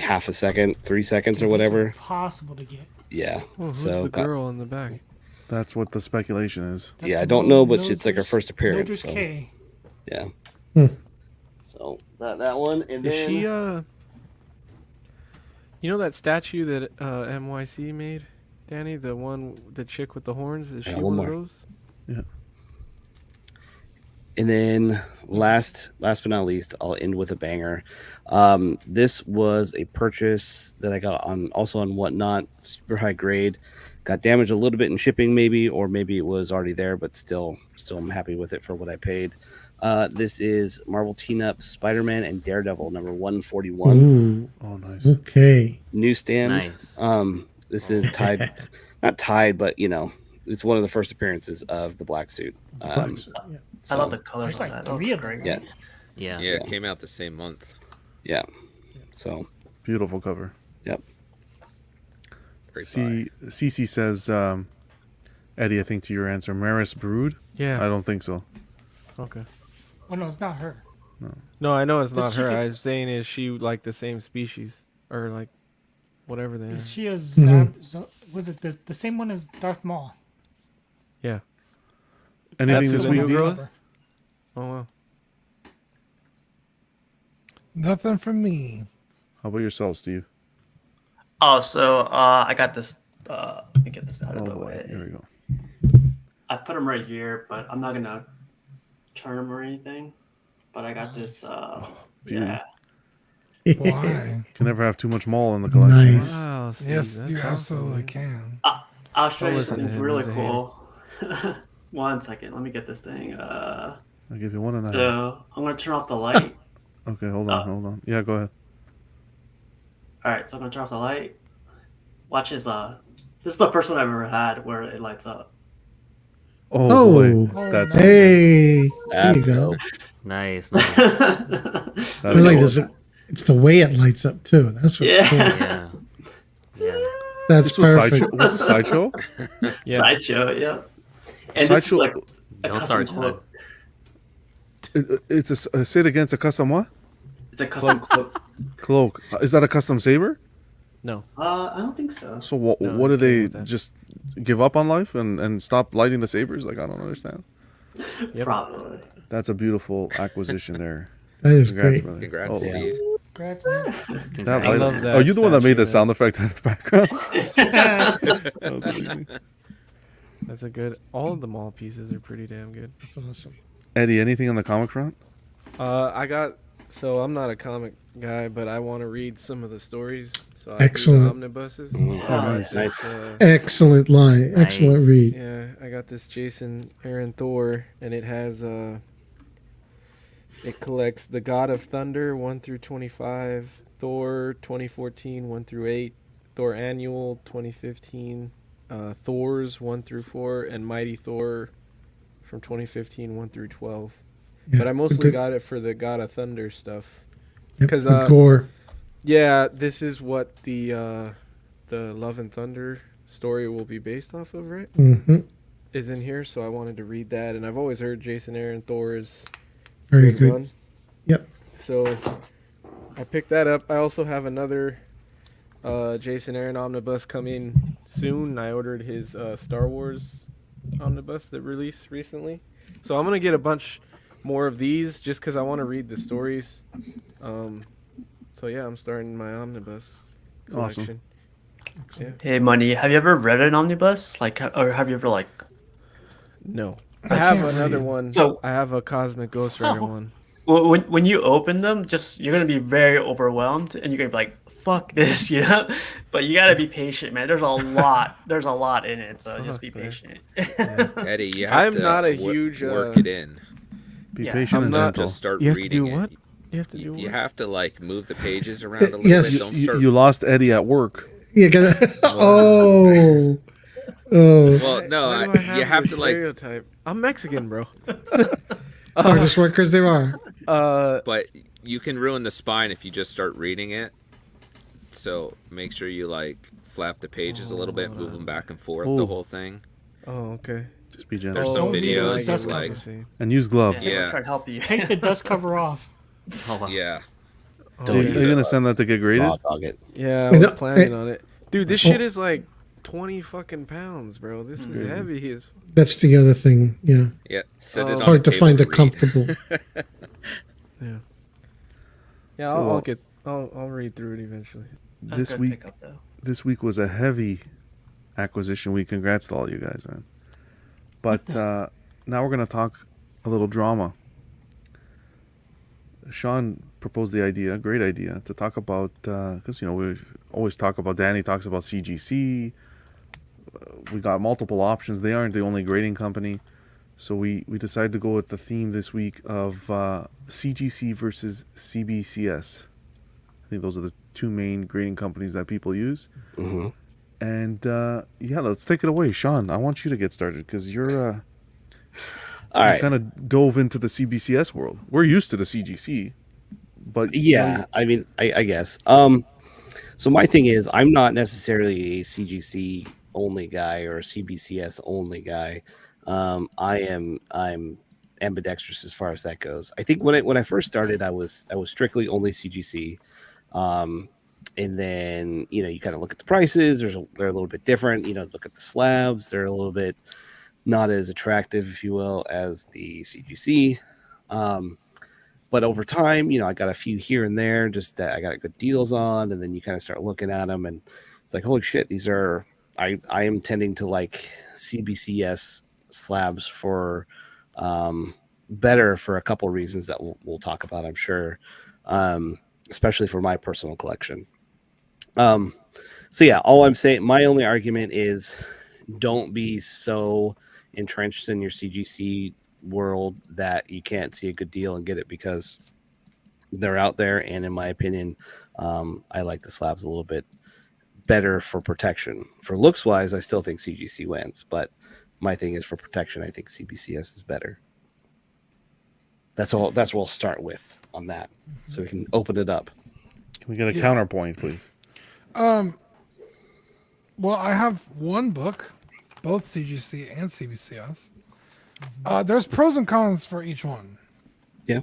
half a second, 3 seconds or whatever. Impossible to get. Yeah. Well, who's the girl in the back? That's what the speculation is. Yeah, I don't know, but it's like her first appearance. Mildred's K. Yeah. So that one, and Is then she you know that statue that NYC made, Danny? The chick with the horns. Is she one one of more. those? Yeah. And then last but not least, I'll end with a banger. This was a purchase that I got on Whatnot, super high grade. Got damaged a little bit in shipping, maybe, or maybe it was already there, but still I'm happy with it for what I paid. This is Marvel Team Up Spider-Man and Daredevil number 141. Ooh. Oh, nice. Okay. Newsstand. Nice. This is tied, not tied, but it's one of the first appearances of the black suit. I love the colors There's on like that. That three looks of them, great. right? Yeah. Yeah, it came out the same month. Yeah. So Beautiful cover. Yep. Great CC says, Eddie, I think to your answer, Maris Brood? Yeah. I don't think so. Okay. Oh no, it's not her. No, I know it's Is not she her. I just- was saying is she like the same species or like whatever they are. Is she a Mhm. was it the same one as Darth Maul? Yeah. Anything That's this who week, the new D? girl is? Oh wow. Nothing from me. How about yourself, Steve? Oh, so I got this. Let me get this out of the boy, way. here we go. I put them right here, but I'm not gonna turn them or anything. But I got this. beauty. Yeah. Why? Can never have too much mall in the collection. Nice. Wow. Steve, Yes, that's you awesome, absolutely man. can. I'll show Don't you listen to something him, really he's a hater. cool. 1 second. Let me get this thing. I'll give you 1.5. So I'm gonna turn off the light. Okay, hold on. Yeah, go ahead. All right, so I'm gonna turn off the light. Watch his. This is the first one I've ever had where it lights up. Oh, boy. Oh, That's nice. Hey. There That's you go. dope. Nice. Nice. that's I like cool. this. It's the way it lights up too. That's what's Yeah. cool. Yeah. Yeah. That's This was perfect. sideshow. Was this sideshow? Yeah. Sideshow, yeah. And this is Sideshow- like a Don't custom start, John. cloak. It's a sit against a custom what? It's a custom cloak. Cloak. Is that a custom saber? No. I don't think so. So what? No, What do it came they with that. just give up on life and stop lighting the sabers? Like I don't understand. Yep. Probably. That's a beautiful acquisition there. That is Congrats, great. brother. Congrats, Oh, Steve. Congrats, man. that Congrats. I light- love that Oh, you the one that made the statue sound effect in the background? That was amazing. That's a good. All of the mall pieces are pretty damn good. That's awesome. Eddie, anything on the comic front? I got. So I'm not a comic guy, but I want to read some of the stories. So I Excellent. do the omnibuses. Oh, nice. Excellent line. Excellent Nice. read. Yeah, I got this Jason Aaron Thor, and it has it collects the God of Thunder 1 through 25, Thor 2014 1 through 8, Thor Annual 2015, Thor's 1 through 4, and Mighty Thor from 2015 1 through 12. Yeah, But I mostly good- got it for the God of Thunder stuff. yep, 'cause, good gore. Yeah, this is what the Love and Thunder story will be based off of, right? Mm-hmm. Is in here, so I wanted to read that, and I've always heard Jason Aaron Thor is Very good. run. Yep. So I picked that up. I also have another Jason Aaron omnibus coming soon. I ordered his Star Wars omnibus that released recently, so I'm gonna get a bunch more of these just because I want to read the stories. So yeah, I'm starting my omnibus Awesome. collection. Yeah. Hey, Money, have you ever read an omnibus? Like, or have you ever like? No, I I have can't another read. one. So- I have a Cosmic Ghost Rider one. When you open them, just you're gonna be very overwhelmed, and you're gonna be like, "Fuck this," you know. But you gotta be patient, man. There's a lot. There's a lot in it, so just be Fuck, man. patient. Eddie, you have I'm to not a huge, work it in. Be Yeah. patient I'm and not- gentle. Just start You have to reading do it. what? You have to do You what? have to like move the pages around a little Yes. bit. Don't start. You lost Eddie at work. You gotta. Oh. Oh. Well, no, Why do I you have this to like. stereotype. I'm Mexican, bro. Hardest workers there are. But you can ruin the spine if you just start reading it. So make sure you like flap the pages a little bit, move them back and forth, the Ooh. whole thing. Oh, okay. Just be There's gentle. some Don't be videos dust of cover. like, And use gloves. Yeah, Yeah. I'm trying to help you. Take the dust cover off. Oh, wow. yeah. Don't Are use you gonna send that to get graded? raw dog it. Yeah, I Wait, was no, planning hey. on it. Dude, this shit is like 20 fucking pounds, bro. This is heavy as That's the other thing. Yeah. Yeah. Set it on Hard the to find table a read. comfortable. Yeah. Yeah, I'll, Cool. I'll get I'll read through it eventually. This Good week, pickup, though. this week was a heavy acquisition week. Congrats to all you guys, man. But now we're gonna talk a little drama. Sean proposed the idea, great idea, to talk about because we always talk about. Danny talks about CGC. We got multiple options. They aren't the only grading company, so we decided to go with the theme this week of CGC versus CBCS. I think those are the two main grading companies that people use. Mm-hmm. And let's take it away, Sean. I want you to get started because you're. All right. Kind of dove into the CBCS world. We're used to the CGC, but yeah, I mean, I guess. So my thing is, I'm not necessarily a CGC only guy or a CBCS only guy. I'm ambidextrous as far as that goes. I think when I first started, I was strictly only CGC. And then you kind of look at the prices. They're a little bit different. Look at the slabs. They're a little bit not as attractive, if you will, as the CGC. But over time, I got a few here and there just that I got good deals on. And then you kind of start looking at them and it's like, holy shit, these are, I am tending to like CBCS slabs for better for a couple of reasons that we'll talk about, I'm sure, especially for my personal collection. So yeah, all I'm saying, my only argument is don't be so entrenched in your CGC world that you can't see a good deal and get it because they're out there. And in my opinion, I like the slabs a little bit better for protection. For looks wise, I still think CGC wins, but my thing is for protection, I think CBCS is better. That's all. That's what we'll start with on that, so we can open it up. Can we get a counterpoint, please? Well, I have one book, both CGC and CBCS. There's pros and cons for each one. Yeah.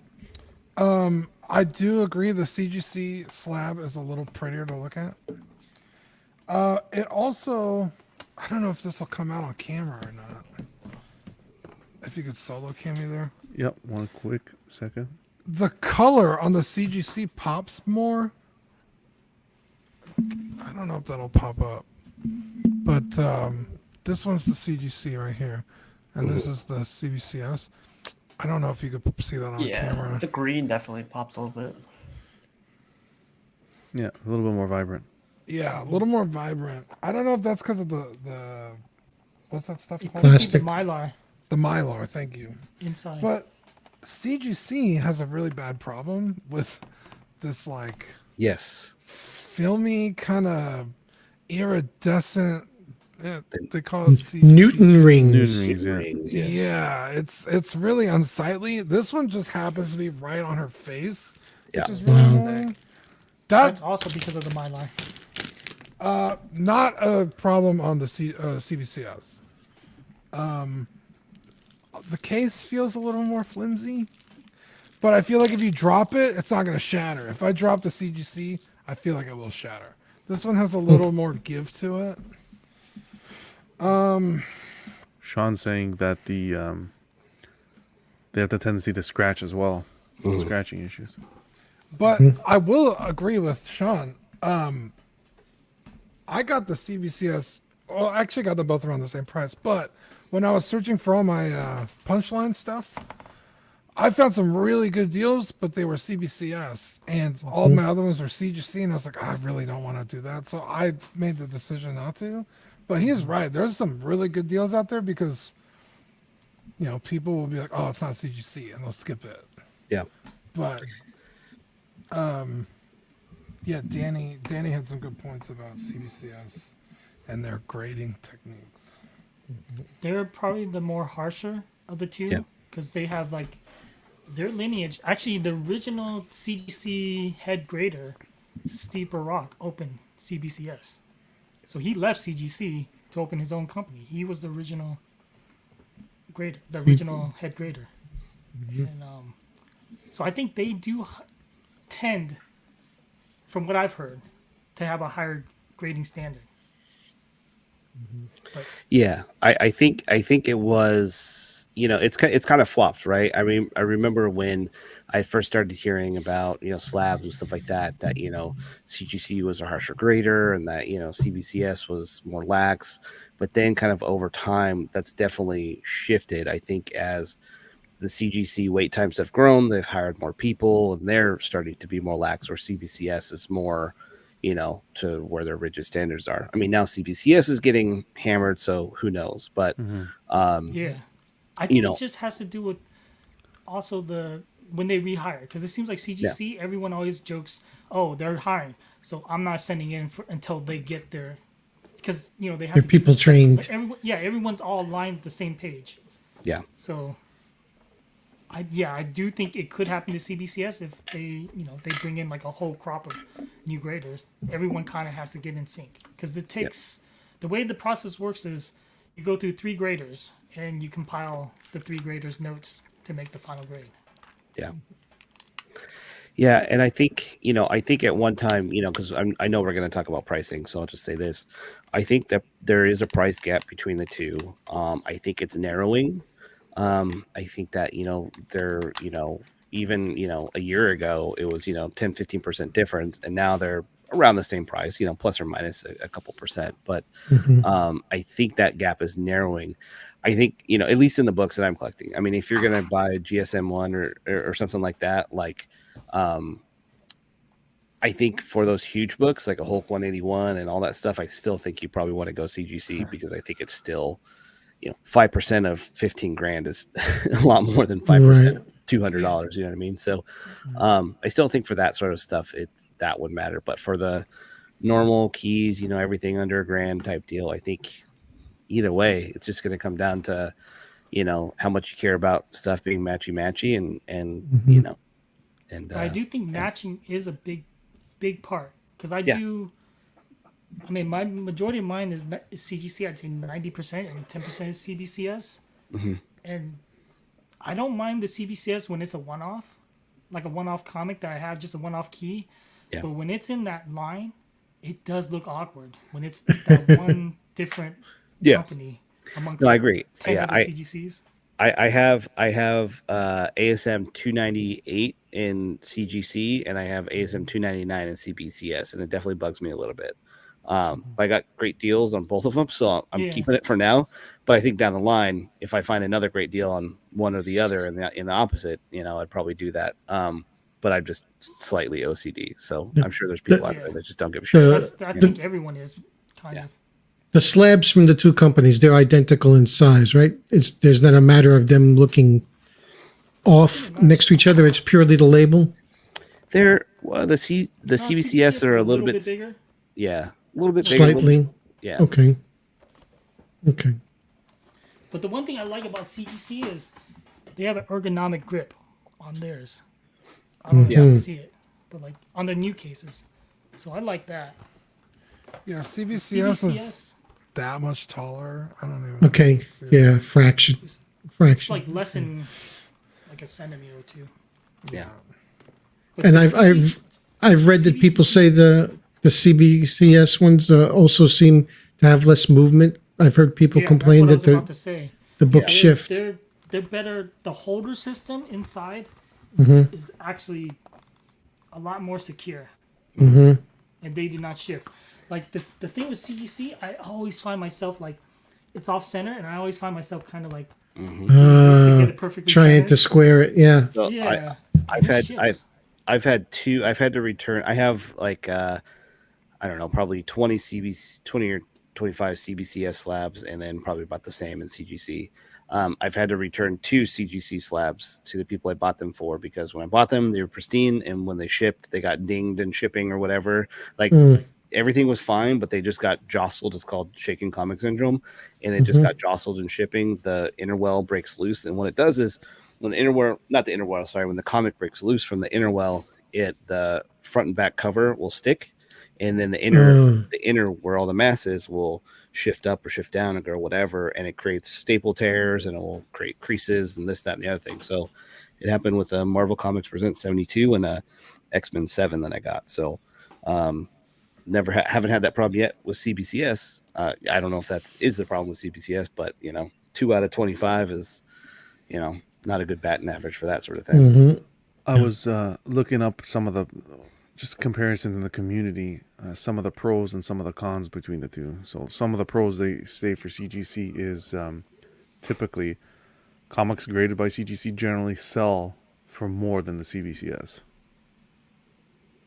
I do agree the CGC slab is a little prettier to look at. It also, I don't know if this will come out on camera or not. If you could solo cam me there. Yep, one quick second. The color on the CGC pops more. I don't know if that'll pop up. But this one's the CGC right here. And this is the CBCS. I don't know if you could see that on camera. The green definitely pops a little bit. Yeah, a little bit more vibrant. Yeah, a little more vibrant. I don't know if that's because of the what's that stuff called? Plastic. The Mylar The Mylar, thank you. inside. But CGC has a really bad problem with this like Yes. filmy kind of iridescent. They call it CGC. Newton rings. Newton rings, yeah. Yes. Yeah, it's really unsightly. This one just happens to be right on her face, Yeah. which is really annoying. That's also because of the Mylar. Not a problem on the CBCS. The case feels a little more flimsy, but I feel like if you drop it, it's not going to shatter. If I drop the CGC, I feel like it will shatter. This one has a little more give to it. Sean's saying that they have the tendency to scratch as well, scratching issues. But I will agree with Sean. I got the CBCS. Well, I actually got them both around the same price. But when I was searching for all my punchline stuff, I found some really good deals, but they were CBCS, and all my other ones were CGC. And I was like, I really don't want to do that. So I made the decision not to. But he's right. There's some really good deals out there because, people will be like, oh, it's not CGC, and they'll skip it. Yeah. But, yeah, Danny had some good points about CBCS and their grading techniques. They're probably the more harsher of the two because they have like their lineage. Actually, the original CGC head grader, Steve Barak, opened CBCS. So he left CGC to open his own company. He was the original grader, the original head grader. And so I think they do tend, from what I've heard, to have a higher grading standard. But, Yeah, I think it was, it's kind of flopped, right? I mean, I remember when I first started hearing about slabs and stuff like that CGC was a harsher grader and that CBCS was more lax, but then kind of over time that's definitely shifted. I think as the CGC wait times have grown. They've hired more people, and they're starting to be more lax. Or CBCS is more, to where their rigid standards are. I mean, now CBCS is getting hammered, so who knows? But Yeah, I think it just has to do with also when they rehire, because it seems like CGC, everyone always jokes, oh, they're hiring, so I'm not sending in until they get their, because they have Their to get people their stuff. trained. But everyone's all aligned at the same page. Yeah. So, I do think it could happen to CBCS if they bring in like a whole crop of new graders. Everyone kind of has to get in sync, because it takes the way the process works is you go through 3 graders and you compile the 3 graders' notes to make the final grade. Yeah. Yeah, and I think at one time, because I know we're going to talk about pricing, so I'll just say this: I think that there is a price gap between the two. I think it's narrowing. I think that they're even a year ago it was 10-15% difference, and now they're around the same price, plus or minus a couple percent. But I think that gap is narrowing. I think at least in the books that I'm collecting. I mean, if you're gonna buy GSM1 or something like that, like I think for those huge books like a Hulk 181 and all that stuff, I still think you probably want to go CGC, because I think it's still 5% of 15 grand is a lot more than 5% of $200. You know what I mean? So I still think for that sort of stuff, that would matter. But for the normal keys, everything under a grand type deal, I think either way, it's just going to come down to, how much you care about stuff being matchy and But I do think matching is a big part, because I do. I mean, my majority of mine is CGC. I'd say 90% and 10% is CBCS. And I don't mind the CBCS when it's a one-off, like a one-off comic that I have just a one-off key. Yeah. But when it's in that line, it does look awkward when it's that one different company amongst I agree. 10 other CGCs. I have ASM 298 in CGC, and I have ASM 299 in CBCS, and it definitely bugs me a little bit. I got great deals on both of them, so I'm keeping it for now. But I think down the line, if I find another great deal on one or the other in the opposite, I'd probably do that. But I'm just slightly OCD, so I'm sure there's people out there that just don't give a shit. I think everyone is kind of. The slabs from the two companies, they're identical in size, right? There's not a matter of them looking off next to each other. It's purely the label. The CBCS are a little bit bigger. Yeah, a little bit bigger. Slightly. Yeah. Okay. But the one thing I like about CGC is they have an ergonomic grip on theirs. I don't know if you can see it, but like on the new cases. So I like that. Yeah, CBCS is that much taller. I don't even. Okay. Yeah, fraction. It's like less than like a centimeter or two. Yeah. But And I've read that people say the CBCS ones also seem to have less movement. I've heard people complain that the books shift. They're better. The holder system inside is actually a lot more secure, and they do not shift. Like the thing with CGC, I always find myself like it's off center, and I always find myself kind of like to get it perfectly trying centered. to square it. Yeah. So Yeah. I've had two. I've had to return. I have like I don't know, probably 20 or 25 CBCS slabs, and then probably about the same in CGC. I've had to return 2 CGC slabs to the people I bought them for, because when I bought them, they were pristine, and when they shipped, they got dinged in shipping or whatever. Like everything was fine, but they just got jostled. It's called shaken comic syndrome, and it just got jostled in shipping. The inner well breaks loose, and what it does is when the comic breaks loose from the inner well, the front and back cover will stick, and then the inner where all the mass is will shift up or shift down or whatever, and it creates staple tears, and it will create creases and this, that, and the other thing. So it happened with a Marvel Comics Presents 72 and a X-Men 7 that I got. So haven't had that problem yet with CBCS. I don't know if that is the problem with CBCS, but 2 out of 25 is not a good batting average for that sort of thing. I was looking up some of the just comparison in the community, some of the pros and some of the cons between the two. So some of the pros they say for CGC is typically comics graded by CGC generally sell for more than the CBCS.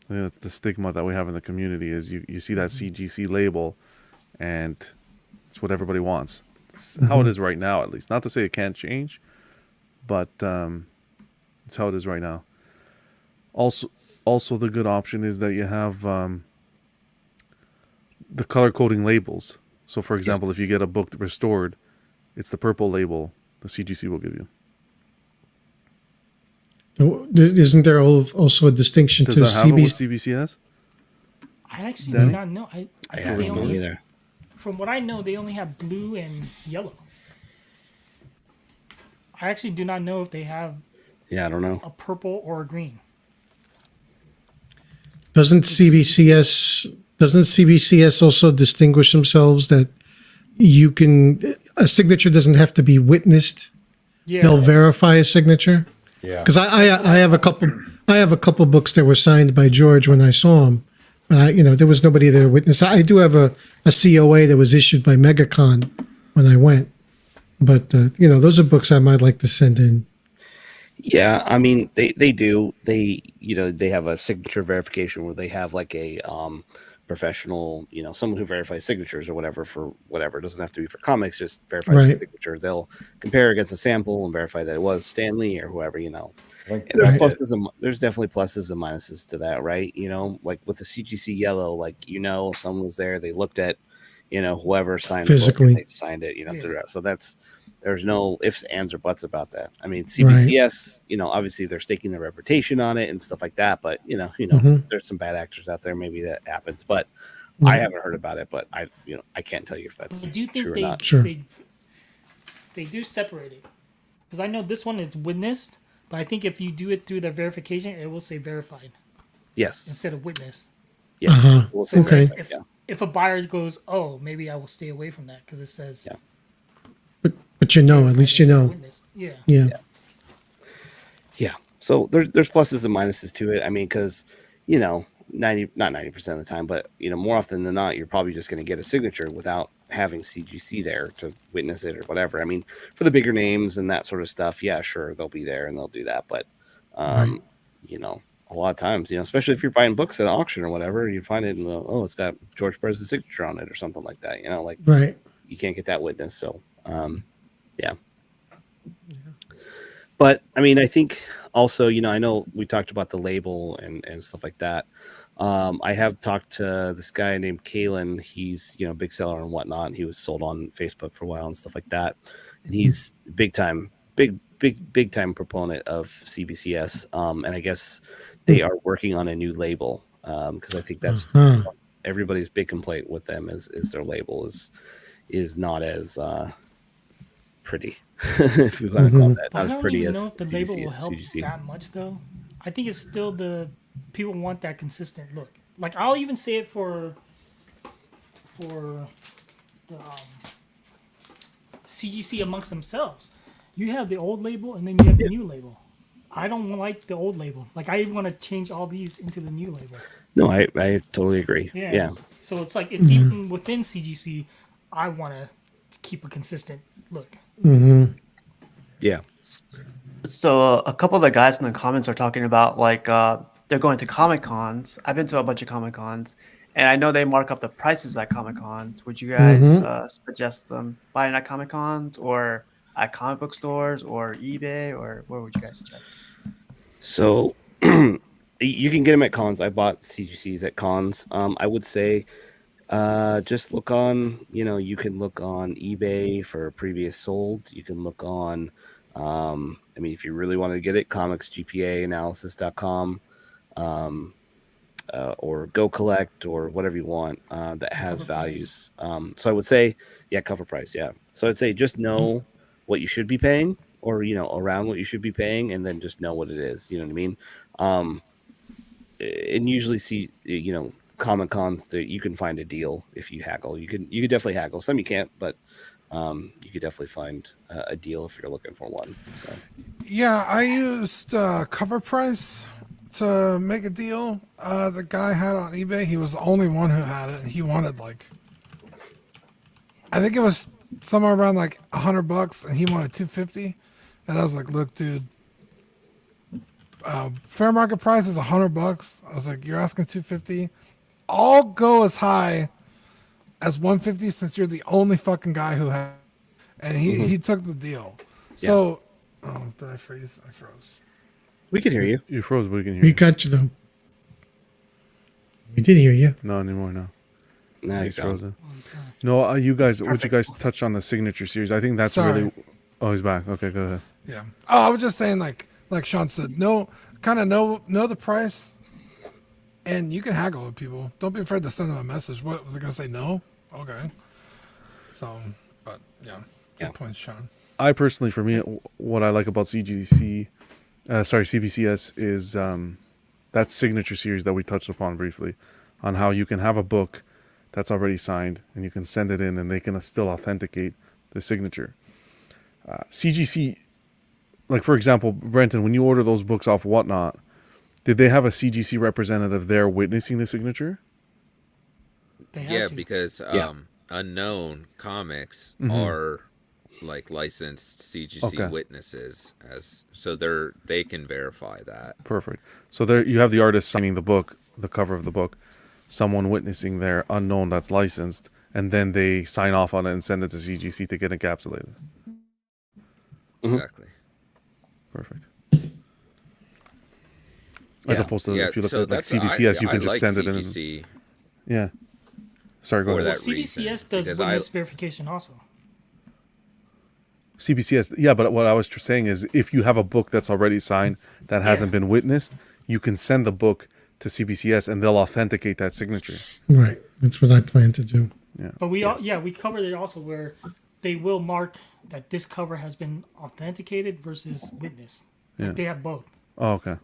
I think that's the stigma that we have in the community is you see that CGC label, and it's what everybody wants. It's how it is right now, at least. Not to say it can't change, but it's how it is right now. Also, the good option is that you have the color coding labels. So, for example, if you get a book restored, it's the purple label the CGC will give you. Isn't there also a distinction Does to that have it with CBC? CBCS? I actually Danny? do not know. I think haven't they known only, either. from what I know, they only have blue and yellow. I actually do not know if they have Yeah, I don't know. a purple or a green. Doesn't CBCS also distinguish themselves that a signature doesn't have to be witnessed? Yeah. They'll verify a signature. Yeah. Because I have a couple books that were signed by George when I saw him. There was nobody there to witness. I do have a COA that was issued by MegaCon when I went, but those are books I might like to send in. Yeah, I mean they do. They have a signature verification where they have like a professional, someone who verifies signatures or whatever for whatever. It doesn't have to be for comics, just verify the signature. They'll compare against a sample and verify that it was Stan Lee or whoever, And there's definitely pluses and minuses to that, right? Like with the CGC yellow, like someone was there, they looked at whoever signed physically, the book, they signed it, so there's no ifs, ands, or buts about that. I mean, CBCS, obviously they're staking their reputation on it and stuff like that. But there's some bad actors out there. Maybe that happens, but I haven't heard about it. But I can't tell you if that's I do think true or they, not. Sure. they do separate it, because I know this one is witnessed, but I think if you do it through the verification, it will say verified Yes. instead of witnessed. Yes. Uh-huh. We'll say Okay. verified, If a buyer goes, oh, maybe I will stay away from that because it says. Yeah. But at least you know. Witness. Yeah. Yeah. So there's pluses and minuses to it. I mean, because not 90% of the time, but more often than not, you're probably just going to get a signature without having CGC there to witness it or whatever. I mean, for the bigger names and that sort of stuff, yeah, sure, they'll be there and they'll do that. But a lot of times, especially if you're buying books at auction or whatever, you find it, it's got George Perez's signature on it or something like that. Right. You can't get that witness. So, yeah. But I mean, I think also, I know we talked about the label and stuff like that. I have talked to this guy named Kalen. He's, big seller and whatnot. And he was sold on Facebook for a while and stuff like that. And he's big time proponent of CBCS. And I guess they are working on a new label. Because I think that's everybody's big complaint with them is their label is not as pretty, if you want to call that, But not I as pretty don't even as know if the label will help that much, though. I think it's still the people want that consistent look. Like I'll even say it for the CGC amongst themselves. You have the old label and then you have the new label. I don't like the old label. Like I want to change all these into the new label. No, I totally agree. Yeah. So it's like it's even within CGC. I want to keep a consistent look. Yeah. So a couple of the guys in the comments are talking about like they're going to Comic Cons. I've been to a bunch of Comic Cons, and I know they mark up the prices at Comic Cons. Would you guys suggest them buying at Comic Cons or at comic book stores or eBay, or where would you guys suggest? So you can get them at cons. I bought CGCs at cons. I would say just look on, you can look on eBay for previous sold. You can look on, if you really want to get it, comicsgpaanalysis.com, or Go Collect or whatever you want that has cover values. So I would say, cover price. Yeah. So I'd say just know what you should be paying or, around what you should be paying, and then just know what it is. You know what I mean? And usually see, Comic Cons that you can find a deal if you haggle. You could definitely haggle. Some you can't, but you could definitely find a deal if you're looking for one. So yeah, I used cover price to make a deal. The guy had on eBay. He was the only one who had it, and he wanted I think it was somewhere around like $100, and he wanted $250. And I was like, look, dude, fair market price is $100. I was like, you're asking 250. I'll go as high as 150 since you're the only fucking guy who had. And he took the deal. So, oh, did I freeze? I froze. We can hear you. You froze, but we can hear We you. got you though. We did hear you. Not anymore, no. Nah, He's he's gone. frozen. No, you guys, would you guys touch on the signature series? I think that's Sorry. really. Oh, he's back. Okay, go ahead. Yeah. Oh, I was just saying, like Sean said, know the price, and you can haggle with people. Don't be afraid to send them a message. What was it gonna say? No. Okay. So, but yeah, good point, Sean. I personally, for me, what I like about CBCS is that signature series that we touched upon briefly, on how you can have a book that's already signed and you can send it in and they can still authenticate the signature. CGC, like for example, Brenton, when you order those books off Whatnot, did they have a CGC representative there witnessing the signature? Yeah, because Unknown Comics are like licensed CGC witnesses, so they can verify that. Perfect. So there you have the artist signing the book, the cover of the book, someone witnessing there, Unknown, that's licensed, and then they sign off on it and send it to CGC to get encapsulated. Exactly. Perfect. As opposed to if you look at like CBCS, you can just send it in. Yeah. Sorry, go ahead. CBCS does witness verification also. CBCS, yeah, but what I was saying is if you have a book that's already signed that hasn't been witnessed, you can send the book to CBCS and they'll authenticate that signature. Right. That's what I plan to do. Yeah. But we covered it also where they will mark that this cover has been authenticated versus witnessed. Like Yeah. they have both. Oh, okay.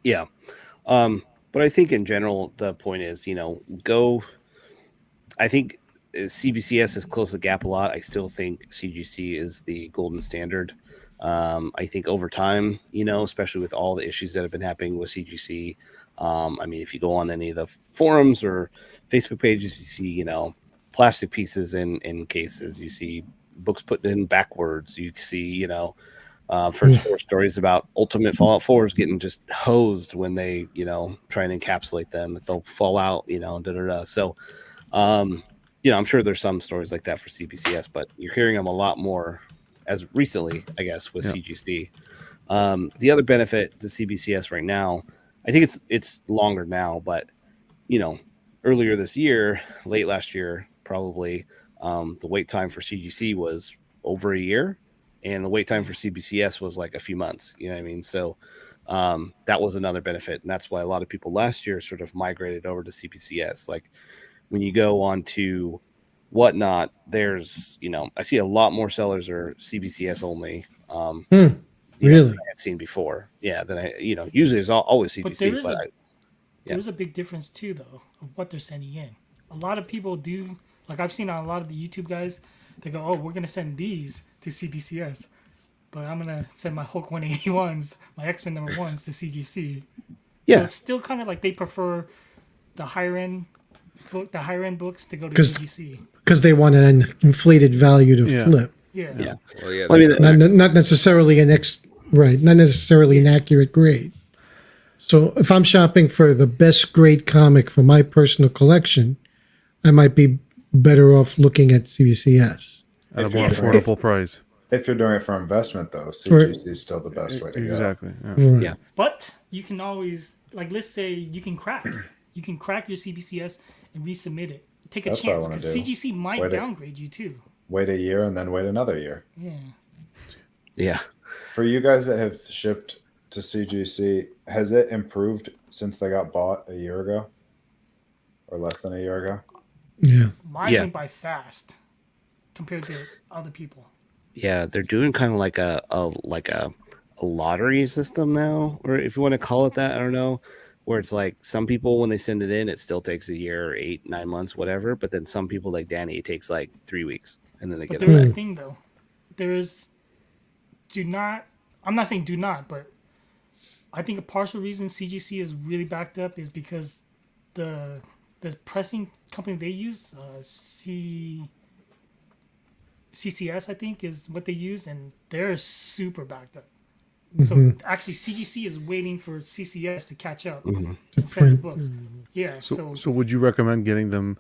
Yeah. But I think in general, the point is, I think CBCS has closed the gap a lot. I still think CGC is the golden standard. I think over time, especially with all the issues that have been happening with CGC, I mean, if you go on any of the forums or Facebook pages, you see, plastic pieces in cases. You see books put in backwards. You see, first four stories about Ultimate Fallout 4s getting just hosed when they, try and encapsulate them, that they'll fall out, So, I'm sure there's some stories like that for CBCS, but you're hearing them a lot more as recently, I guess, with CGC. The other benefit to CBCS right now, I think it's longer now, but, earlier this year, late last year, probably, the wait time for CGC was over a year. And the wait time for CBCS was like a few months, you know what I mean? So that was another benefit. And that's why a lot of people last year sort of migrated over to CBCS. Like when you go on to Whatnot, there's, I see a lot more sellers are CBCS only. Really? I had seen before. Yeah. Then usually there's always CGC, but there's a big difference too, though, of what they're sending in. A lot of people do, like I've seen on a lot of the YouTube guys, they go, oh, we're going to send these to CBCS, but I'm going to send my Hulk 181s, my X-Men number 1s to CGC. Yeah. So it's still kind of like they prefer the higher end books to go to CGC. Because they want an inflated value to flip. Yeah. Well, yeah. I mean, not necessarily not necessarily an accurate grade. So if I'm shopping for the best grade comic for my personal collection, I might be better off looking at CBCS. At a more affordable price. If you're doing it for investment, though, CGC is still the best way to go. Exactly. Yeah. But you can always, like, let's say you can crack your CBCS and resubmit it. Take a chance because CGC might downgrade you too. Wait a year and then wait another year. Yeah. Yeah. For you guys that have shipped to CGC, has it improved since they got bought a year ago? Or less than a year ago? Yeah. Mine went by fast compared to other people. Yeah, they're doing kind of like a lottery system now, or if you want to call it that, I don't know, where it's like some people when they send it in, it still takes a year, 8, 9 months, whatever. But then some people like Danny, it takes like 3 weeks, and then they get it. There's a thing though. I'm not saying do not, but I think a partial reason CGC is really backed up is because the pressing company they use, CCS, I think, is what they use, and they're super backed up. Mm-hmm. So actually, CGC is waiting for CCS to catch up To and send the print. books. Yeah, so, So would you recommend getting them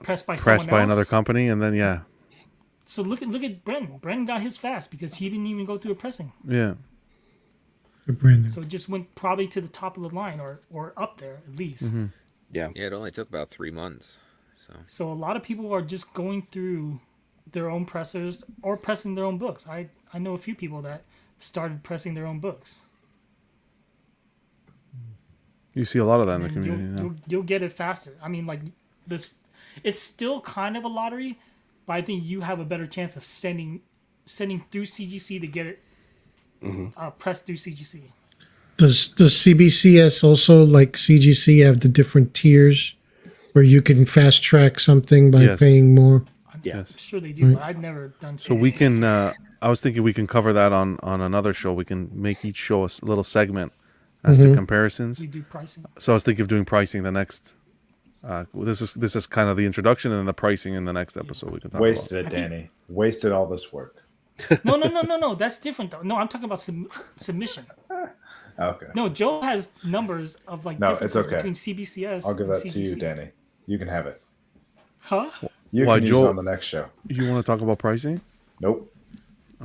pressed by pressed someone by another else. company and then yeah, So look at Brendan. Brendan got his fast because he didn't even go through a pressing. yeah. Brandon. So it just went probably to the top of the line or up there at least. Mm-hmm. Yeah. Yeah, it only took about 3 months. So a lot of people are just going through their own pressers or pressing their own books. I know a few people that started pressing their own books. You see a lot of that in the And community. you'll get it faster. I mean, like this, it's still kind of a lottery, but I think you have a better chance of sending through CGC to get it pressed through CGC. Does CBCS also, like CGC, have the different tiers where you can fast track something by Yes. paying more? I'm sure they do, but I've never done. So we CGC. can. I was thinking we can cover that on another show. We can make each show a little segment as to comparisons. We do pricing. So I was thinking of doing pricing the next. This is kind of the introduction and then the pricing in the next episode. We can talk Wasted it, Danny. Wasted all this work. No. That's different though. No, I'm talking about submission. Okay. No, Joe has numbers of like No, it's differences okay. between CBCS. I'll give and that to you, CGC. Danny. You can have it. Huh? You Why, can use Joel- it on the next show. about. You want to talk about pricing? Nope.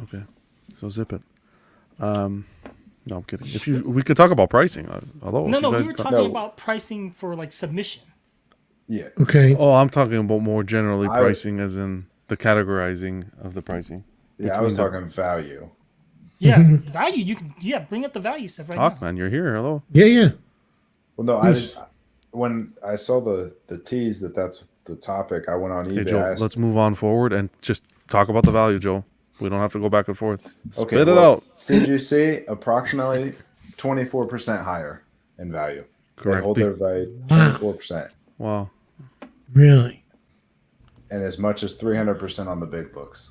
Okay, so zip it. No, I'm kidding. We could talk about pricing. Hello. No, if you we guys were co- talking about pricing for like submission. Yeah. Okay. Oh, I'm talking about more generally I was- pricing, as in the categorizing of the pricing. Yeah, I was Between the- talking value. Yeah, value. You can bring up the value stuff right Talk, now. man. You're here. Hello. Yeah. Well, no, I didn't. When I saw the tease that's the topic, I went on Hey, eBay. Joel. I asked- Let's move on forward and just talk about the value, Joel. We don't have to go back and forth. Okay, Spit it well, out. CGC approximately 24% higher in value. Correct. They hold their value 24%, Wow. Really? and as much as 300% on the big books.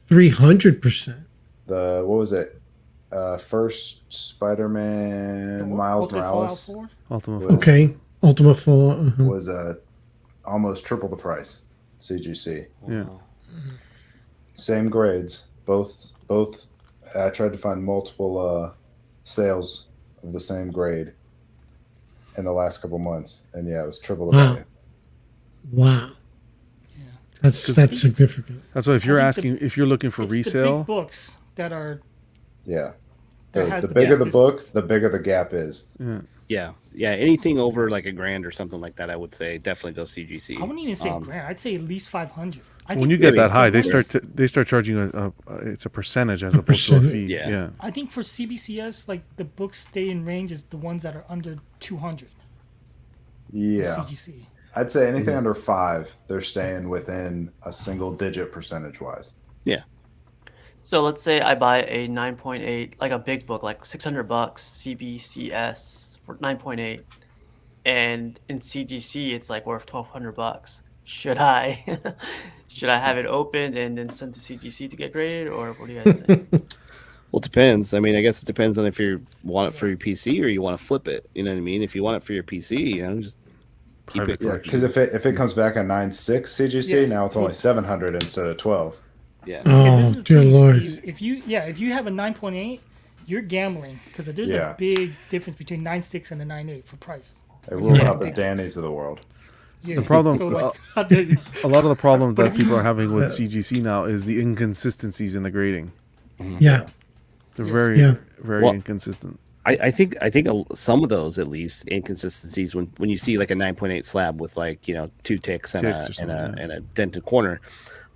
300%. The what was it? First Spider-Man Miles Ultimate Morales Fallout 4? Ultimate. was, Okay. Ultima Fallout. was almost triple the price. CGC. Yeah. Same grades. Both. I tried to find multiple sales of the same grade in the last couple months, and yeah, it was triple the Wow. value. Wow. That's significant. That's why if you're I think asking, if you're looking for It's the resale, big books that are Yeah. That has The the bigger gap the book, distance. the bigger the gap is. Yeah. Anything over like $1,000 or something like that, I would say definitely go CGC. I wouldn't even say a grand. I'd say at least 500. when you get that high, they start charging it's a percentage as opposed to a percentage. fee. Yeah. Yeah. I think for CBCS, like the books stay in range is the ones that are under 200. Yeah. CGC. I'd say anything under 5, they're staying within a single digit percentage wise. Yeah. So let's say I buy a 9.8, like a big book, like $600 CBCS for 9.8, and in CGC it's like worth $1,200. Should I have it opened and then sent to CGC to get graded, or what do you guys think? Well, it depends. I mean, I guess it depends on if you want it for your PC or you want to flip it. You know what I mean? If you want it for your PC, just keep Private it. Yeah, because if it comes back at 9.6 CGC, Yeah. now it's only 700 instead of 12. Yeah. Okay, this Oh, is the dear thing, Lord. Steve. If you have a 9.8, you're gambling because there's Yeah. a big difference between 9.6 and a 9.8 for price. It rules Yeah. out the Dannies of the world. Yeah. The problem- So like, how dare you? A lot of the problem But that if you- people are having with CGC now is the inconsistencies in the grading. Yeah. They're very, Yeah. very Well, inconsistent. I think some of those, at least, inconsistencies when you see like a 9.8 slab with like 2 ticks and Ticks or something, and a dented corner.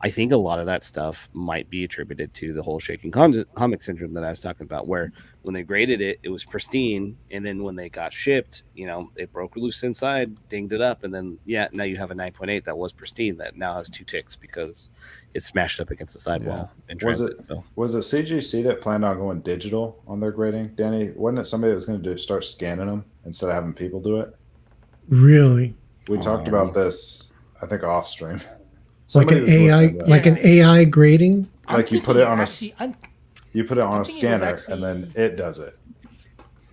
I think a lot of that stuff might be attributed to the whole shaking comic syndrome that I was talking about, where when they graded it, it was pristine, and then when they got shipped, it broke loose inside, dinged it up, and then now you have a 9.8 that was pristine that now has 2 ticks because it's smashed up against the sidewall in Was transit. it So was it CGC that planned on going digital on their grading? Danny, wasn't it somebody that was going to start scanning them instead of having people do it? Really? We talked about this, I think, off stream. Like Somebody an was looking AI, at that. like an AI grading? I'm Like you put thinking it on actually, I'm you put it on I'm a thinking it was scanner actually- and then it does it.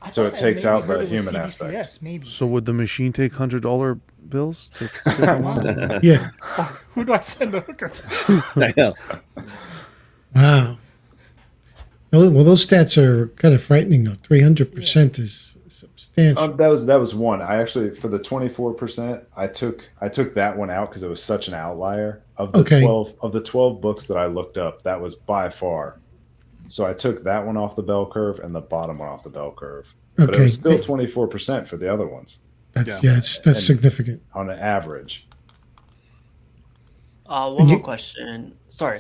I So thought it I takes maybe out heard the it was human CBCS, aspect. maybe. So would the machine take $100 bills to take them out? Yeah. Oh, who do I send the hooker? I know. Wow. Well, those stats are kind of frightening, though. 300% is substantial. That was one. I actually, for the 24%, I took that one out because it was such an outlier. Of the Okay. 12 books that I looked up, that was by far. So I took that one off the bell curve and the bottom one off the bell curve. But it Okay. was still 24% for the other ones That's And- significant. on an average. One more question. Sorry.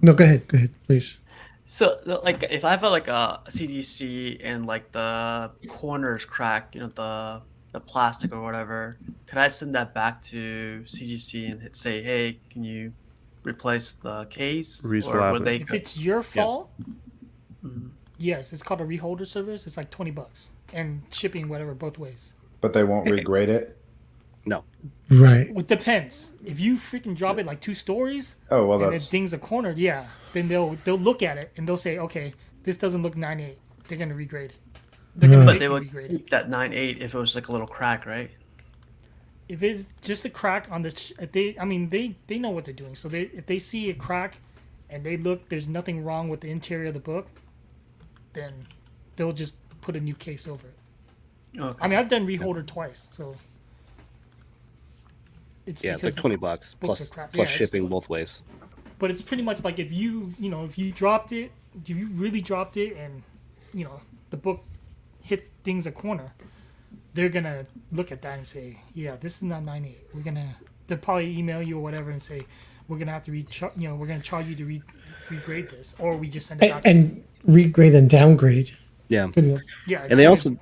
No, go ahead, please. So, like, if I have like a CDC and like the corners crack, the plastic or whatever, could I send that back to CGC and say, hey, can you replace the case? Reslab would it. they? If it's your fault, Mhm. yes, it's called a reholder service. It's like $20 and shipping whatever both ways. But they won't regrade it. No. Right. It depends. If you freaking drop it like 2 stories, Oh well, and that's then things are cornered, yeah, then they'll look at it and they'll say, okay, this doesn't look 9.8. They're gonna regrade it. They're gonna But make they you would regrade it. keep that 9.8 if it was like a little crack, right? If it's just a crack on the, they know what they're doing. So if they see a crack, and they look, there's nothing wrong with the interior of the book, then they'll just put a new case over it. Okay. I mean, I've done reholder twice, so It's like because $20 books plus are crap. plus Yeah, it's shipping both ways. But it's pretty much like if you dropped it, if you really dropped it, and the book hit things a corner, they're gonna look at that and say, yeah, this is not 9.8. They'll probably email you or whatever and say, we're gonna have to we're gonna charge you to regrade this, or we just send it back. And regrade and downgrade. Yeah. Good. Yeah, it's And they gonna also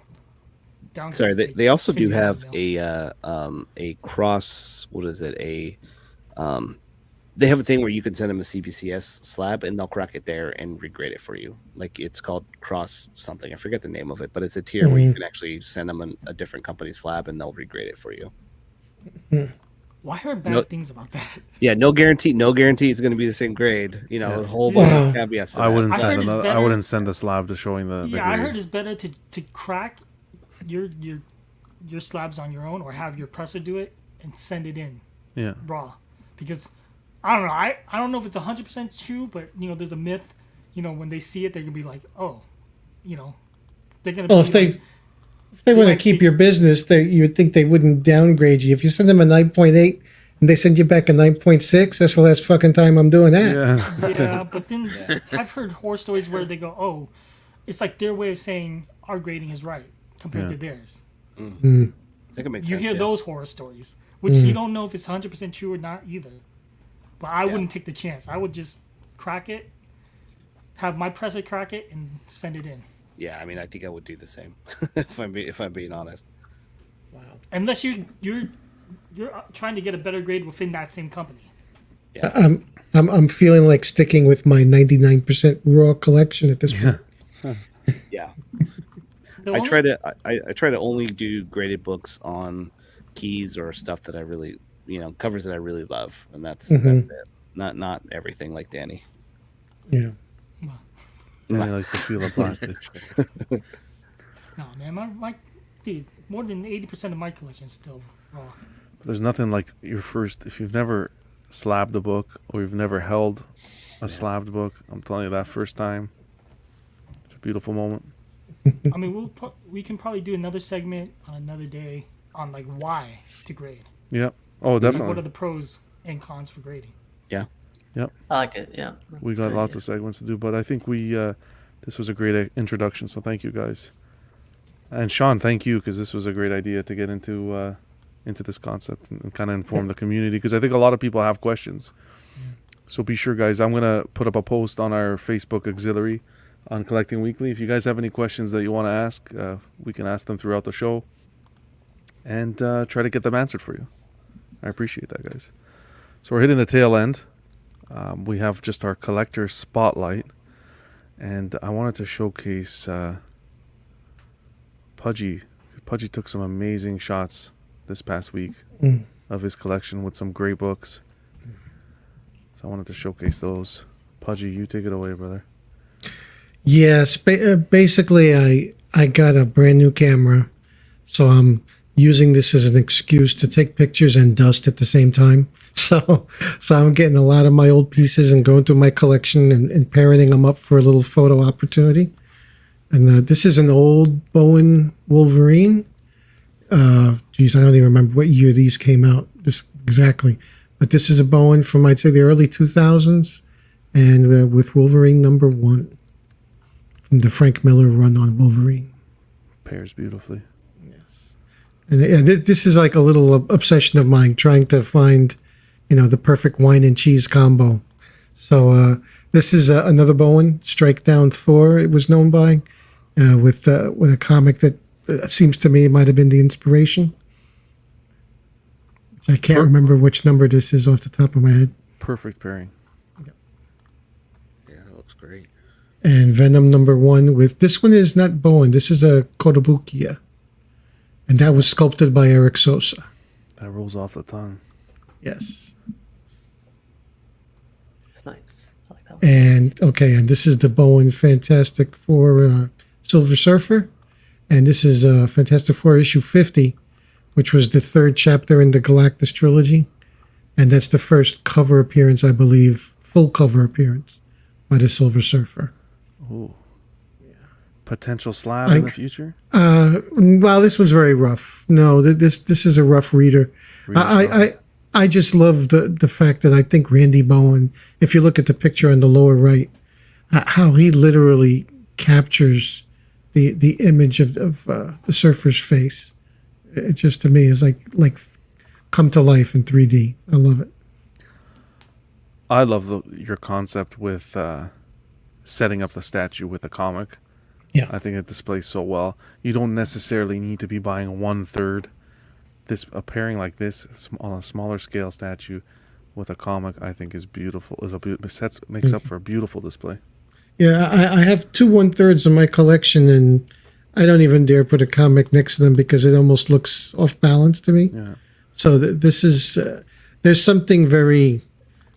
downgrade sorry, the- they also send do you an have email. a cross, what is it? They have a thing where you can send them a CBCS slab and they'll crack it there and regrade it for you. Like it's called cross something. I forget the name of it, but it's a tier where you can actually send them a different company slab and they'll regrade it for you. Well, I heard bad things about that. Yeah, no guarantee it's going to be the same grade. A whole bunch of caveats. To I wouldn't that. send it's I better- wouldn't send the slab to showing the. Yeah, I grade. heard it's better to crack your slabs on your own, or have your presser do it and send it in Yeah. raw, because I don't know. I don't know if it's 100% true, but there's a myth. When they see it, they're gonna be like, oh, they're gonna. Well, be if they want to like keep the- your business, you would think they wouldn't downgrade you. If you send them a 9.8 and they send you back a 9.6, that's the last fucking time I'm doing that. Yeah. Yeah, but then I've heard horror stories where they go, oh, it's like their way of saying our grading is right compared to theirs. That can make sense. You hear yeah. those horror stories, which you don't know if it's 100% true or not either. But I wouldn't take the chance. I would just crack it, have my presser crack it, and send it in. Yeah, I mean, I think I would do the same if I'm being honest. Unless you're trying to get a better grade within that same company. I'm feeling like sticking with my 99% raw collection at this point. Yeah. The I only- try to only do graded books on keys or stuff that I really, covers that I really love, and that's it. Not everything like Danny. Yeah. Danny likes the feel of plastic. No, man, my dude, more than 80% of my collection is still raw. There's nothing like your first. If you've never slabbed a book or you've never held a slabbed book, I'm telling you that first time, it's a beautiful moment. I mean, we can probably do another segment on another day on like why to grade. Yep. Oh, Like, definitely. what are the pros and cons for grading? Yeah. Yep. I like it. Yeah. We got lots of segments to do, but I think this was a great introduction. So thank you guys, and Sean, thank you, because this was a great idea to get into this concept and kind of inform the community, because I think a lot of people have questions. So be sure, guys. I'm gonna put up a post on our Facebook auxiliary on Collecting Weekly. If you guys have any questions that you want to ask, we can ask them throughout the show, and try to get them answered for you. I appreciate that, guys. So we're hitting the tail end. We have just our collector spotlight, and I wanted to showcase Pudgy. Pudgy took some amazing shots this past week of his collection with some great books. So I wanted to showcase those. Pudgy, you take it away, brother. Yes, basically, I I got a brand new camera, so I'm using this as an excuse to take pictures and dust at the same time. So I'm getting a lot of my old pieces and going through my collection and parenting them up for a little photo opportunity. And this is an old Bowen Wolverine. Geez, I don't even remember what year these came out just exactly. But this is a Bowen from, I'd say, the early 2000s, and with Wolverine #1 from the Frank Miller run on Wolverine. Pairs beautifully. And this is like a little obsession of mine, trying to find, the perfect wine and cheese combo. So this is another Bowen, Strike Down Thor. It was known by, with a comic that seems to me might have been the inspiration. I can't remember which number this is off the top of my head. Perfect pairing. Yeah, that looks great. And Venom #1 with, this one is not Bowen. This is a Kotobukiya. And that was sculpted by Eric Sosa. That rolls off the tongue. Yes. It's nice. I like that one. And this is the Bowen Fantastic Four Silver Surfer. And this is Fantastic Four issue 50, which was the third chapter in the Galactus trilogy. And that's the first cover appearance, I believe, full cover appearance by the Silver Surfer. Ooh. Potential slab in the future? Well, this was very rough. No, this is a rough reader. I just love the fact that I think Randy Bowen, if you look at the picture on the lower right, how he literally captures the image of the surfer's face. It just, to me, is like come to life in 3D. I love it. I love your concept with setting up the statue with a comic. Yeah. I think it displays so well. You don't necessarily need to be buying 1/3. A pairing like this on a smaller scale statue with a comic, I think, is beautiful. Makes up for a beautiful display. Yeah, I have 2 1/3s in my collection, and I don't even dare put a comic next to them because it almost looks off balance to me. Yeah. So this is there's something very,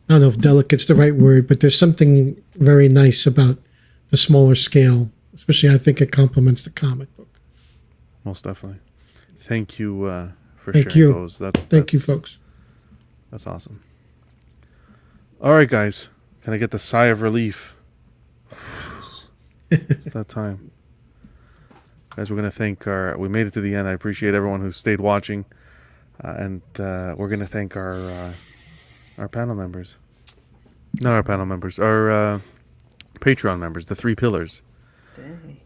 I don't know if delicate's the right word, but there's something very nice about the smaller scale. Especially, I think it complements the comic book. Most definitely. Thank you for Thank sharing you. those. Thank you, folks. That's awesome. All right, guys. Can I get the sigh of relief? It's that time. Guys, we're going to thank we made it to the end. I appreciate everyone who stayed watching. And we're going to thank our panel members. Not our panel members, our Patreon members, the 3 pillars. Dang.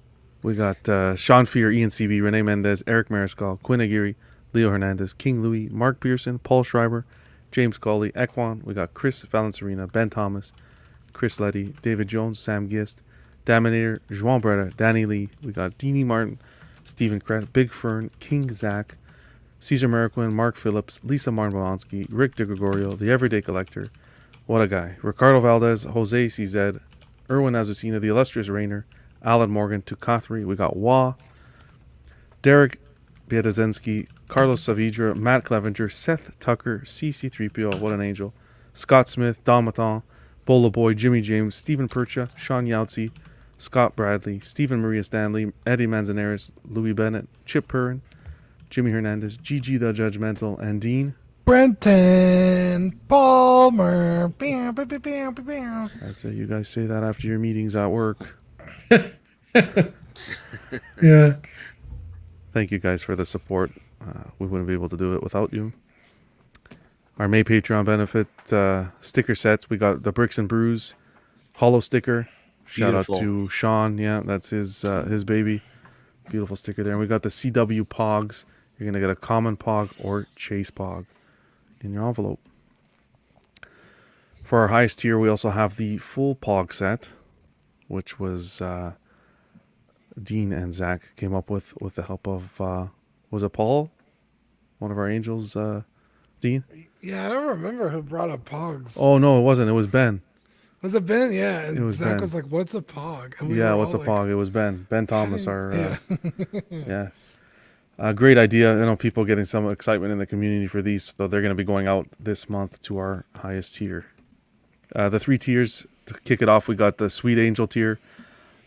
We got Sean Fear, Ian CB, Renee Mendez, Eric Mariscal, Quinn Aguirre, Leo Hernandez, King Louis, Mark Pearson, Paul Schreiber, James Colley, Ekwan. We got Chris Valencerina, Ben Thomas, Chris Letty, David Jones, Sam Gist, Daminator, Joan Bretta, Danny Lee. We got Deanie Martin, Stephen Krett, Big Fern, King Zach, Caesar Mariquin, Mark Phillips, Lisa Martin Bolonsky, Rick DeGregorio, The Everyday Collector. What a guy. Ricardo Valdez, Jose CZ, Erwin Azucena, The Illustrious Rainer, Alan Morgan, Tukathri. We got Wah, Derek Biedazensky, Carlos Savidra, Matt Clevenger, Seth Tucker, CC3PO, what an angel, Scott Smith, Don Maton, Bola Boy, Jimmy James, Stephen Percha, Sean Yautzi, Scott Bradley, Stephen Maria Stanley, Eddie Manzanares, Louis Bennett, Chip Perrin, Jimmy Hernandez, Gigi the Judgmental, and Dean Brenton Palmer. That's it. You guys say that after your meetings at work. Yeah. Thank you guys for the support. We wouldn't be able to do it without you. Our May Patreon benefit sticker sets. We got the Bricks and Brews hollow sticker. Shout out to Sean. Yeah, that's his baby. Beautiful sticker there. And we got the CW Pogs. You're going to get a common Pog or Chase Pog in your envelope. For our highest tier, we also have the full Pog set, which was Dean and Zach came up with the help of, was it Paul? One of our angels, Dean? Yeah, I don't remember who brought up Pogs. Oh, no, it wasn't. It was Ben. Was it Ben? Yeah. And It was Zach Ben. was like, what's a Pog? And we Yeah, were what's a all like, Pog? It was Ben. Ben Thomas, our... Yeah. yeah. Great idea. I know people getting some excitement in the community for these, so they're going to be going out this month to our highest tier. The 3 tiers, to kick it off, we got the Sweet Angel tier,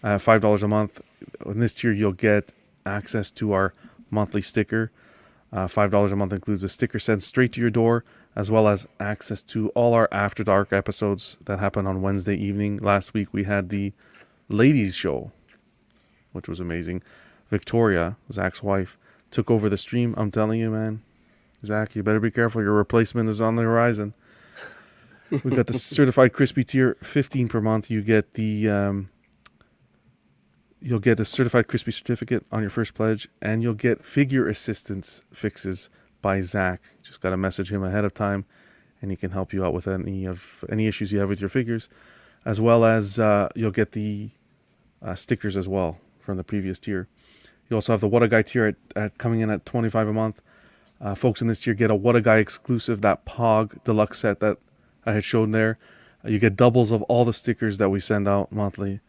$5 a month. in this tier, you'll get access to our monthly sticker. $5 a month includes a sticker sent straight to your door, as well as access to all our After Dark episodes that happen on Wednesday evening. Last week we had the ladies show, which was amazing. Victoria, Zach's wife, took over the stream. I'm telling you, man, Zach, you better be careful. Your replacement is on the horizon. We got the certified crispy tier, 15 per month. You get the you'll get a certified crispy certificate on your first pledge, and you'll get figure assistance fixes by Zach. Just got to message him ahead of time, and he can help you out with any issues you have with your figures, as well as you'll get the stickers as well from the previous tier. You also have the What a Guy tier at coming in at $25 a month. Folks in this tier get a What a Guy exclusive, that Pog deluxe set that I had shown there. You get doubles of all the stickers that we send out monthly,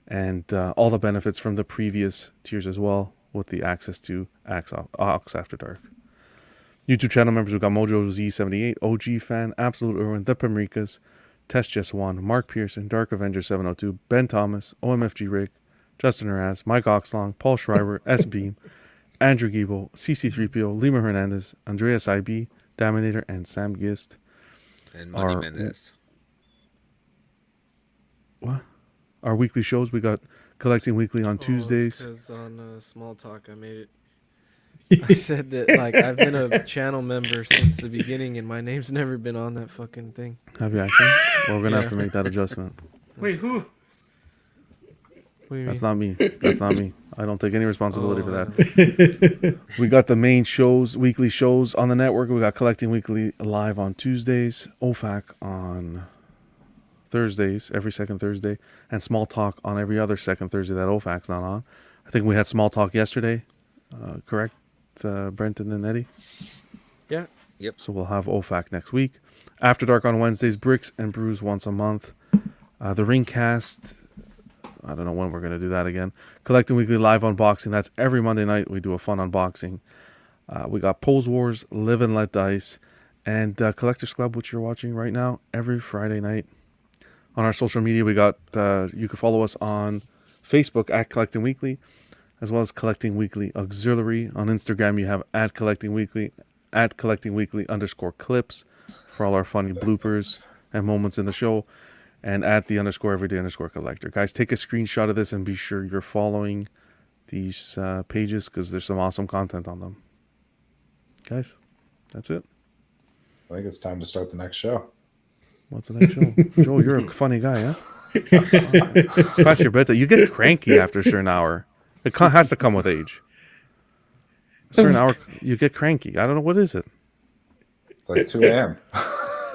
and all the benefits from the previous tiers as well, with the access to Ox After Dark. YouTube channel members, we've got Mojo Z78, OG Fan, Absolute Irwin, The Pamrikas, Test Just One, Mark Pearson, Dark Avenger 702, Ben Thomas, OMFG Rick, Justin Araz, Mike Oxlong, Paul Schreiber, S Beam, Andrew Giebel, CC3PO, Lima Hernandez, Andreas IB, Daminator, and Sam Gist. And Money Mendez. What? Our weekly shows, we got Collecting Weekly on Tuesdays. Because on Small Talk, I made it. I said that like I've been a channel member since the beginning, and my name's never been on that fucking thing. Have you actually? Well, we're gonna have to make that adjustment. Wait, who? That's not me. That's not me. I don't take any responsibility for that. We got the main shows, weekly shows on the network. We got Collecting Weekly live on Tuesdays, OFAC on Thursdays, every second Thursday, and Small Talk on every other second Thursday that OFAC's not on. I think we had Small Talk yesterday, correct, Brenton and Eddie? Yeah. Yep. So we'll have OFAC next week. After Dark on Wednesdays, Bricks and Brews once a month. The Ringcast, I don't know when we're going to do that again. Collecting Weekly live unboxing, that's every Monday night. We do a fun unboxing. We got Pose Wars, Live and Let Dice, and Collectors Club, which you're watching right now, every Friday night. On our social media, we got, you can follow us on Facebook at Collecting Weekly, as well as Collecting Weekly Auxiliary. On Instagram, you have at Collecting Weekly _ clips for all our funny bloopers and moments in the show, and at the _everyday _collector. Guys, take a screenshot of this and be sure you're following these pages, because there's some awesome content on them. Guys, that's it. I think it's time to start the next show. What's the next show? Joe, you're a funny guy, huh? It's past your bedtime. You get cranky after a certain hour. It has to come with age. A certain hour, you get cranky. I don't know, what is it? It's like 2 a.m.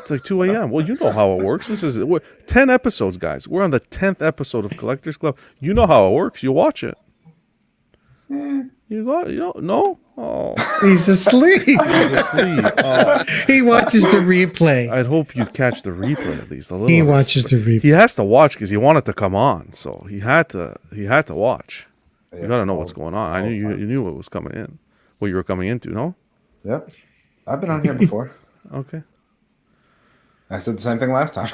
It's like 2 a.m. Well, you know how it works. We're 10 episodes, guys. We're on the 10th episode of Collectors Club. You know how it works. You watch it. You don't know? Oh. He's asleep. He's asleep. Oh. He watches the replay. I'd hope you'd catch the replay at least a little. He watches the replay. He has to watch because he wanted to come on, so he had to watch. Yeah, you got to know what's going on. I knew you knew what was coming in, what you were coming into. No. Yep. I've been on here before. Okay. I said the same thing last time.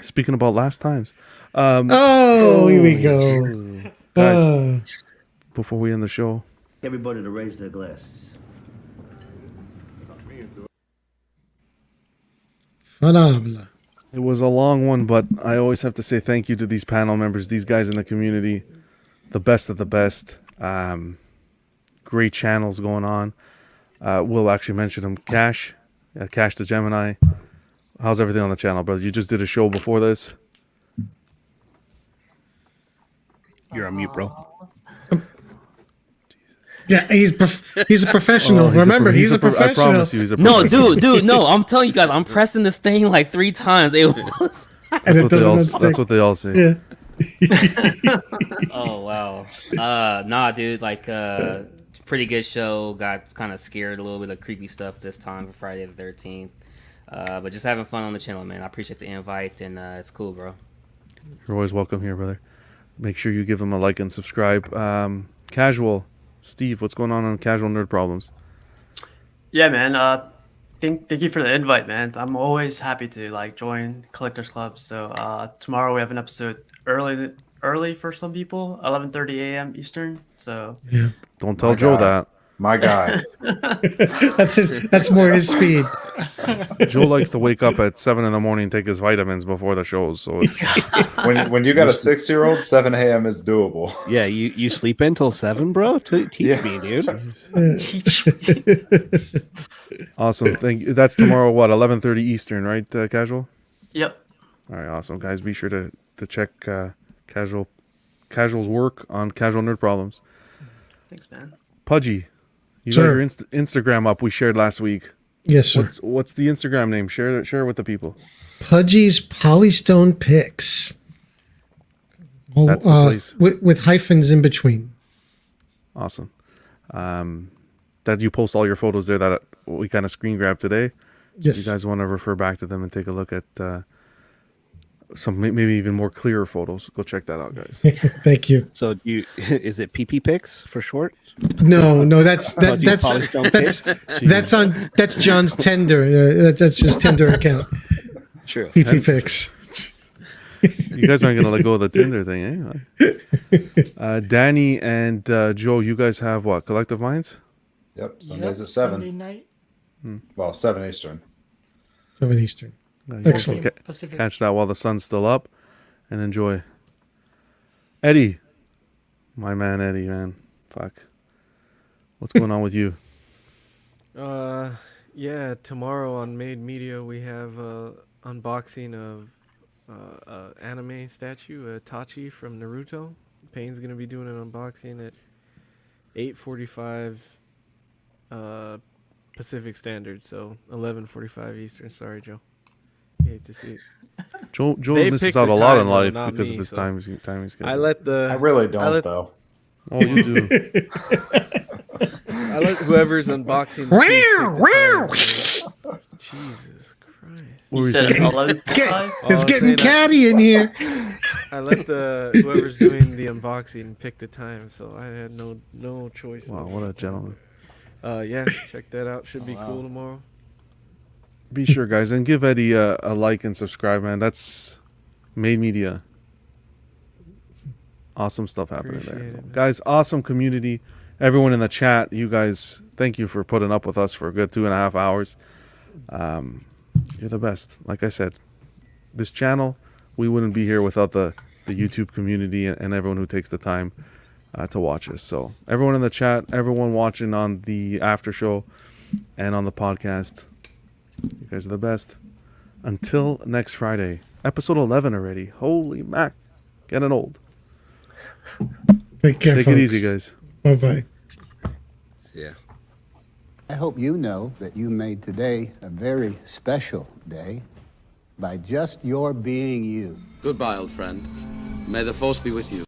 Speaking about last times. Here we go. Guys, before we end the show, Everybody to raise their glasses. Phenomenal. it was a long one, but I always have to say thank you to these panel members, these guys in the community, the best of the best. Great channels going on. We'll actually mention them. Cash the Gemini. How's everything on the channel, brother? You just did a show before this. You're on mute, bro. Yeah, he's a professional. Remember, he's a professional. I promise you, he's a No, professional. dude, no. I'm telling you guys, I'm pressing this thing like 3 times. It was. And it doesn't That's what they all say. Yeah. Oh wow. Nah, dude. Like, pretty good show. Got kind of scared a little bit of creepy stuff this time for Friday the 13th. But just having fun on the channel, man. I appreciate the invite, and it's cool, bro. You're always welcome here, brother. Make sure you give them a like and subscribe. Casual, Steve, what's going on Casual Nerd Problems? Yeah, man. Thank you for the invite, man. I'm always happy to join Collectors Club. So tomorrow we have an early early for some people, 11:30 a.m. Eastern. So Yeah. Don't tell My Joe guy. that. My guy. That's more his speed. Joe likes to wake up at 7 in the morning, take his vitamins before the shows. So it's when you got a 6-year-old, 7 a.m. is doable. Yeah, you sleep until 7, bro? Teach Yeah. me, dude. teach me. awesome. Thank you. That's tomorrow. What 11:30 Eastern, right? Casual. Yep. All right, awesome guys. Be sure to check Casual's work on Casual Nerd Problems. Thanks, man. Pudgy, you got Sir. your Instagram up. We shared last week. Yes, sir. What's the Instagram name? Share it with the people. Pudgy's Polystone Pics. Oh, That's the place. With hyphens in between. Awesome. That you post all your photos there that we kind of screen grabbed today. Yes. If you guys want to refer back to them and take a look at some maybe even more clearer photos, go check that out, guys. Thank you. So is it PP Pics for short? No, that's Polystone that's John's Tinder. That's his Tinder account. True. PP Pics. You guys aren't gonna let go of the Tinder thing, eh? Danny and Joe, you guys have what? Collective Minds? Yep. Sundays at 7. Sunday night. Well, 7 Eastern. 7 Eastern. You guys Excellent. can Pacific. catch that while the sun's still up, and enjoy. Eddie, my man, Eddie, man, fuck. What's going on with you? Yeah, tomorrow on Made Media we have unboxing of anime statue, Tachi from Naruto. Payne's gonna be doing an unboxing at 8:45 Pacific Standard, so 11:45 Eastern. Sorry, Joe. You hate to see it. Joe They misses picked out the a lot in time, though, life not because me, of his so timing schedule. I let the I really don't, though. Oh, you do. I let whoever's unboxing the piece pick the time, so- Jesus Christ. What were You you said saying? 11:45. It's getting catty in here. I let the whoever's doing the unboxing pick the time, so I had no choice. Wow, what a gentleman. Yeah, check that out. Should be cool tomorrow. Be sure, guys, and give Eddie a like and subscribe, man. That's Made Media. Awesome stuff happening Appreciate there. it, man. Guys, awesome community. Everyone in the chat, you guys, thank you for putting up with us for a good 2.5 hours. You're the best. Like I said, this channel, we wouldn't be here without the YouTube community and everyone who takes the time to watch us. So everyone in the chat, everyone watching on the after show and on the podcast, you guys are the best. Until next Friday, episode 11 already. Holy mac, getting old. Take care, Take folks. it easy, guys. Bye-bye. Yeah. I hope you know that you made today a very special day by just your being you. Goodbye, old friend. May the force be with you.